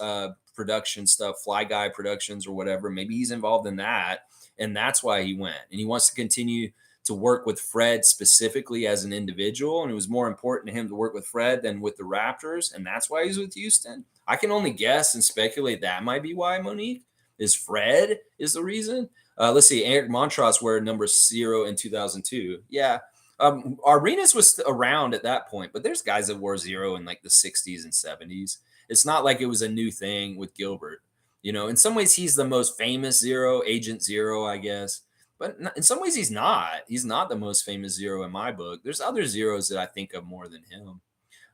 production stuff, Fly Guy Productions or whatever. Maybe he's involved in that, and that's why he went. And he wants to continue to work with Fred specifically as an individual, and it was more important to him to work with Fred than with the Raptors, and that's why he's with Houston. I can only guess and speculate that might be why, Monique. Is Fred is the reason? Let's see. Eric Montross wore number 0 in 2002. Yeah. Arenas was around at that point, but there's guys that wore 0 in like the 60s and 70s. It's not like it was a new thing with Gilbert. In some ways, he's the most famous zero, Agent Zero, I guess. But in some ways, he's not. He's not the most famous zero in my book. There's other zeros that I think of more than him.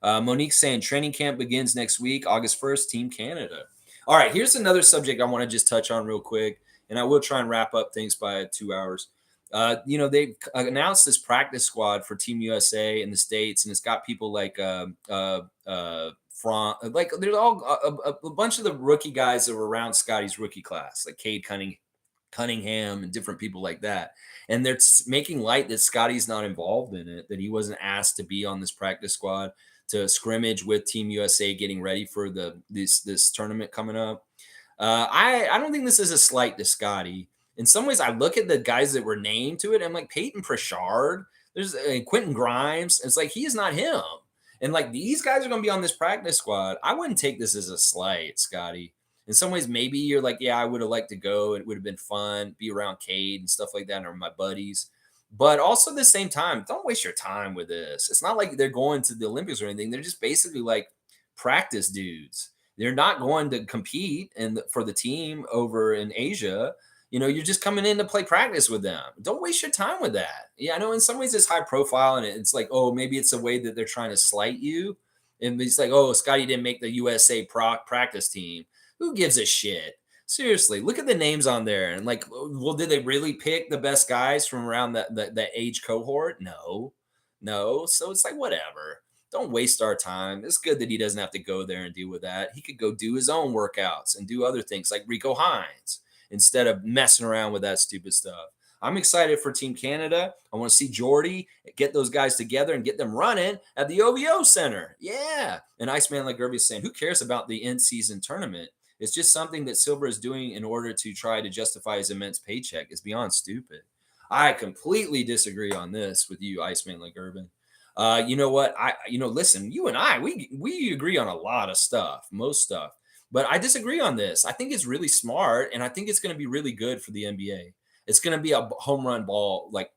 Monique saying training camp begins next week, August 1st, Team Canada. All right, here's another subject I want to just touch on real quick, and I will try and wrap up things by 2 hours. They've announced this practice squad for Team USA in the States, and it's got people like there's all a bunch of the rookie guys that were around Scottie's rookie class, like Cade Cunningham and different people like that. And they're making light that Scottie's not involved in it, that he wasn't asked to be on this practice squad to scrimmage with Team USA getting ready for this tournament coming up. I don't think this is a slight to Scottie. In some ways, I look at the guys that were named to it. I'm like Peyton Pritchard. There's Quentin Grimes. It's like he is not him. And like these guys are going to be on this practice squad. I wouldn't take this as a slight, Scottie. In some ways, maybe you're like, yeah, I would have liked to go. It would have been fun, be around Cade and stuff like that, or my buddies. But also at the same time, don't waste your time with this. It's not like they're going to the Olympics or anything. They're just basically like practice dudes. They're not going to compete for the team over in Asia. You're just coming in to play practice with them. Don't waste your time with that. Yeah, I know in some ways it's high profile and it's like, oh, maybe it's a way that they're trying to slight you. And it's like, oh, Scottie didn't make the USA practice team. Who gives a shit? Seriously, look at the names on there. And like, well, did they really pick the best guys from around that age cohort? No. So it's like, whatever. Don't waste our time. It's good that he doesn't have to go there and deal with that. He could go do his own workouts and do other things like Rico Hines instead of messing around with that stupid stuff. I'm excited for Team Canada. I want to see Jordy get those guys together and get them running at the OVO Center. Yeah. And Iceman like Gerby is saying, who cares about the in-season tournament? It's just something that Silver is doing in order to try to justify his immense paycheck. It's beyond stupid. I completely disagree on this with you, Iceman like Urban. You know what? Listen, you and I, we agree on a lot of stuff, most stuff. But I disagree on this. I think it's really smart, and I think it's going to be really good for the NBA. It's going to be a home run ball. Like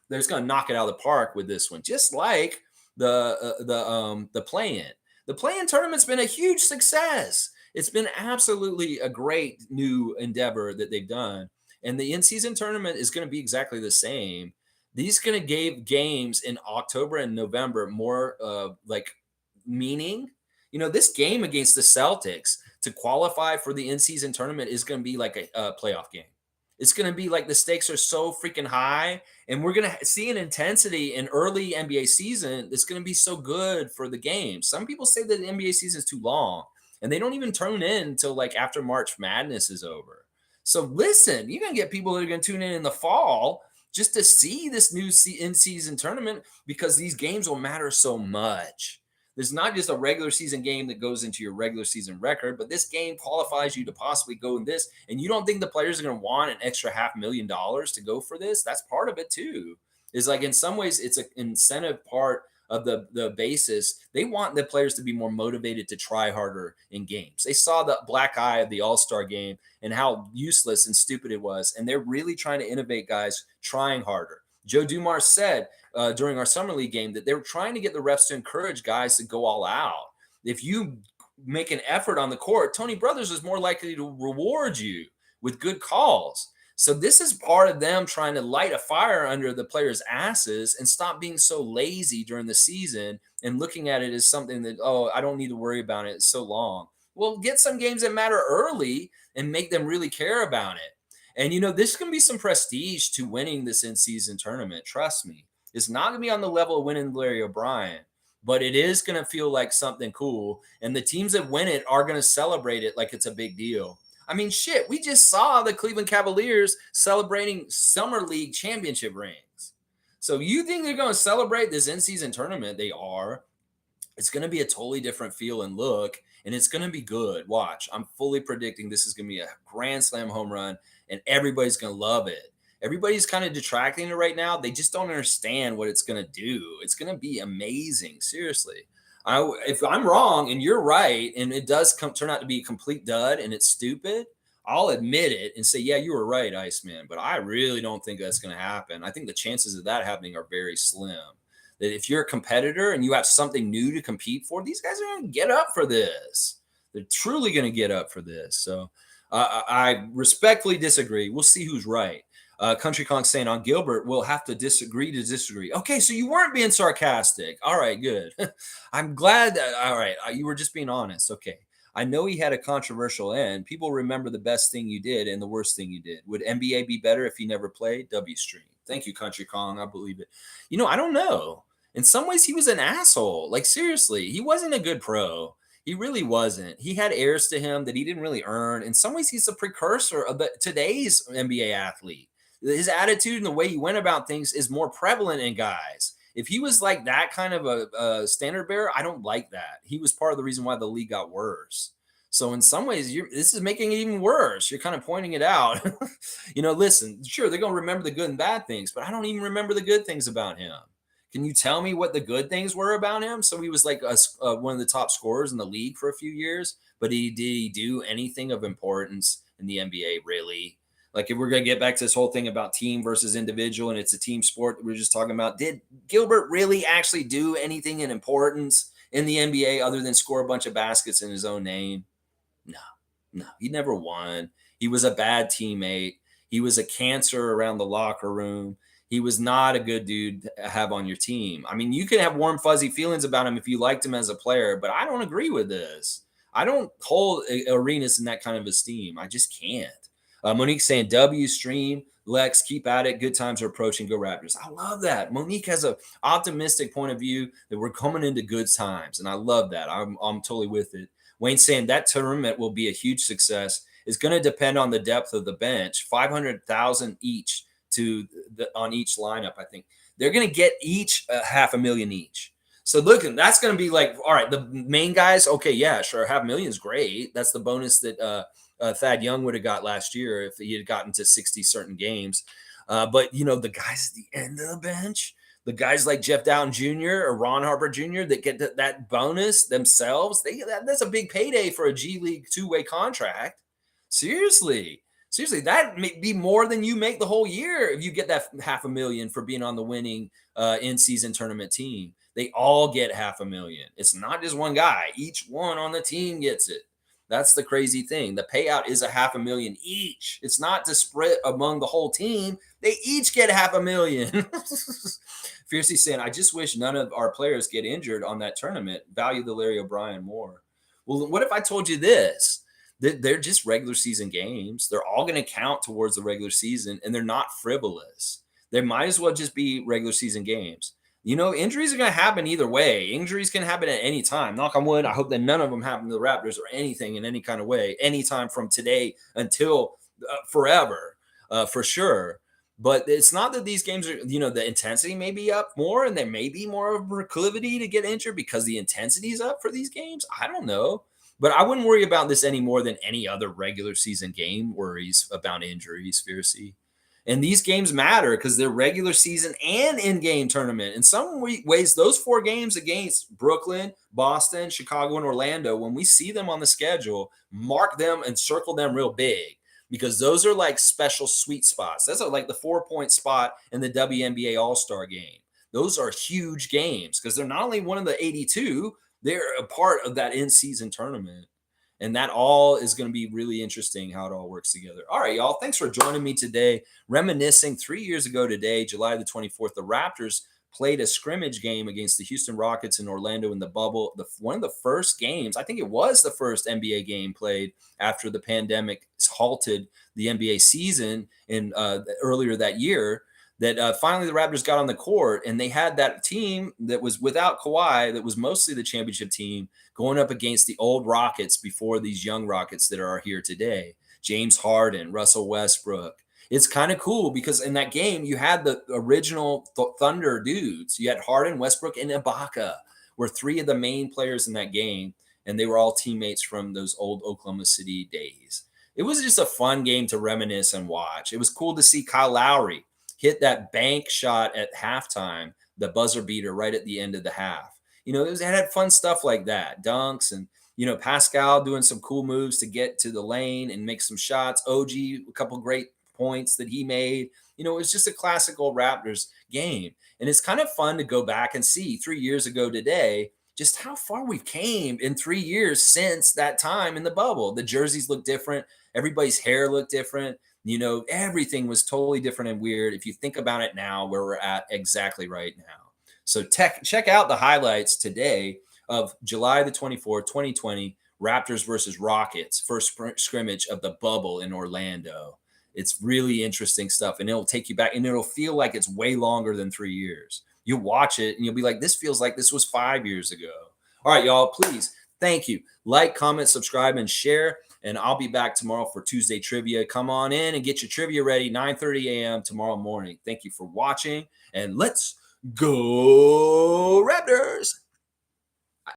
they're just going to knock it out of the park with this one, just like the play-in. The play-in tournament's been a huge success. It's been absolutely a great new endeavor that they've done, and the in-season tournament is going to be exactly the same. These going to give games in October and November more meaning. This game against the Celtics to qualify for the in-season tournament is going to be like a playoff game. It's going to be like the stakes are so freaking high, and we're going to see an intensity in early NBA season that's going to be so good for the game. Some people say that the NBA season is too long, and they don't even tune in until like after March Madness is over. So listen, you're going to get people that are going to tune in the fall just to see this new in-season tournament because these games will matter so much. There's not just a regular season game that goes into your regular season record, but this game qualifies you to possibly go in this. And you don't think the players are going to want an extra $500,000 to go for this? That's part of it too. Is like in some ways it's an incentive part of the basis. They want the players to be more motivated to try harder in games. They saw the black eye of the All-Star game and how useless and stupid it was. And they're really trying to innovate guys trying harder. Joe Dumars said during our summer league game that they were trying to get the refs to encourage guys to go all out. If you make an effort on the court, Tony Brothers is more likely to reward you with good calls. So this is part of them trying to light a fire under the players' asses and stop being so lazy during the season and looking at it as something that, oh, I don't need to worry about it. It's so long. Well, get some games that matter early and make them really care about it. And, this can be some prestige to winning this in-season tournament. Trust me. It's not going to be on the level of winning Larry O'Brien, but it is going to feel like something cool. And the teams that win it are going to celebrate it like it's a big deal. I mean, shit, we just saw the Cleveland Cavaliers celebrating Summer League championship rings. So you think they're going to celebrate this in-season tournament? They are. It's going to be a totally different feel and look, and it's going to be good. Watch. I'm fully predicting this is going to be a grand slam home run, and everybody's going to love it. Everybody's kind of detracting it right now. They just don't understand what it's going to do. It's going to be amazing. Seriously. If I'm wrong and you're right, and it does turn out to be a complete dud and it's stupid, I'll admit it and say, yeah, you were right, Iceman. But I really don't think that's going to happen. I think the chances of that happening are very slim. that if you're a competitor and you have something new to compete for, these guys are going to get up for this. They're truly going to get up for this. So I respectfully disagree. We'll see who's right. Country Kong saying on Gilbert, we'll have to disagree to disagree. Okay, so you weren't being sarcastic. All right, good. I'm glad that, all right, you were just being honest. Okay. I know he had a controversial end. People remember the best thing you did and the worst thing you did. Would NBA be better if he never played? W Stream. Thank you, Country Kong. I believe it. I don't know. In some ways, he was an asshole. Like, seriously, he wasn't a good pro. He really wasn't. He had heirs to him that he didn't really earn. In some ways, he's a precursor of today's NBA athlete. His attitude and the way he went about things is more prevalent in guys. If he was like that kind of a standard bearer, I don't like that. He was part of the reason why the league got worse. So in some ways, this is making it even worse. You're kind of pointing it out. Listen, sure, they're going to remember the good and bad things, but I don't even remember the good things about him. Can you tell me what the good things were about him? So he was like one of the top scorers in the league for a few years, but did he do anything of importance in the NBA, really? Like, if we're going to get back to this whole thing about team versus individual and it's a team sport that we're just talking about, did Gilbert really actually do anything in importance in the NBA other than score a bunch of baskets in his own name? No, he never won. He was a bad teammate. He was a cancer around the locker room. He was not a good dude to have on your team. I mean, you can have warm, fuzzy feelings about him if you liked him as a player, but I don't agree with this. I don't hold Arenas in that kind of esteem. I just can't. Monique saying, W Stream, Lex, keep at it. Good times are approaching. Go Raptors. I love that. Monique has an optimistic point of view that we're coming into good times, and I love that. I'm totally with it. Wayne saying that tournament will be a huge success. It's going to depend on the depth of the bench. 500,000 each on each lineup. I think they're going to get each $500,000 each. So looking, that's going to be like, all right, the main guys. Okay, yeah, sure, $500,000 is great. That's the bonus that Thad Young would have got last year if he had gotten to 60 certain games. But the guys at the end of the bench, the guys like Jeff Dowtin Jr. or Ron Harper Jr. that get that bonus themselves, that's a big payday for a G League two-way contract. Seriously, that may be more than you make the whole year if you get that $500,000 for being on the winning in-season tournament team. They all get $500,000. It's not just one guy. Each one on the team gets it. That's the crazy thing. The payout is $500,000 each. It's not to spread among the whole team. They each get $500,000. Fiercely saying, I just wish none of our players get injured on that tournament. Value the Larry O'Brien more. Well, what if I told you this? They're just regular season games. They're all going to count towards the regular season, and they're not frivolous. They might as well just be regular season games. Injuries are going to happen either way. Injuries can happen at any time. Knock on wood. I hope that none of them happen to the Raptors or anything in any kind of way, anytime from today until forever, for sure. But it's not that these games are, the intensity may be up more and there may be more of a proclivity to get injured because the intensity is up for these games. I don't know. But I wouldn't worry about this any more than any other regular season game worries about injuries, Fiercy. And these games matter because they're regular season and in-game tournament. In some ways, those 4 games against Brooklyn, Boston, Chicago, and Orlando, when we see them on the schedule, mark them and circle them real big because those are like special sweet spots. That's like the 4-point spot in the WNBA All-Star game. Those are huge games because they're not only one of the 82, they're a part of that in-season tournament. And that all is going to be really interesting how it all works together. All right, y'all. Thanks for joining me today. Reminiscing 3 years ago today, July the 24th, the Raptors played a scrimmage game against the Houston Rockets in Orlando in the bubble. One of the first games, I think it was the first NBA game played after the pandemic halted the NBA season earlier that year. That finally the Raptors got on the court and they had that team that was without Kawhi, that was mostly the championship team, going up against the old Rockets before these young Rockets that are here today. James Harden, Russell Westbrook. It's kind of cool because in that game, you had the original Thunder dudes. You had Harden, Westbrook, and Ibaka were 3 of the main players in that game, and they were all teammates from those old Oklahoma City days. It was just a fun game to reminisce and watch. It was cool to see Kyle Lowry hit that bank shot at halftime, the buzzer beater right at the end of the half. It had fun stuff like that, dunks and, Pascal doing some cool moves to get to the lane and make some shots. OG, a couple great points that he made. It's just a classical Raptors game. And it's kind of fun to go back and see 3 years ago today just how far we've came in 3 years since that time in the bubble. The jerseys look different. Everybody's hair looked different. Everything was totally different and weird if you think about it now, where we're at exactly right now. So check out the highlights today of July the 24th, 2020, Raptors versus Rockets, first scrimmage of the bubble in Orlando. It's really interesting stuff, and it'll take you back, and it'll feel like it's way longer than 3 years. You'll watch it, and you'll be like, this feels like this was 5 years ago. All right, y'all, please, thank you. Like, comment, subscribe, and share, and I'll be back tomorrow for Tuesday trivia. Come on in and get your trivia ready, 9:30 a.m. tomorrow morning. Thank you for watching, and let's go Raptors!